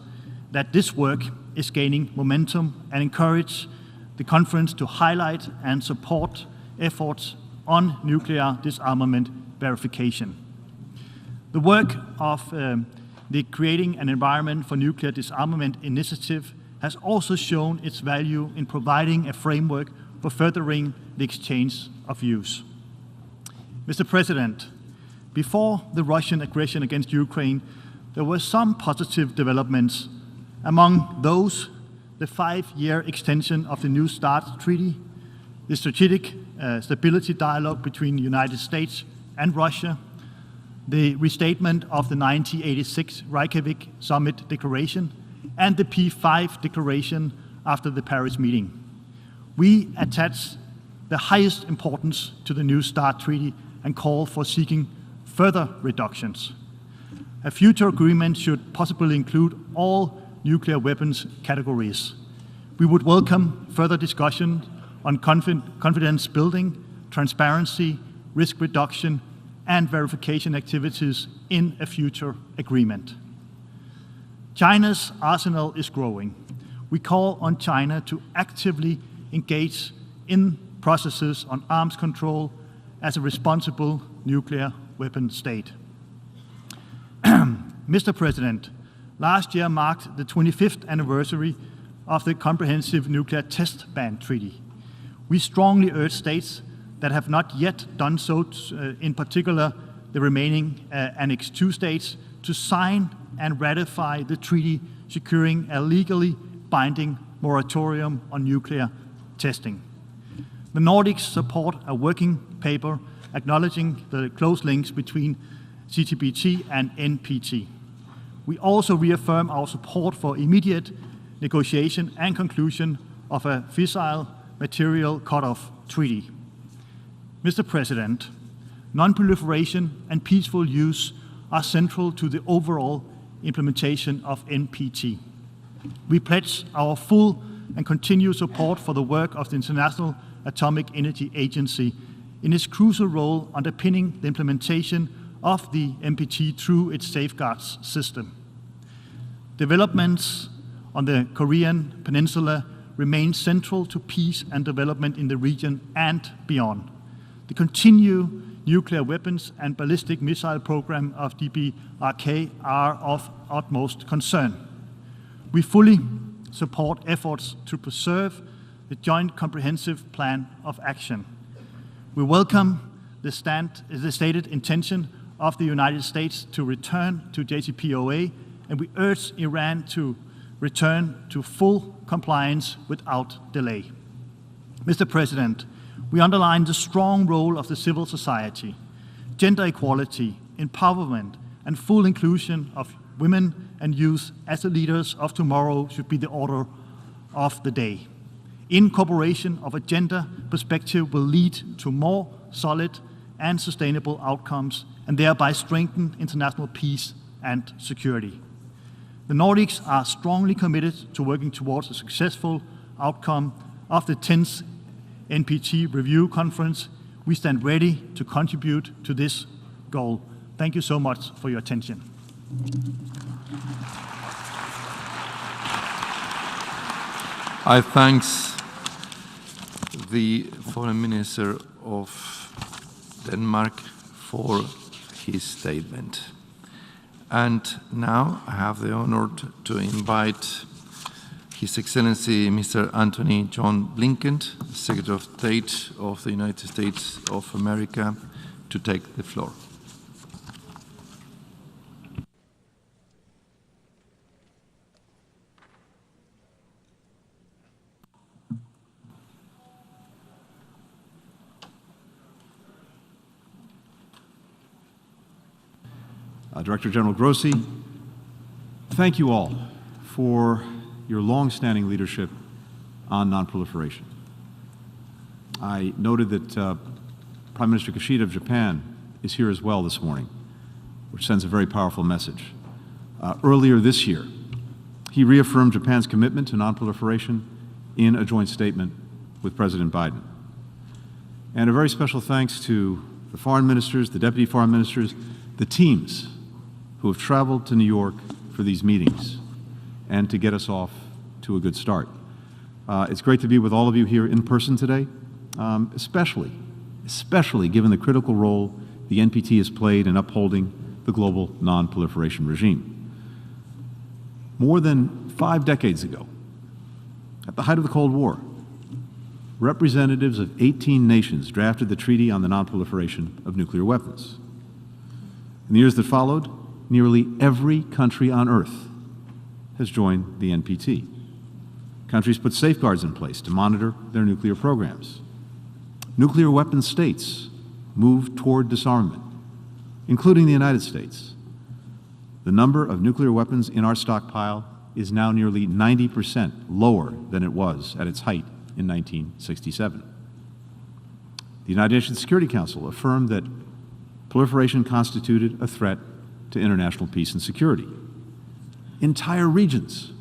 that this work is gaining momentum and encourage the conference to highlight and support efforts on nuclear disarmament verification. The work of the Creating an Environment for Nuclear Disarmament initiative has also shown its value in providing a framework for furthering the exchange of views. Mr. President, before the Russian aggression against Ukraine, there were some positive developments. Among those, the 5-year extension of the New START Treaty, the strategic stability dialogue between the United States and Russia, the restatement of the 1986 Reykjavik Summit Declaration, and the P5 Declaration after the Paris meeting. We attach the highest importance to the New START Treaty and call for seeking further reductions. A future agreement should possibly include all nuclear weapons categories. We would welcome further discussion on confidence building, transparency, risk reduction, and verification activities in a future agreement. China's arsenal is growing. We call on China to actively engage in processes on arms control as a responsible nuclear weapon state. Mr. President, last year marked the 25th anniversary of the Comprehensive Nuclear Test Ban Treaty. We strongly urge states that have not yet done so, in particular the remaining Annex II states, to sign and ratify the treaty securing a legally binding moratorium on nuclear testing. The Nordics support a working paper acknowledging the close links between CTBT and NPT. We also reaffirm our support for immediate negotiation and conclusion of a fissile material cutoff treaty. Mr. President, non-proliferation and peaceful use are central to the overall implementation of NPT. We pledge our full and continued support for the work of the International Atomic Energy Agency in its crucial role underpinning the implementation of the NPT through its safeguards system. Developments on the Korean Peninsula remain central to peace and development in the region and beyond. The continued nuclear weapons and ballistic missile program of DPRK are of utmost concern. We fully support efforts to preserve the Joint Comprehensive Plan of Action. We welcome the stated intention of the United States to return to JCPOA, and we urge Iran to return to full compliance without delay. Mr. President, we underline the strong role of the civil society. Gender equality, empowerment, and full inclusion of women and youth as the leaders of tomorrow should be the order of the day. Incorporation of a gender perspective will lead to more solid and sustainable outcomes and thereby strengthen international peace and security. The Nordics are strongly committed to working towards a successful outcome of the 10th NPT Review Conference. We stand ready to contribute to this goal. Thank you so much for your attention. I thank the Foreign Minister of Denmark for his statement. And now I have the honor to invite His Excellency Mr. Antony John Blinken, Secretary of State of the United States of America, to take the floor. Director General Grossi, thank you all for your long-standing leadership on non-proliferation. I noted that Prime Minister Kishida of Japan is here as well this morning, which sends a very powerful message. Earlier this year, he reaffirmed Japan's commitment to non-proliferation in a joint statement with President Biden. And a very special thanks to the foreign ministers, the deputy foreign ministers, the teams who have traveled to New York for these meetings and to get us off to a good start. It's great to be with all of you here in person today, especially given the critical role the NPT has played in upholding the global non-proliferation regime. More than 5 decades ago, at the height of the Cold War, representatives of 18 nations drafted the Treaty on the Non-Proliferation of Nuclear Weapons. In the years that followed, nearly every country on Earth has joined the NPT. Countries put safeguards in place to monitor their nuclear programs. Nuclear weapon states moved toward disarmament, including the United States. The number of nuclear weapons in our stockpile is now nearly 90% lower than it was at its height in 1967. The United Nations Security Council affirmed that proliferation constituted a threat to international peace and security. Entire regions,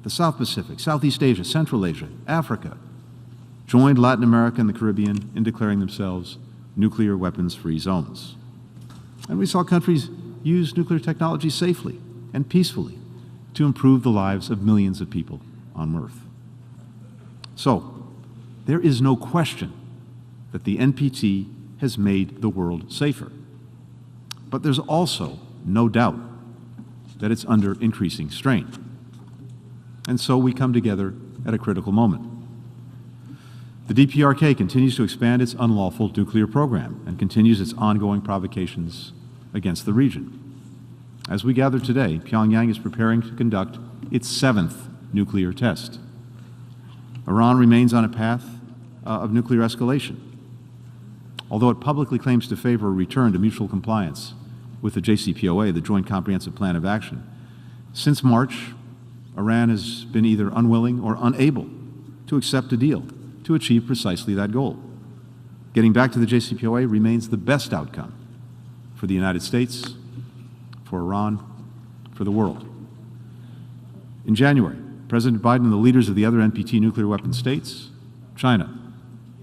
the South Pacific, Southeast Asia, Central Asia, Africa, joined Latin America and the Caribbean in declaring themselves nuclear weapons-free zones. And we saw countries use nuclear technology safely and peacefully to improve the lives of millions of people on Earth. So, there is no question that the NPT has made the world safer. But there's also no doubt that it's under increasing strain. And so we come together at a critical moment. The DPRK continues to expand its unlawful nuclear program and continues its ongoing provocations against the region. As we gather today, Pyongyang is preparing to conduct its 7th nuclear test. Iran remains on a path of nuclear escalation. Although it publicly claims to favor a return to mutual compliance with the JCPOA, the Joint Comprehensive Plan of Action, since March, Iran has been either unwilling or unable to accept a deal to achieve precisely that goal. Getting back to the JCPOA remains the best outcome for the United States, for Iran, for the world. In January, President Biden and the leaders of the other NPT nuclear weapon states, China,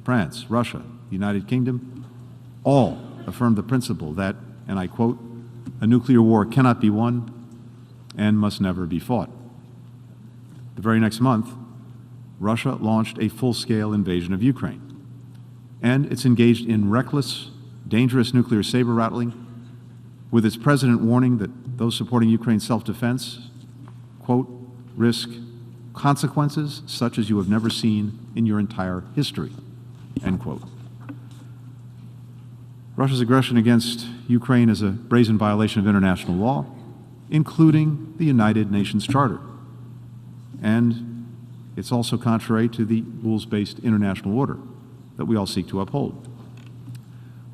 France, Russia, the United Kingdom, all affirmed the principle that, and I quote, "A nuclear war cannot be won and must never be fought." The very next month, Russia launched a full-scale invasion of Ukraine, and it's engaged in reckless, dangerous nuclear saber-rattling, with its president warning that those supporting Ukraine's self-defense, quote, risk consequences such as you have never seen in your entire history, end quote. Russia's aggression against Ukraine is a brazen violation of international law, including the United Nations Charter. and it's also contrary to the rules-based international order that we all seek to uphold.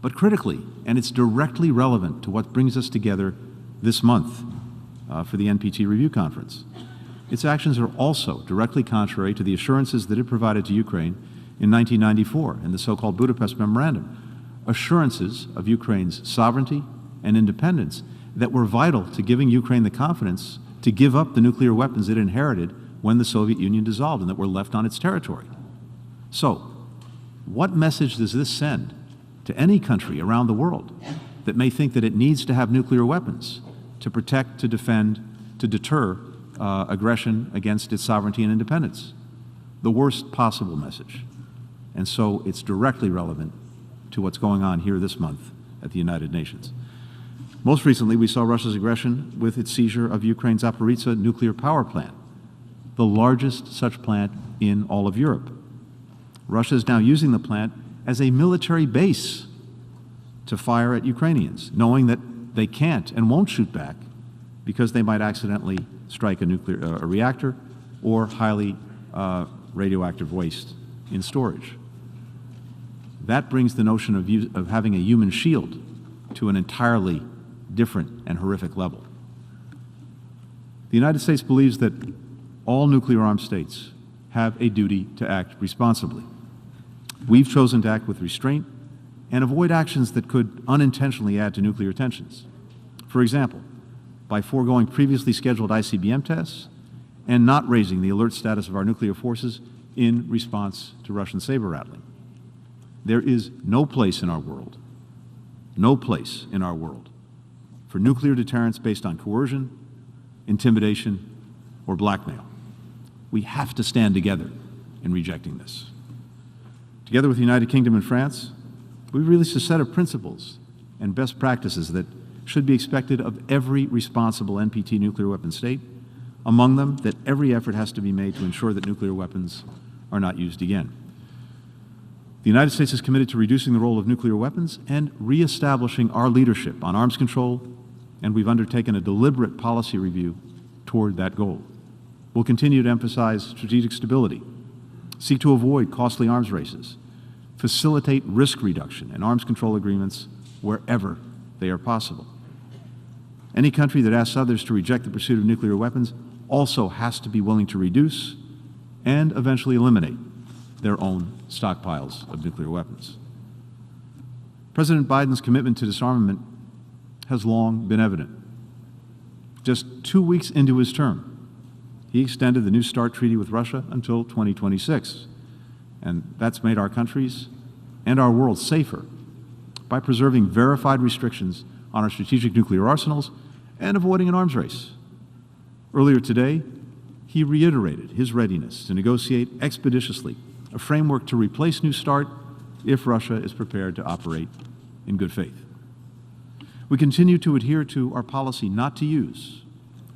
But critically, and it's directly relevant to what brings us together this month for the NPT Review Conference, its actions are also directly contrary to the assurances that it provided to Ukraine in 1994 in the so-called Budapest Memorandum, assurances of Ukraine's sovereignty and independence that were vital to giving Ukraine the confidence to give up the nuclear weapons it inherited when the Soviet Union dissolved and that were left on its territory. So, what message does this send to any country around the world that may think that it needs to have nuclear weapons to protect, to defend, to deter aggression against its sovereignty and independence? The worst possible message. And so it's directly relevant to what's going on here this month at the United Nations. Most recently, we saw Russia's aggression with its seizure of Ukraine's Apariza nuclear power plant, the largest such plant in all of Europe. Russia is now using the plant as a military base to fire at Ukrainians, knowing that they can't and won't shoot back because they might accidentally strike a reactor or highly radioactive waste in storage. That brings the notion of having a human shield to an entirely different and horrific level. The United States believes that all nuclear-armed states have a duty to act responsibly. We've chosen to act with restraint and avoid actions that could unintentionally add to nuclear tensions. For example, by foregoing previously scheduled ICBM tests and not raising the alert status of our nuclear forces in response to Russian saber rattling. There is no place in our world for nuclear deterrence based on coercion, intimidation, or blackmail. We have to stand together in rejecting this. Together with the United Kingdom and France, we've released a set of principles and best practices that should be expected of every responsible NPT nuclear weapon state, among them that every effort has to be made to ensure that nuclear weapons are not used again. The United States is committed to reducing the role of nuclear weapons and reestablishing our leadership on arms control, and we've undertaken a deliberate policy review toward that goal. We'll continue to emphasize strategic stability, seek to avoid costly arms races, facilitate risk reduction and arms control agreements wherever they are possible. Any country that asks others to reject the pursuit of nuclear weapons also has to be willing to reduce and eventually eliminate their own stockpiles of nuclear weapons. President Biden's commitment to disarmament has long been evident. Just 2 weeks into his term, he extended the New START treaty with Russia until 2026. And that's made our countries and our world safer by preserving verified restrictions on our strategic nuclear arsenals and avoiding an arms race. Earlier today, he reiterated his readiness to negotiate expeditiously a framework to replace New START if Russia is prepared to operate in good faith. We continue to adhere to our policy not to use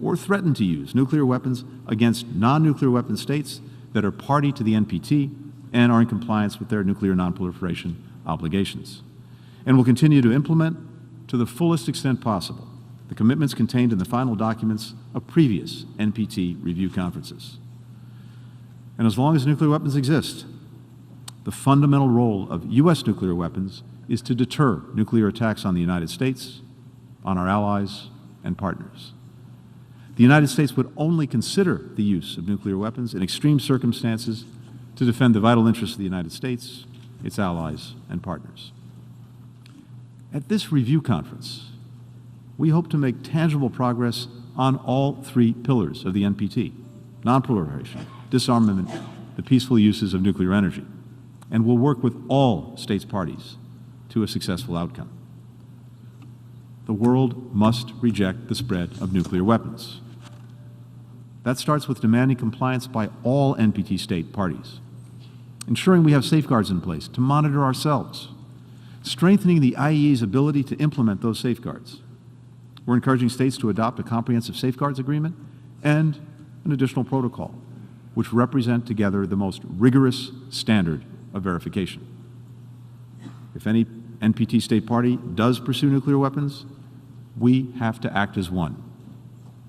or threaten to use nuclear weapons against non-nuclear weapon states that are party to the NPT and are in compliance with their nuclear non-proliferation obligations. And will continue to implement, to the fullest extent possible, the commitments contained in the final documents of previous NPT review conferences. And as long as nuclear weapons exist, the fundamental role of U.S. nuclear weapons is to deter nuclear attacks on the United States, on our allies and partners. The United States would only consider the use of nuclear weapons in extreme circumstances to defend the vital interests of the United States, its allies, and partners. At this review conference, we hope to make tangible progress on all three pillars of the NPT: non-proliferation, disarmament, the peaceful uses of nuclear energy, and will work with all states parties to a successful outcome. The world must reject the spread of nuclear weapons. That starts with demanding compliance by all NPT state parties, ensuring we have safeguards in place to monitor ourselves, strengthening the IAEA's ability to implement those safeguards. We're encouraging states to adopt a comprehensive safeguards agreement and an additional protocol, which represent together the most rigorous standard of verification. If any NPT state party does pursue nuclear weapons, we have to act as one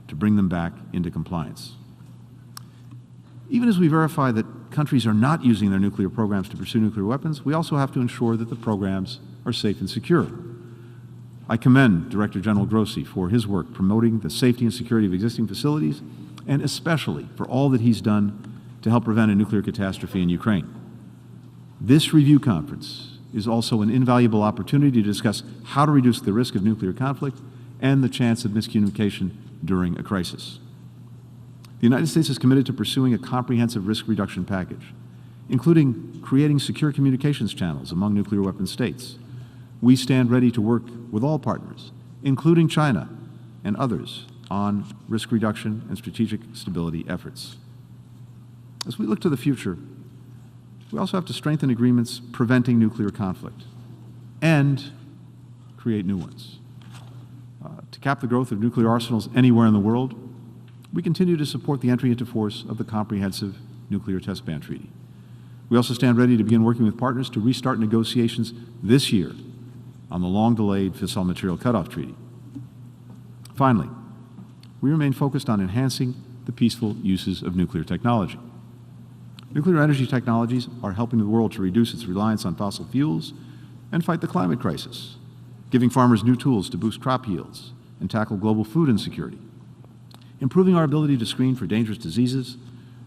to bring them back into compliance. Even as we verify that countries are not using their nuclear programs to pursue nuclear weapons, we also have to ensure that the programs are safe and secure. I commend Director General Grossi for his work promoting the safety and security of existing facilities, and especially for all that he's done to help prevent a nuclear catastrophe in Ukraine. This review conference is also an invaluable opportunity to discuss how to reduce the risk of nuclear conflict and the chance of miscommunication during a crisis. The United States is committed to pursuing a comprehensive risk reduction package, including creating secure communications channels among nuclear weapon states. We stand ready to work with all partners, including China and others, on risk reduction and strategic stability efforts. As we look to the future, we also have to strengthen agreements preventing nuclear conflict and create new ones. To cap the growth of nuclear arsenals anywhere in the world, we continue to support the entry into force of the Comprehensive Nuclear Test Ban Treaty. We also stand ready to begin working with partners to restart negotiations this year on the long-delayed fissile material cutoff treaty. Finally, we remain focused on enhancing the peaceful uses of nuclear technology. Nuclear energy technologies are helping the world to reduce its reliance on fossil fuels and fight the climate crisis, giving farmers new tools to boost crop yields and tackle global food insecurity, improving our ability to screen for dangerous diseases,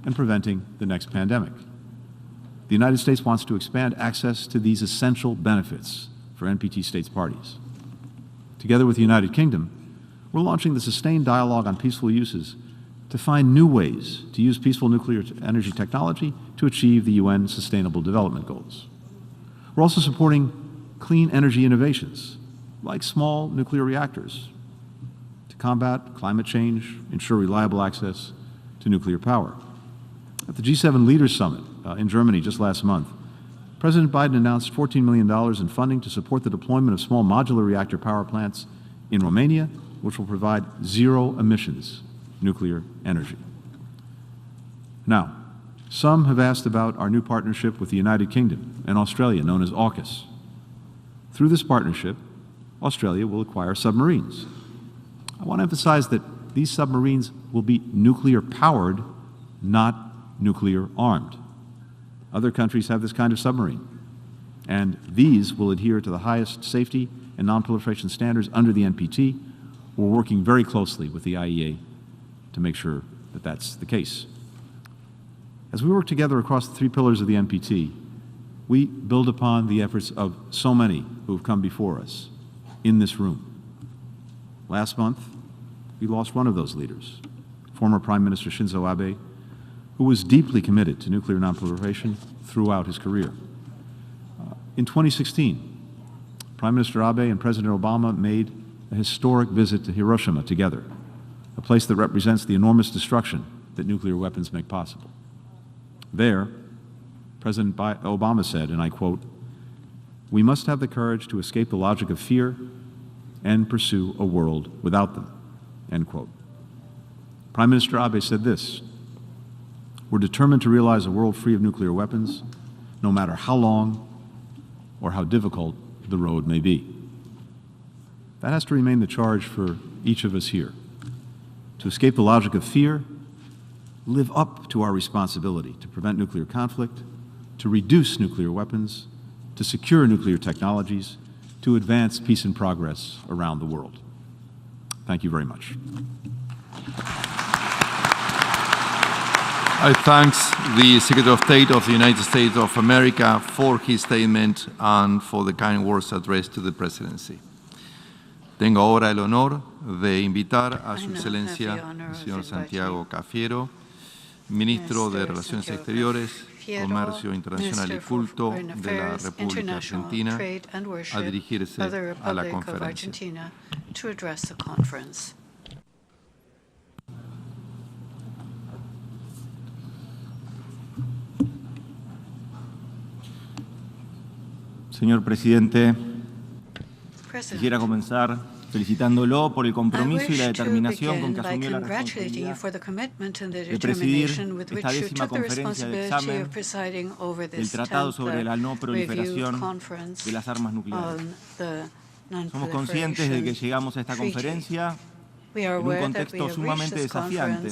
and preventing the next pandemic. The United States wants to expand access to these essential benefits for NPT states parties. Together with the United Kingdom, we're launching the Sustained Dialogue on Peaceful Uses to find new ways to use peaceful nuclear energy technology to achieve the UN Sustainable Development Goals. We're also supporting clean energy innovations, like small nuclear reactors, to combat climate change, ensure reliable access to nuclear power. At the G7 Leaders Summit in Germany just last month, President Biden announced $14 million in funding to support the deployment of small modular reactor power plants in Romania, which will provide zero emissions nuclear energy. Now, some have asked about our new partnership with the United Kingdom and Australia, known as AUKUS. Through this partnership, Australia will acquire submarines. I want to emphasize that these submarines will be nuclear-powered, not nuclear-armed. Other countries have this kind of submarine, and these will adhere to the highest safety and non-proliferation standards under the NPT. We're working very closely with the IEA to make sure that that's the case. As we work together across the three pillars of the NPT, we build upon the efforts of so many who have come before us in this room. Last month, we lost one of those leaders, former Prime Minister Shinzo Abe, who was deeply committed to nuclear non-proliferation throughout his career. In 2016, Prime Minister Abe and President Obama made a historic visit to Hiroshima together, a place that represents the enormous destruction that nuclear weapons make possible. There, President Obama said, and I quote, "We must have the courage to escape the logic of fear and pursue a world without them," end quote. Prime Minister Abe said this: "We're determined to realize a world free of nuclear weapons, no matter how long or how difficult the road may be." That has to remain the charge for each of us here. To escape the logic of fear, live up to our responsibility to prevent nuclear conflict, to reduce nuclear weapons, to secure nuclear technologies, to advance peace and progress around the world. Thank you very much. I thank the Secretary of State of the United States of America for his statement and for the kind words addressed to the Presidency. Tengo ahora el honor de invitar a Su Excelencia, el señor Santiago Cafiero, Ministro de Relaciones Exteriores, Comercio Internacional y Culto de la República Argentina, a dirigirse a la conferencia. Señor Presidente, quisiera comenzar felicitándolo por el compromiso y la determinación con que asumió la responsabilidad de presidir esta 10ª conferencia de examen del Tratado sobre la No Proliferación de las Armas Nucleares. Somos conscientes de que llegamos a esta conferencia en un contexto sumamente desafiante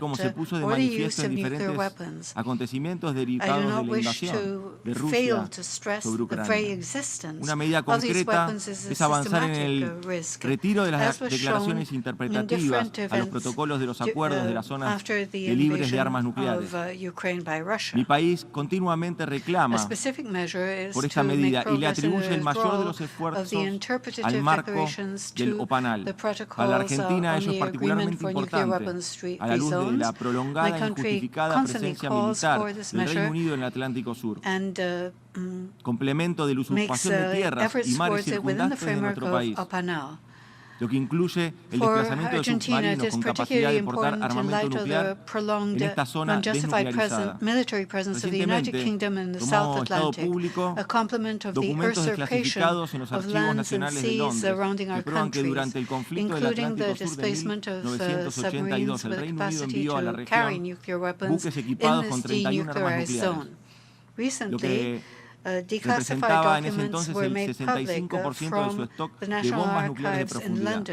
como se puso de or the use manifiesto of en nuclear diferentes weapons. acontecimientos I do derivados de not la wish invasión to de fail Rusia to stress sobre the very Ucrania. existence Una medida of these concreta weapons is a es avanzar en el systematic risk, retiro de las as was declaraciones shown in interpretativas different a los events protocolos de los acuerdos de las zonas after the de libre invasion de armas nucleares. Mi país continuamente reclama por esta medida y le atribuye el mayor de los esfuerzos al marco del OPANAL. Para la Argentina ello es particularmente importante a la luz de la prolongada e injustificada presencia militar del Reino Unido en el Atlántico Sur, complemento de la usurpación de tierras y mares circundantes de nuestro país, lo que incluye el desplazamiento de submarinos con capacidad de portar armamento nuclear en esta zona desnuclearizada. Recientemente tomó Estado Público documentos desclasificados en los archivos nacionales de Londres que prueban que durante el conflicto del Atlántico Sur de 1982 el Reino Unido envió a la región buques equipados con 31 armas nucleares, lo que representaba en ese entonces el 65% de su stock de bombas nucleares de profundidad.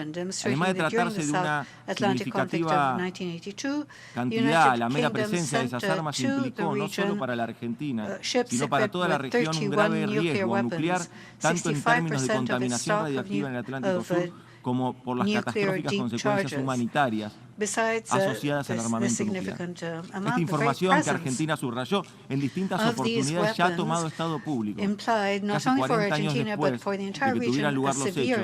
Además de tratarse de una significativa cantidad, la mera presencia de esas armas implicó no solo para la Argentina, sino para toda la región un grave riesgo nuclear, tanto en términos de contaminación radiactiva en el Atlántico Sur como por las catastróficas consecuencias humanitarias asociadas al armamento nuclear. Esta información que Argentina subrayó en distintas oportunidades ya ha tomado estado público, casi 40 años después de que tuvieran lugar los hechos,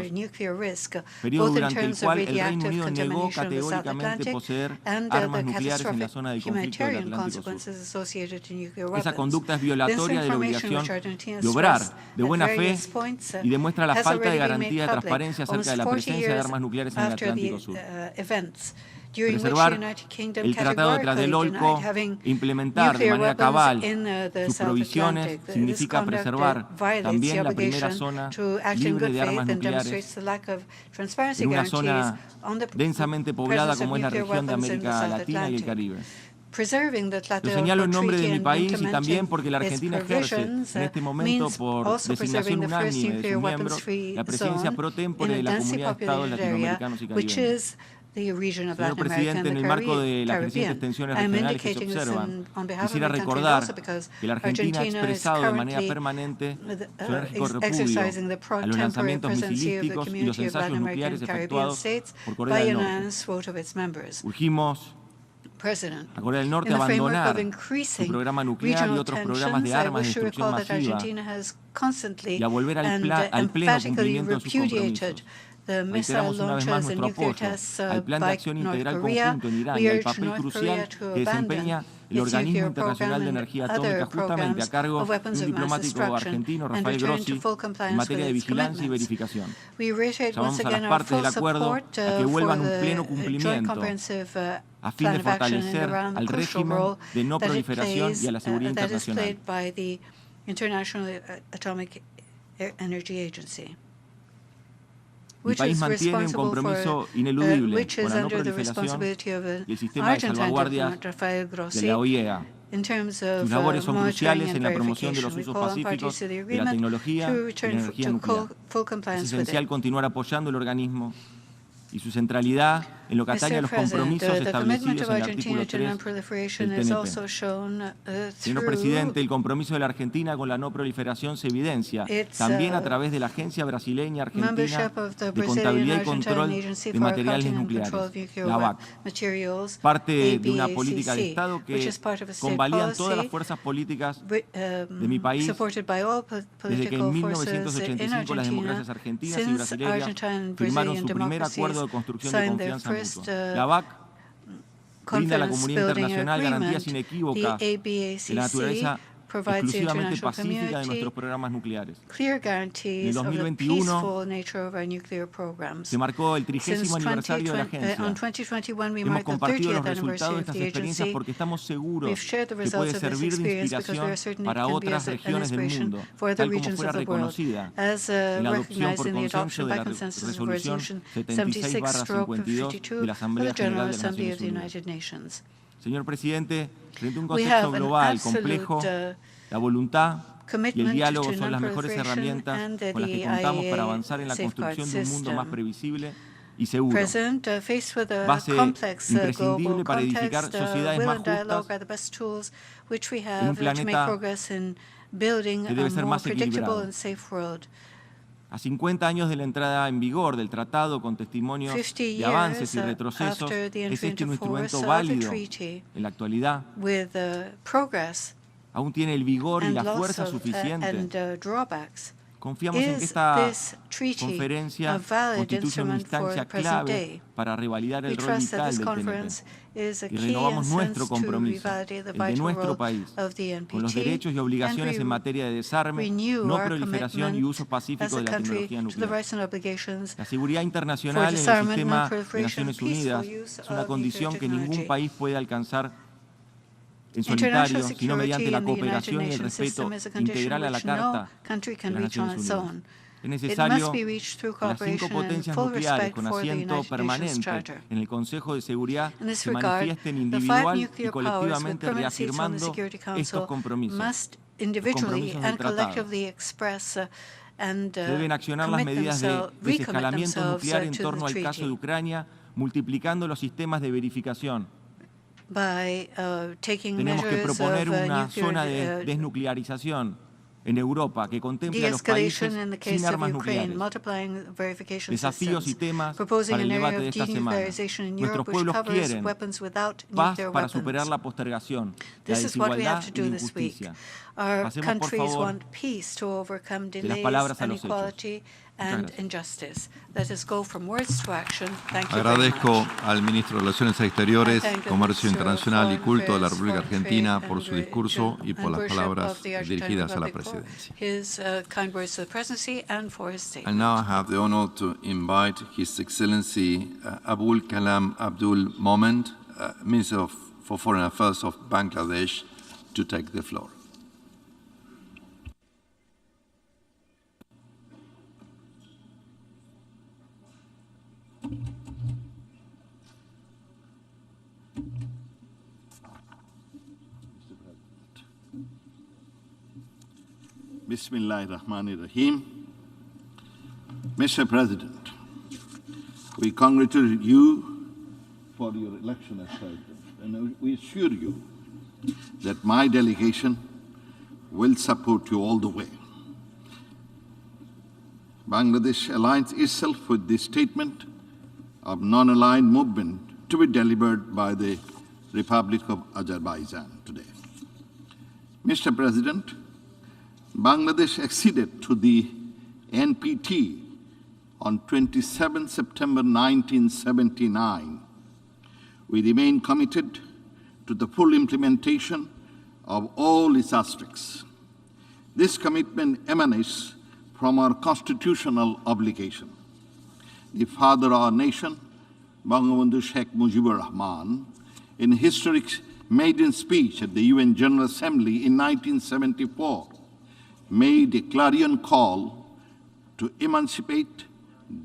periodo durante el cual el Reino Unido negó categóricamente poseer armas nucleares en la zona del conflicto del Atlántico Sur. Esa conducta es violatoria de la obligación de obrar de buena fe y demuestra la falta de garantía de transparencia acerca de la presencia de armas nucleares en el Atlántico Sur. Preservar el Tratado de Tlatelolco, implementar de manera cabal sus provisiones, significa preservar también la primera zona libre de armas nucleares en una zona densamente poblada como es la región de América Latina y el Caribe. Lo señalo en nombre de mi país y también porque la Argentina ejerce en este momento por designación unánime de sus miembros la presidencia pro tempore de la Comunidad de Estados Latinoamericanos y Caribeños. Señor Presidente, en el marco de las crecientes tensiones regionales que se observan, quisiera recordar que la Argentina ha expresado de manera permanente su enérgico repudio a los lanzamientos misilísticos y los ensayos nucleares efectuados por Corea del Norte. Urgimos a Corea del Norte a abandonar su programa nuclear y otros programas de armas de destrucción masiva y a volver al pleno cumplimiento de sus compromisos. Reiteramos una vez más nuestro apoyo al Plan de Acción Integral Conjunto en Irán y al papel crucial que desempeña el Organismo Internacional de Energía Atómica, justamente a cargo de un diplomático argentino, Rafael Grossi, en materia de vigilancia y verificación. Llamamos a las partes del acuerdo a que vuelvan un pleno cumplimiento a fin de fortalecer al régimen de no proliferación y a la seguridad internacional. Mi país mantiene un compromiso ineludible con la no proliferación y el sistema de salvaguardias de la OIEA. Sus labores son cruciales en la promoción de los usos pacíficos de la tecnología y la energía nuclear. Es esencial continuar apoyando el organismo y su centralidad en lo que atañe a los compromisos establecidos en el artículo 3 del TNP. Señor Presidente, el compromiso de la Argentina con la no proliferación se evidencia también a través de la Agencia Brasileña Argentina de Contabilidad y Control de Materiales Nucleares, la ABAC, parte de una política de Estado que convalidan todas las fuerzas políticas de mi país desde que en 1985 las democracias argentinas y brasileñas firmaron su primer acuerdo de construcción de confianza mutua. La ABAC brinda a la comunidad internacional garantías inequívocas de la naturaleza exclusivamente pacífica de nuestros programas nucleares. En el 2021 se marcó el 30º aniversario de la agencia. Hemos compartido los resultados de estas experiencias porque estamos seguros que puede servir de inspiración para otras regiones del mundo, tal como fuera reconocida en la adopción por consenso de la resolución 76/52 de la Asamblea General de las Naciones Unidas. Señor Presidente, frente a un contexto global complejo, la voluntad y el diálogo son las mejores herramientas con las que contamos para avanzar en la construcción de un mundo más previsible y seguro. Base imprescindible para edificar sociedades más justas en un planeta que debe ser más equilibrado. A 50 años de la entrada en vigor del tratado con testimonio de avances y retrocesos, ¿es este un instrumento válido en la actualidad? ¿Aún tiene el vigor y la fuerza suficiente? Confiamos en que esta conferencia constituye una instancia clave para revalidar el rol vital del TNP y renovamos nuestro compromiso, el de nuestro país, con los derechos y obligaciones en materia de desarme, no proliferación y uso pacífico de la tecnología nuclear. La seguridad internacional en el sistema de Naciones Unidas es una condición que ningún país puede alcanzar en solitario, sino mediante la cooperación y el respeto integral a la Carta de las Naciones Unidas. Es necesario que las 5 potencias nucleares con asiento permanente en el Consejo de Seguridad se manifiesten individual y colectivamente reafirmando estos compromisos del tratado. Se deben accionar las medidas de desescalamiento nuclear en torno al caso de Ucrania, multiplicando los sistemas de verificación. Tenemos que proponer una zona de desnuclearización en Europa que contemple a los países sin armas nucleares. Desafíos y temas para el debate de esta semana. Nuestros pueblos quieren paz para superar la postergación, la desigualdad y la injusticia. Pasemos, por favor, de las palabras a los hechos. Agradezco al ministro de Relaciones Exteriores, Comercio Internacional y Culto de la República Argentina por su discurso y por las palabras dirigidas a la presidencia. I now have the honor to invite His Excellency Abul Kalam Abdul Momen, Minister for Foreign Affairs of Bangladesh, to take the floor. Bismillahirrahmanirrahim. Mr. President, we congratulate you for your election as President, and we assure you that my delegation will support you all the way. Bangladesh aligns itself with the statement of non-aligned movement to be delivered by the Republic of Azerbaijan today. Mr. President, Bangladesh acceded to the NPT on 27 September 1979. We remain committed to the full implementation of all its aspects. This commitment emanates from our constitutional obligation. The father of our nation, Bangabandhu Sheikh Mujibur Rahman, in a historic maiden speech at the UN General Assembly in 1974, made a clarion call to emancipate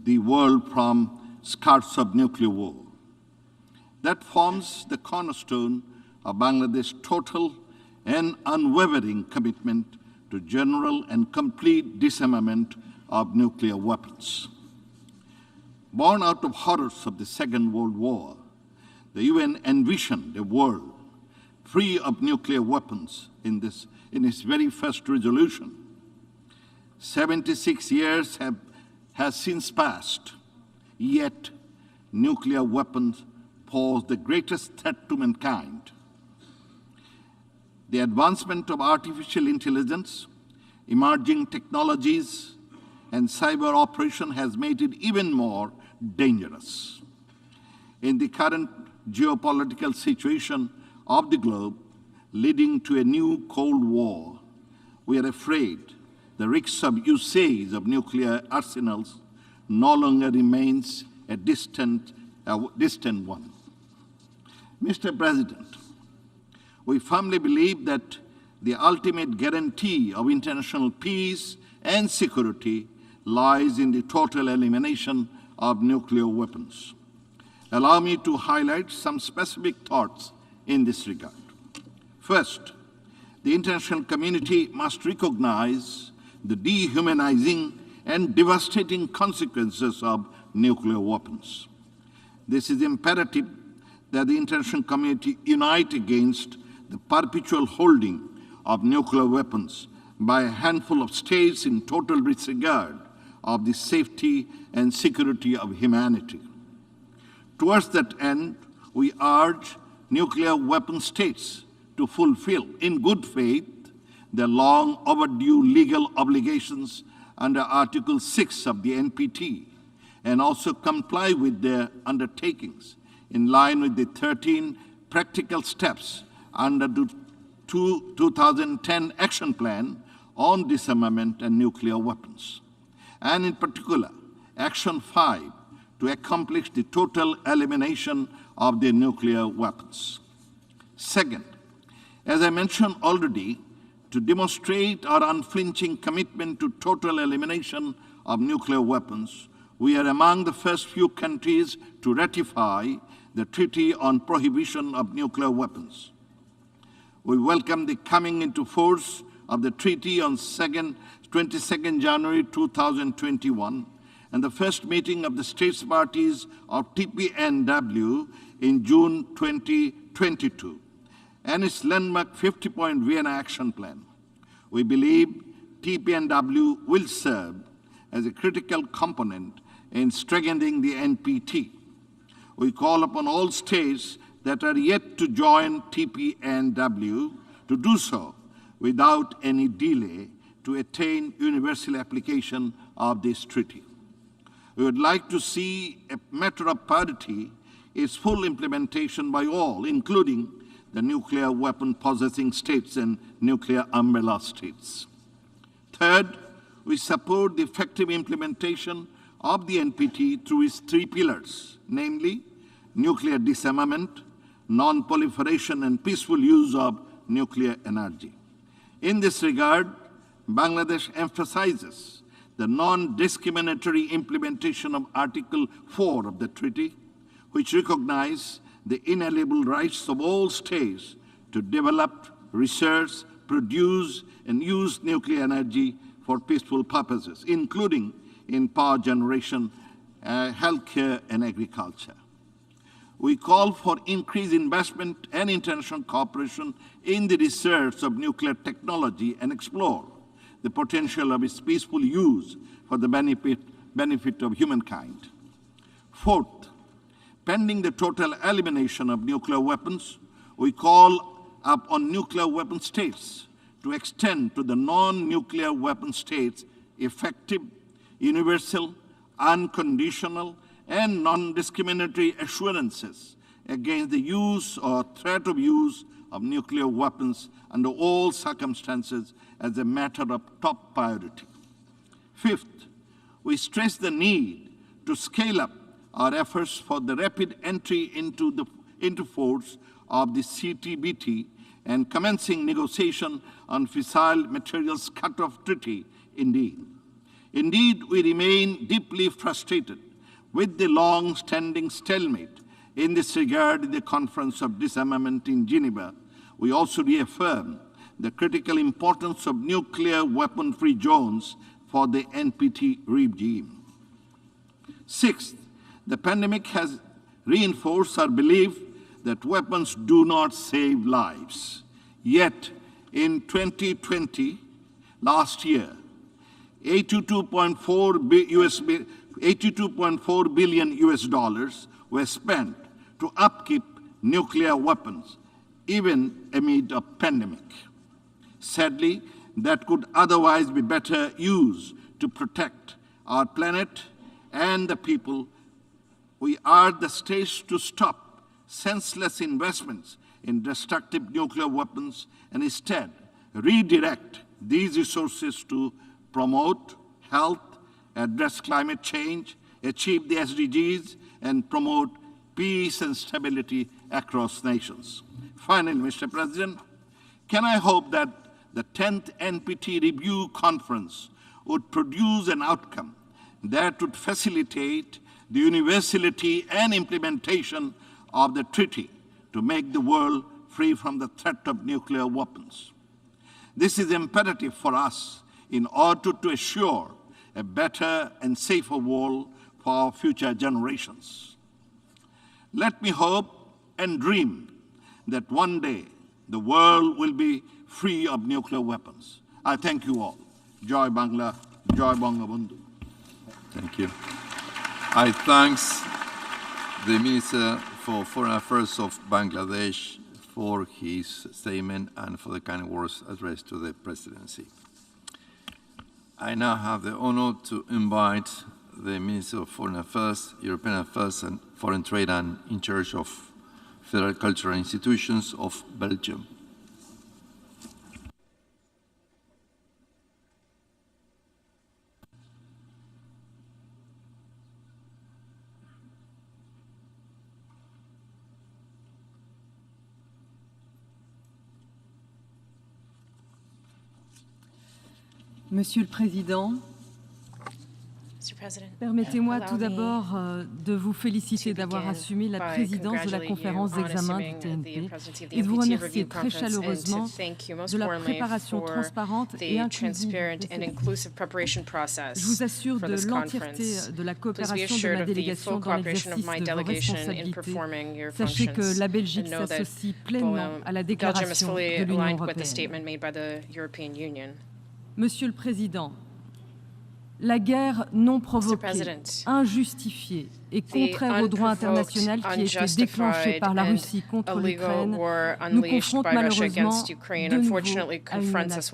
the world from scars of nuclear war. That forms the cornerstone of Bangladesh's total and unwavering commitment to general and complete disarmament of nuclear weapons. Born out of horrors of the Second World War, the UN envisioned a world free of nuclear weapons in its very first resolution. 76 years has since passed, yet nuclear weapons pose the greatest threat to mankind. The advancement of artificial intelligence, emerging technologies, and cyber operation has made it even more dangerous. In the current geopolitical situation of the globe, leading to a new Cold War, we are afraid the risks of usage of nuclear arsenals no longer remains a distant one. Mr. President, we firmly believe that the ultimate guarantee of international peace and security lies in the total elimination of nuclear weapons. Allow me to highlight some specific thoughts in this regard. First, the international community must recognize the dehumanizing and devastating consequences of nuclear weapons. This is imperative that the international community unite against the perpetual holding of nuclear weapons by a handful of states in total disregard of the safety and security of humanity. Towards that end, we urge nuclear weapon states to fulfill in good faith their long overdue legal obligations under Article 6 of the NPT and also comply with their undertakings in line with the 13 practical steps under the 2010 Action Plan on Disarmament and Nuclear Weapons, and in particular, Action 5 to accomplish the total elimination of the nuclear weapons. Second, as I mentioned already, to demonstrate our unflinching commitment to total elimination of nuclear weapons, we are among the first few countries to ratify the Treaty on Prohibition of Nuclear Weapons. We welcome the coming into force of the treaty on 22nd January 2021 and the first meeting of the states parties of TPNW in June 2022 and its landmark 50-point Vienna Action Plan. We believe TPNW will serve as a critical component in strengthening the NPT. We call upon all states that are yet to join TPNW to do so without any delay to attain universal application of this treaty. We would like to see a matter of priority its full implementation by all, including the nuclear weapon possessing states and nuclear umbrella states. Third, we support the effective implementation of the NPT through its three pillars, namely nuclear disarmament, non-proliferation, and peaceful use of nuclear energy. In this regard, Bangladesh emphasizes the non-discriminatory implementation of Article 4 of the treaty, which recognizes the inalienable rights of all states to develop, research, produce, and use nuclear energy for peaceful purposes, including in power generation, healthcare, and agriculture. We call for increased investment and international cooperation in the research of nuclear technology and explore the potential of its peaceful use for the benefit of humankind. Fourth, pending the total elimination of nuclear weapons, we call upon nuclear weapon states to extend to the non-nuclear weapon states effective, universal, unconditional, and non-discriminatory assurances against the use or threat of use of nuclear weapons under all circumstances as a matter of top priority. Fifth, we stress the need to scale up our efforts for the rapid entry into force of the CTBT and commencing negotiation on fissile materials cut-off treaty indeed. Indeed, we remain deeply frustrated with the long-standing stalemate in this regard in the Conference of Disarmament in Geneva. We also reaffirm the critical importance of nuclear weapon-free zones for the NPT regime. Sixth, the pandemic has reinforced our belief that weapons do not save lives. Yet, in 2020, last year, $82.4 billion were spent to upkeep nuclear weapons, even amid a pandemic. Sadly, that could otherwise be better used to protect our planet and the people. We urge the states to stop senseless investments in destructive nuclear weapons and instead redirect these resources to promote health, address climate change, achieve the SDGs, and promote peace and stability across nations. Finally, Mr. President, can I hope that the 10th NPT Review Conference would produce an outcome that would facilitate the universality and implementation of the treaty to make the world free from the threat of nuclear weapons. This is imperative for us in order to assure a better and safer world for our future generations. Let me hope and dream that one day the world will be free of nuclear weapons. I thank you all. Joy Bangla, Joy Bangabandhu. Thank you. I thank the Minister for Foreign Affairs of Bangladesh for his statement and for the kind words addressed to the Presidency. I now have the honor to invite the Minister of Foreign Affairs, European Affairs and Foreign Trade and in charge of Federal Cultural Institutions of Belgium. Monsieur le Président, permettez-moi tout d'abord de vous féliciter d'avoir assumé la présidence de la conférence d'examen du TNP et de vous remercier très chaleureusement de la préparation transparente et inclusive de cette préparation. Je vous assure de l'entièreté de la coopération de ma délégation dans l'exercice de vos responsabilités. Sachez que la Belgique s'associe pleinement à la déclaration de l'Union européenne. Monsieur le Président, la guerre non provoquée, injustifiée et contraire au droit international qui a été déclenchée par la Russie contre l'Ukraine nous confronte malheureusement de nouveau à une menace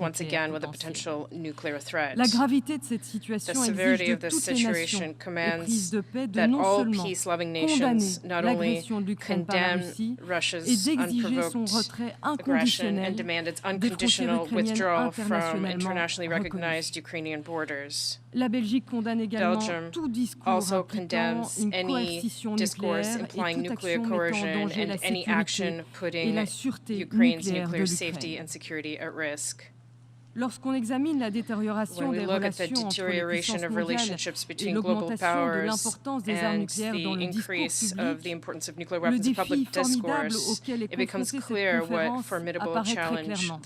nucléaire. La gravité de cette situation exige de toutes les nations et prises de paix de non seulement condamner l'agression de l'Ukraine par la Russie et d'exiger son retrait inconditionnel des frontières ukrainiennes internationalement reconnues. La Belgique condamne également tout discours impliquant une coercition nucléaire et toute action mettant en danger la sécurité et la sûreté nucléaire de l'Ukraine. Lorsqu'on examine la détérioration des relations entre les puissances mondiales et l'augmentation de l'importance des armes nucléaires dans le discours public, le défi formidable auquel est confrontée cette conférence apparaît très clairement.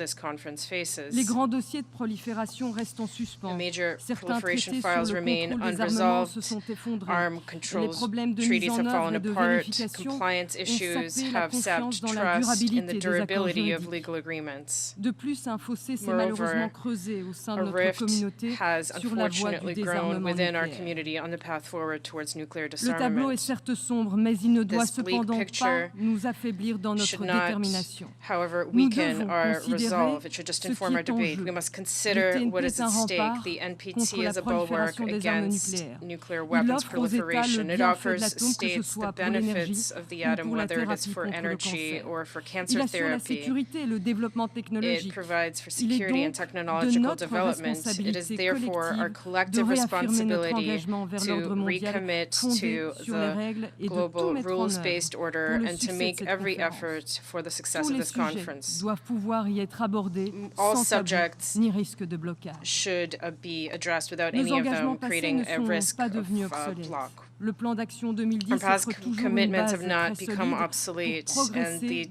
Les grands dossiers de prolifération restent en suspens. Certains traités sur le contrôle des armements se sont effondrés. Les problèmes de mise en œuvre et de vérification ont sapé la confiance dans la durabilité des accords juridiques. De plus, un fossé s'est malheureusement creusé au sein de notre communauté sur la voie du désarmement nucléaire. Le tableau est certes sombre, mais il ne doit cependant pas nous affaiblir dans notre détermination. Nous devons considérer ce qui est en jeu. Le TNP est un rempart contre la prolifération des armes nucléaires. Il offre aux États le bienfait de l'atome, que ce soit pour l'énergie ou pour la thérapie contre le cancer. Il assure la sécurité et le développement technologique. Il est donc de notre responsabilité collective de réaffirmer notre engagement vers l'ordre mondial fondé sur les règles et de tout mettre en œuvre pour le succès de cette conférence. Tous les sujets doivent pouvoir y être abordés sans tabou ni risque de blocage. Nos engagements passés ne sont pas devenus obsolètes. Le plan d'action 2010 offre toujours une base très solide pour progresser dans les trois piliers du TNP.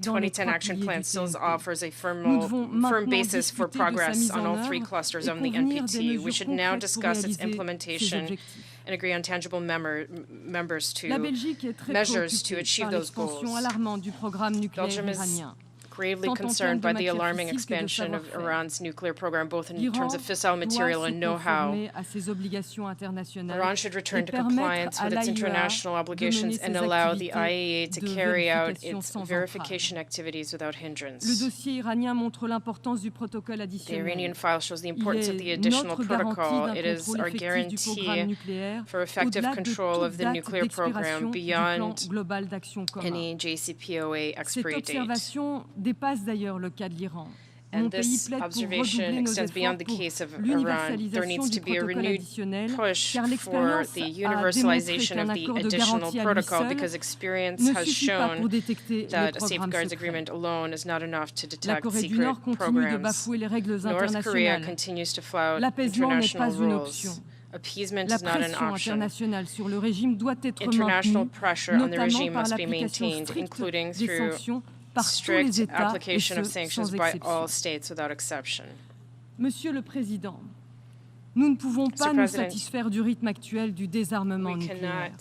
Nous devons maintenant discuter de sa mise en œuvre et convenir des mesures concrètes pour réaliser ces objectifs. La Belgique est très préoccupée par l'expansion alarmante du programme nucléaire iranien. Gravely concerned by the alarming expansion of Iran's nuclear program, both in terms of fissile material and know-how. Iran should return to compliance with its international obligations and allow the IAEA to carry out its verification activities without hindrance. The Iranian file shows the importance of the additional protocol. It is our guarantee for effective control of the nuclear program beyond any JCPOA expiry date. Dépasse d'ailleurs le cas de l'Iran. And this observation extends beyond the case of Iran. There needs to be a renewed push for the universalization of the additional protocol because experience has shown that a safeguards agreement alone is not enough to detect secret programs. North Korea continues to flout international rules. Appeasement is not an option. International pressure on the regime must be maintained, including through strict application of sanctions by all states without exception. Monsieur le Président, Nous ne pouvons pas nous satisfaire du rythme actuel du désarmement nucléaire.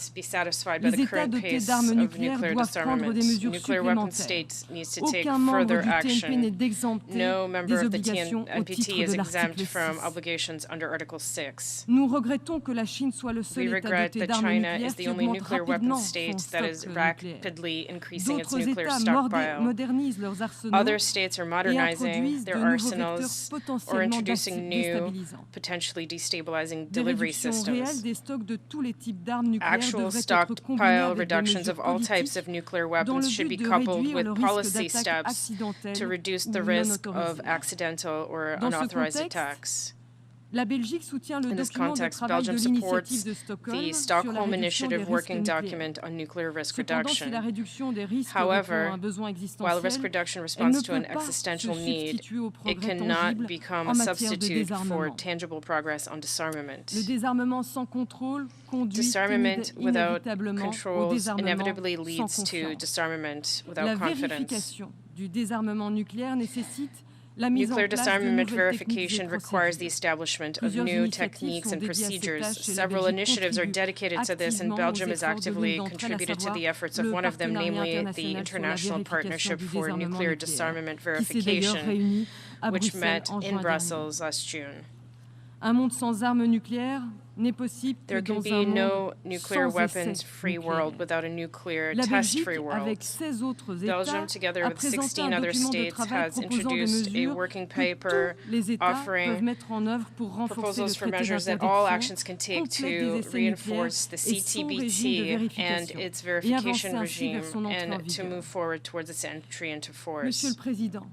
Les États dotés d'armes nucléaires doivent prendre des mesures supplémentaires. Aucun membre du TNP n'est exempté des obligations au titre de l'article 6. Nous regrettons que la Chine soit le seul État doté d'armes nucléaires qui augmente rapidement son stock nucléaire. D'autres États modernisent leurs arsenaux et introduisent de nouveaux vecteurs potentiellement déstabilisants. Destabilizing delivery systems. Actual stockpile reductions of all types of nuclear weapons should be coupled with policy steps to reduce the risk of accidental or unauthorized attacks. La Belgique soutient le In this document de context, travail de Belgium supports l'initiative de Stockholm the sur la Stockholm réduction Initiative des working risques document nucléaires. on nuclear risk Cependant, si reduction. la réduction des risques However, répond à un besoin while risk existentiel, reduction elle responds ne to an peut pas se existential need, substituer au it progrès cannot tangible become en a matière de substitute for désarmement. tangible progress on disarmament. Le désarmement sans contrôle conduit Disarmament without inévitablement au controls désarmement inevitably sans leads to confiance. disarmament without La confidence. vérification du désarmement nucléaire nécessite la mise en Nuclear place de disarmament nouvelles techniques verification et requires the procédures. establishment of Plusieurs new initiatives techniques sont and dédiées à ces procedures. tâches et la Several Belgique initiatives are contribue dedicated to this, and activement Belgium aux has efforts de actively l'une d'entre elles, à contributed to savoir the efforts of le one of them, partenariat namely the international sur la International vérification Partnership du for désarmement Nuclear nucléaire, Disarmament qui s'est d'ailleurs Verification, réuni à which Bruxelles met en in juin dernier. Brussels last June. Un monde sans armes nucléaires n'est possible que There can dans be un no monde nuclear sans weapons essais free nucléaires. world without a nuclear La test Belgique, free world. avec 16 autres États, Belgium, together a with présenté 16 un other document de states, travail has proposant des introduced a mesures working que paper tous les États offering peuvent mettre en œuvre pour renforcer proposals le for traité measures that all d'interdiction actions can take complète des to essais reinforce the nucléaires et son régime de CTBT and vérification its et avancer verification ainsi regime vers son entrée en and to vigueur. move forward towards its entry into force. Monsieur le Président,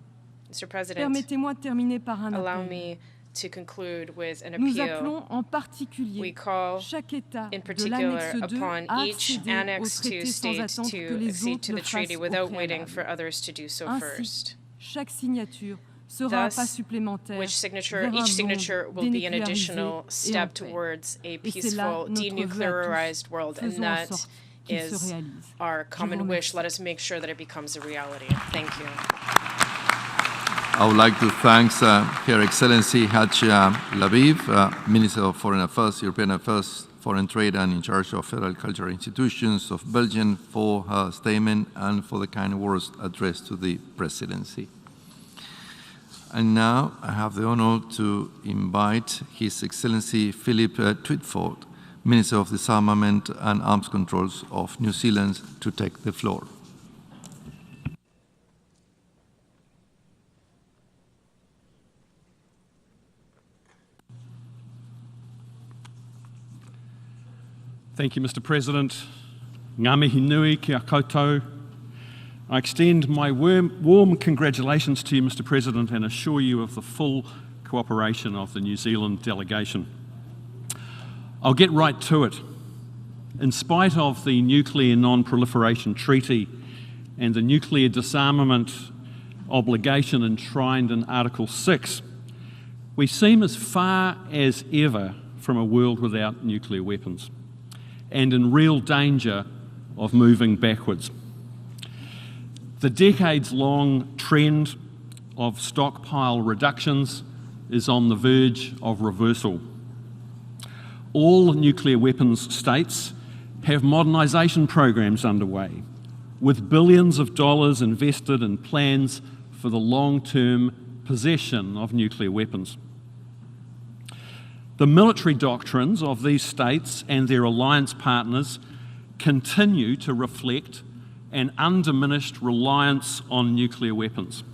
Mr. President, permettez-moi de terminer par un allow appel. me to conclude with an Nous appeal. appelons en particulier We call chaque État in de particular l'annexe 2 upon à each accéder au annex traité to sans state attendre que to les accede autres to le the treaty fassent au without waiting préalable. for others to do so Ainsi, first. chaque signature sera un Thus, pas supplémentaire each signature vers un will monde be an dénucléarisé additional et en step paix. towards a Et c'est là peaceful, notre vœu à denuclearized tous. world, and Faisons en that sorte qu'il se is réalise. our Je vous common wish. remercie. Let us make sure that it becomes a reality. Thank you. I would like to thank Her Excellency Hajj Laviv, Minister of Foreign Affairs, European Affairs, Foreign Trade, and in charge of Federal Cultural Institutions of Belgium, for her statement and for the kind words addressed to the Presidency. And now I have the honor to invite His Excellency Philip Twitford, Minister of Disarmament and Arms Controls of New Zealand, to take the floor. Thank you, Mr. President. Ngā mihi nui kia koutou. I extend my warm congratulations to you, Mr. President, and assure you of the full cooperation of the New Zealand delegation. I'll get right to it. In spite of the Nuclear Non-Proliferation Treaty and the nuclear disarmament obligation enshrined in Article 6, we seem as far as ever from a world without nuclear weapons, and in real danger of moving backwards. The decades-long trend of stockpile reductions is on the verge of reversal. All nuclear weapons states have modernisation programs underway, with billions of dollars invested in plans for the long-term possession of nuclear weapons. The military doctrines of these states and their alliance partners continue to reflect an undiminished reliance on nuclear weapons.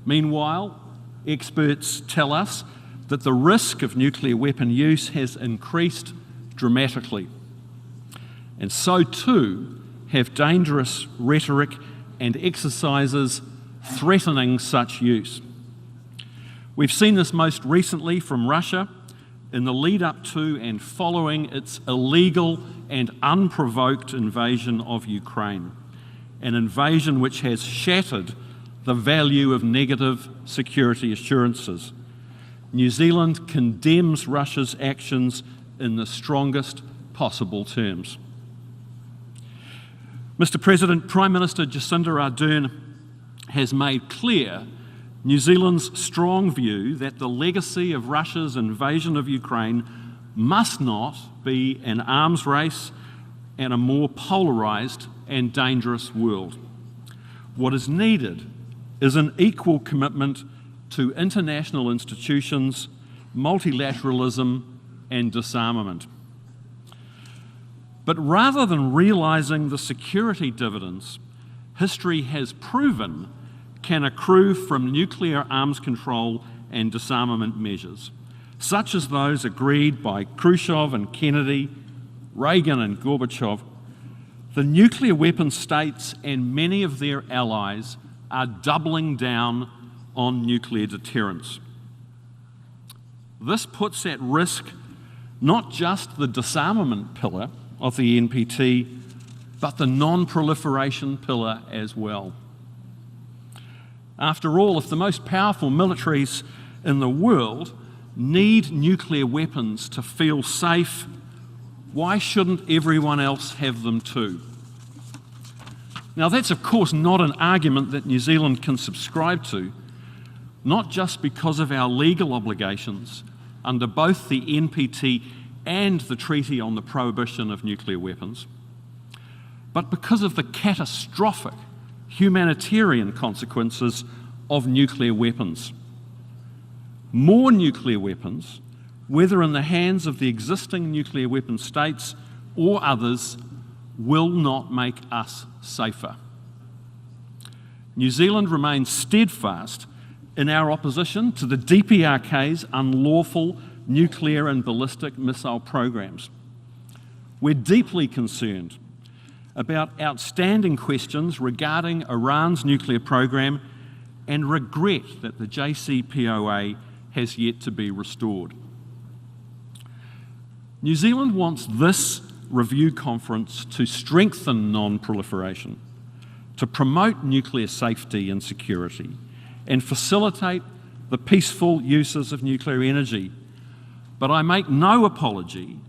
Meanwhile, experts tell us that the risk of nuclear weapon use has increased dramatically, and so too have dangerous rhetoric and exercises threatening such use. We've seen this most recently from Russia in the lead up to and following its illegal and unprovoked invasion of Ukraine, an invasion which has shattered the value of negative security assurances. New Zealand condemns Russia's actions in the strongest possible terms. Mr. President, Prime Minister Jacinda Ardern has made clear New Zealand's strong view that the legacy of Russia's invasion of Ukraine must not be an arms race and a more polarised and dangerous world. What is needed is an equal commitment to international institutions, multilateralism and disarmament. But rather than realising the security dividends history has proven can accrue from nuclear arms control and disarmament measures, such as those agreed by Khrushchev and Kennedy, Reagan and Gorbachev, the nuclear weapon states and many of their allies are doubling down on nuclear deterrence. This puts at risk not just the disarmament pillar of the NPT, but the non-proliferation pillar as well. After all, if the most powerful militaries in the world need nuclear weapons to feel safe, why shouldn't everyone else have them too? Now, that's of course not an argument that New Zealand can subscribe to, not just because of our legal obligations under both the NPT and the Treaty on the Prohibition of Nuclear Weapons, but because of the catastrophic humanitarian consequences of nuclear weapons. More nuclear weapons, whether in the hands of the existing nuclear weapon states or others, will not make us safer. New Zealand remains steadfast in our opposition to the DPRK's unlawful nuclear and ballistic missile programs. We're deeply concerned about outstanding questions regarding Iran's nuclear program and regret that the JCPOA has yet to be restored. New Zealand wants this review conference to strengthen non-proliferation, to promote nuclear safety and security, and facilitate the peaceful uses of nuclear energy. But I make no apology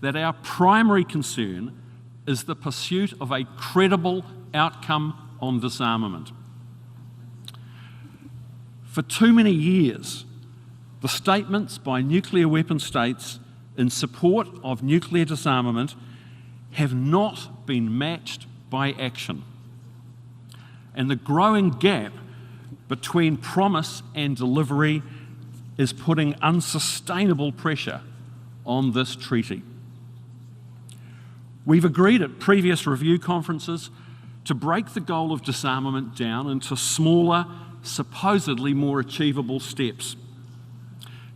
that our primary concern is the pursuit of a credible outcome on disarmament. For too many years, the statements by nuclear weapon states in support of nuclear disarmament have not been matched by action. And the growing gap between promise and delivery is putting unsustainable pressure on this treaty. We've agreed at previous review conferences to break the goal of disarmament down into smaller, supposedly more achievable steps,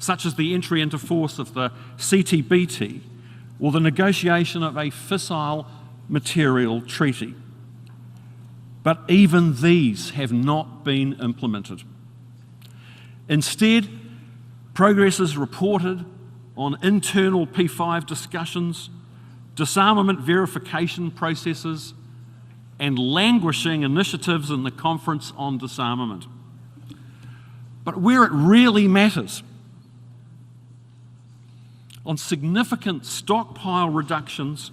such as the entry into force of the CTBT or the negotiation of a fissile material treaty. But even these have not been implemented. Instead, progress is reported on internal P5 discussions, disarmament verification processes, and languishing initiatives in the Conference on Disarmament. But where it really matters, on significant stockpile reductions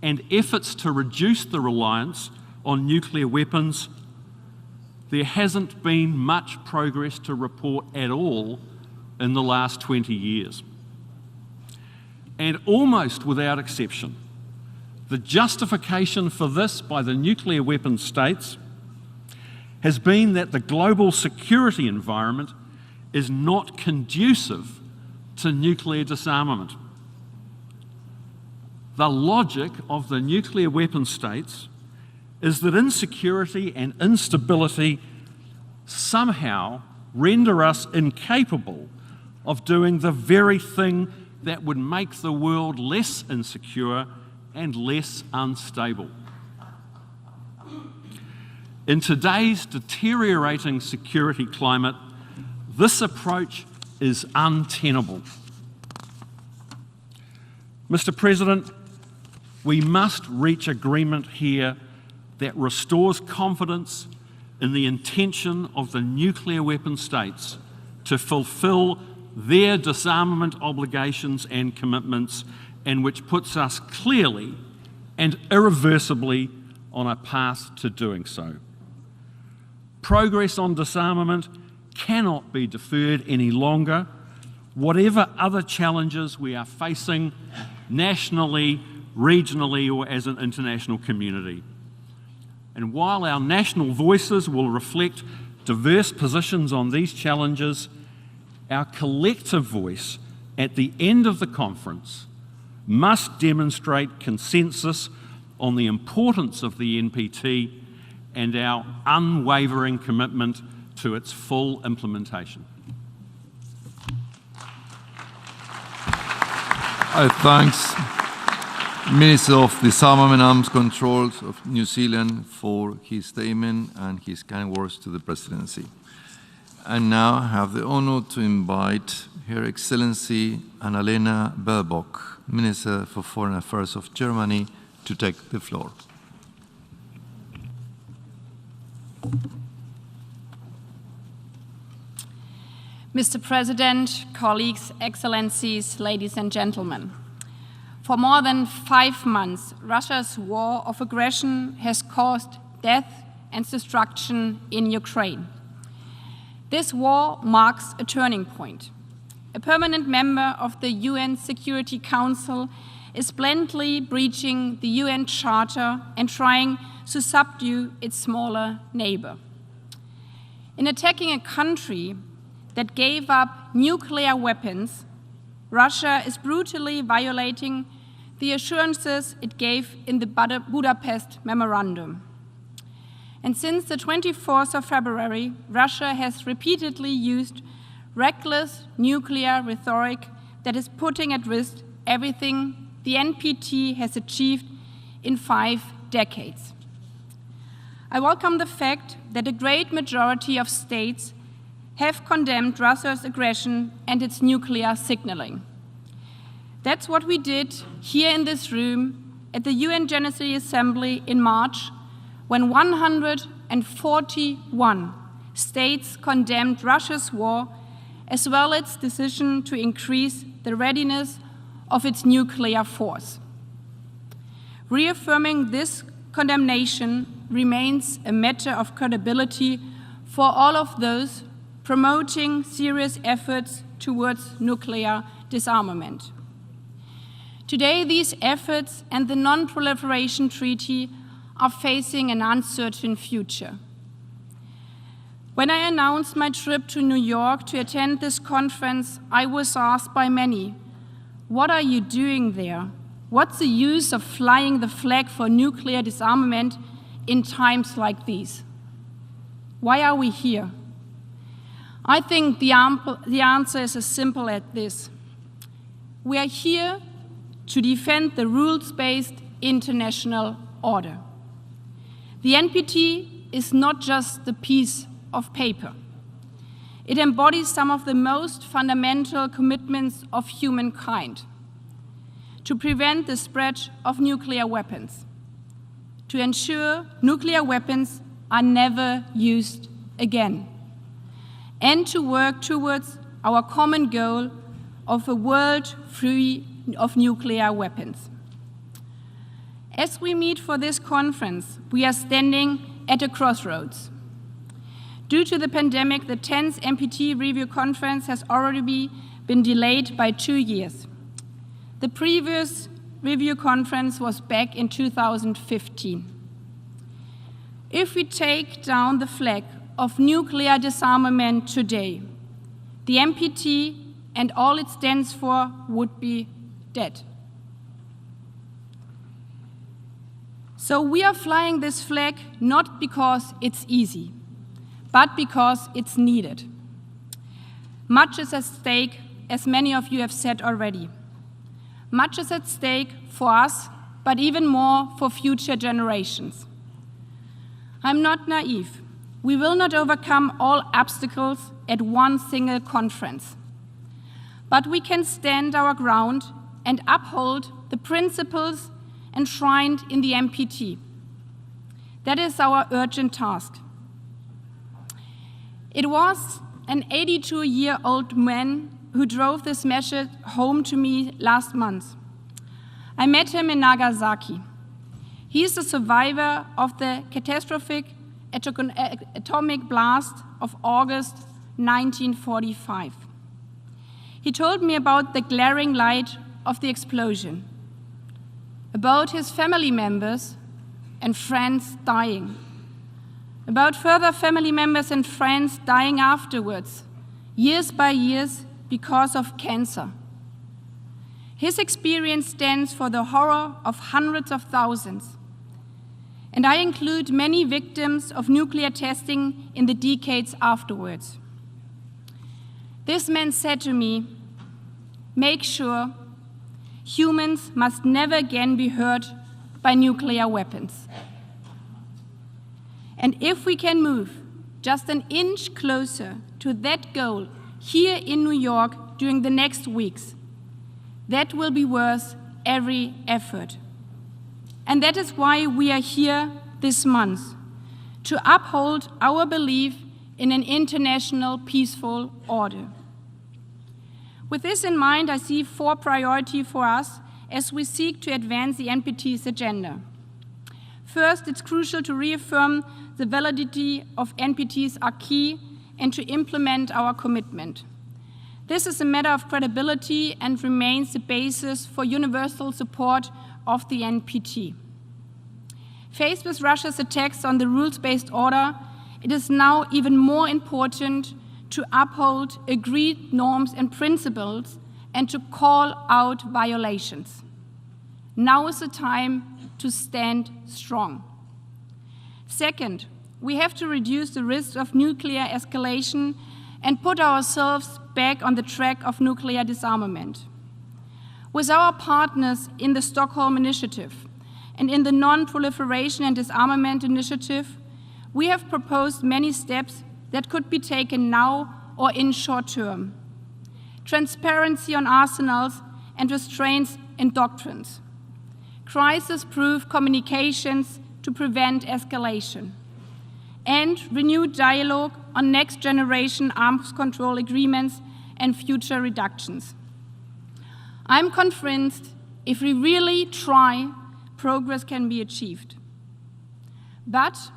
and efforts to reduce the reliance on nuclear weapons, there hasn't been much progress to report at all in the last 20 years. And almost without exception, the justification for this by the nuclear weapon states has been that the global security environment is not conducive to nuclear disarmament. The logic of the nuclear weapon states is that insecurity and instability somehow render us incapable of doing the very thing that would make the world less insecure and less unstable. In today's deteriorating security climate, this approach is untenable. Mr. President, we must reach agreement here that restores confidence in the intention of the nuclear weapon states to fulfill their disarmament obligations and commitments, and which puts us clearly and irreversibly on a path to doing so. Progress on disarmament cannot be deferred any longer, whatever other challenges we are facing nationally, regionally, or as an international community. And while our national voices will reflect diverse positions on these challenges, our collective voice at the end of the conference must demonstrate consensus on the importance of the NPT and our unwavering commitment to its full implementation. I thanks Minister of Disarmament and Arms Control of New Zealand for his statement and his kind words to the Presidency. And now I have the honor to invite Her Excellency Annalena Baerbock, Minister for Foreign Affairs of Germany, to take the floor. Mr. President, colleagues, excellencies, ladies and gentlemen. For more than 5 months, Russia's war of aggression has caused death and destruction in Ukraine. This war marks a turning point. A permanent member of the UN Security Council is blatantly breaching the UN Charter and trying to subdue its smaller neighbor. In attacking a country that gave up nuclear weapons, Russia is brutally violating the assurances it gave in the Budapest Memorandum. And since the 24th of February, Russia has repeatedly used reckless nuclear rhetoric that is putting at risk everything the NPT has achieved in 5 decades. I welcome the fact that a great majority of states have condemned Russia's aggression and its nuclear signaling. That's what we did here in this room at the UN General Assembly in March, when 141 states condemned Russia's war, as well as its decision to increase the readiness of its nuclear force. Reaffirming this condemnation remains a matter of credibility for all of those promoting serious efforts towards nuclear disarmament. Today, these efforts and the Non-Proliferation Treaty are facing an uncertain future. When I announced my trip to New York to attend this conference, I was asked by many, "What are you doing there? What's the use of flying the flag for nuclear disarmament in times like these? Why are we here?" I think the answer is as simple as this. We are here to defend the rules-based international order. The NPT is not just a piece of paper. It embodies some of the most fundamental commitments of humankind: to prevent the spread of nuclear weapons, to ensure nuclear weapons are never used again, and to work towards our common goal of a world free of nuclear weapons. As we meet for this conference, we are standing at a crossroads. Due to the pandemic, the 10th NPT review conference has already been delayed by 2 years. The previous review conference was back in 2015. If we take down the flag of nuclear disarmament today, the NPT and all it stands for would be dead. So we are flying this flag not because it's easy, but because it's needed. Much is at stake, as many of you have said already. Much is at stake for us, but even more for future generations. I'm not naive. We will not overcome all obstacles at one single conference. But we can stand our ground and uphold the principles enshrined in the NPT. That is our urgent task. It was an 82-year-old man who drove this message home to me last month. I met him in Nagasaki. He is a survivor of the catastrophic atomic blast of August 1945. He told me about the glaring light of the explosion, about his family members and friends dying, about further family members and friends dying afterwards, years by years, because of cancer. His experience stands for the horror of hundreds of thousands, and I include many victims of nuclear testing in the decades afterwards. This man said to me, "Make sure humans must never again be hurt by nuclear weapons. And if we can move just an inch closer to that goal here in New York during the next weeks, that will be worth every effort." And that is why we are here this month, to uphold our belief in an international peaceful order. With this in mind, I see 4 priorities for us as we seek to advance the NPT's agenda. First, it's crucial to reaffirm the validity of NPT's acquis and to implement our commitment. This is a matter of credibility and remains the basis for universal support of the NPT. Faced with Russia's attacks on the rules-based order, it is now even more important to uphold agreed norms and principles and to call out violations. Now is the time to stand strong. Second, we have to reduce the risk of nuclear escalation and put ourselves back on the track of nuclear disarmament. With our partners in the Stockholm Initiative and in the Non-Proliferation and Disarmament Initiative, we have proposed many steps that could be taken now or in short term. Transparency on arsenals and restraints in doctrines. Crisis-proof communications to prevent escalation. And renewed dialogue on next-generation arms control agreements and future reductions. I'm convinced if we really try, progress can be achieved. But,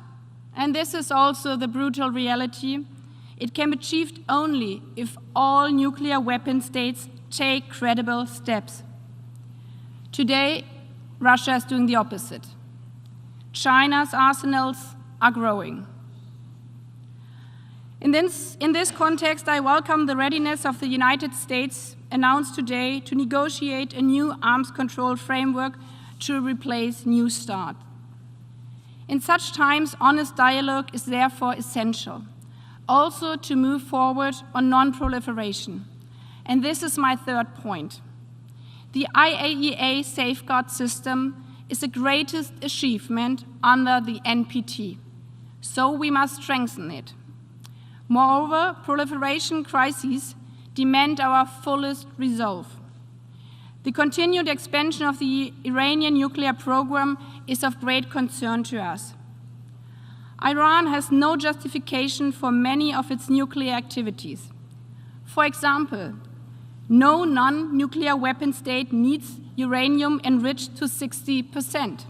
and this is also the brutal reality, it can be achieved only if all nuclear weapon states take credible steps. Today, Russia is doing the opposite. China's arsenals are growing. In this context, I welcome the readiness of the United States announced today to negotiate a new arms control framework to replace New START. In such times, honest dialogue is therefore essential, also to move forward on non-proliferation. And this is my third point. The IAEA safeguard system is the greatest achievement under the NPT, so we must strengthen it. Moreover, proliferation crises demand our fullest resolve. The continued expansion of the Iranian nuclear program is of great concern to us. Iran has no justification for many of its nuclear activities. For example, no non-nuclear weapon state needs uranium enriched to 60%.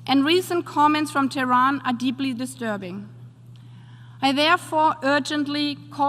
And recent comments from Tehran are deeply disturbing. I therefore urgently call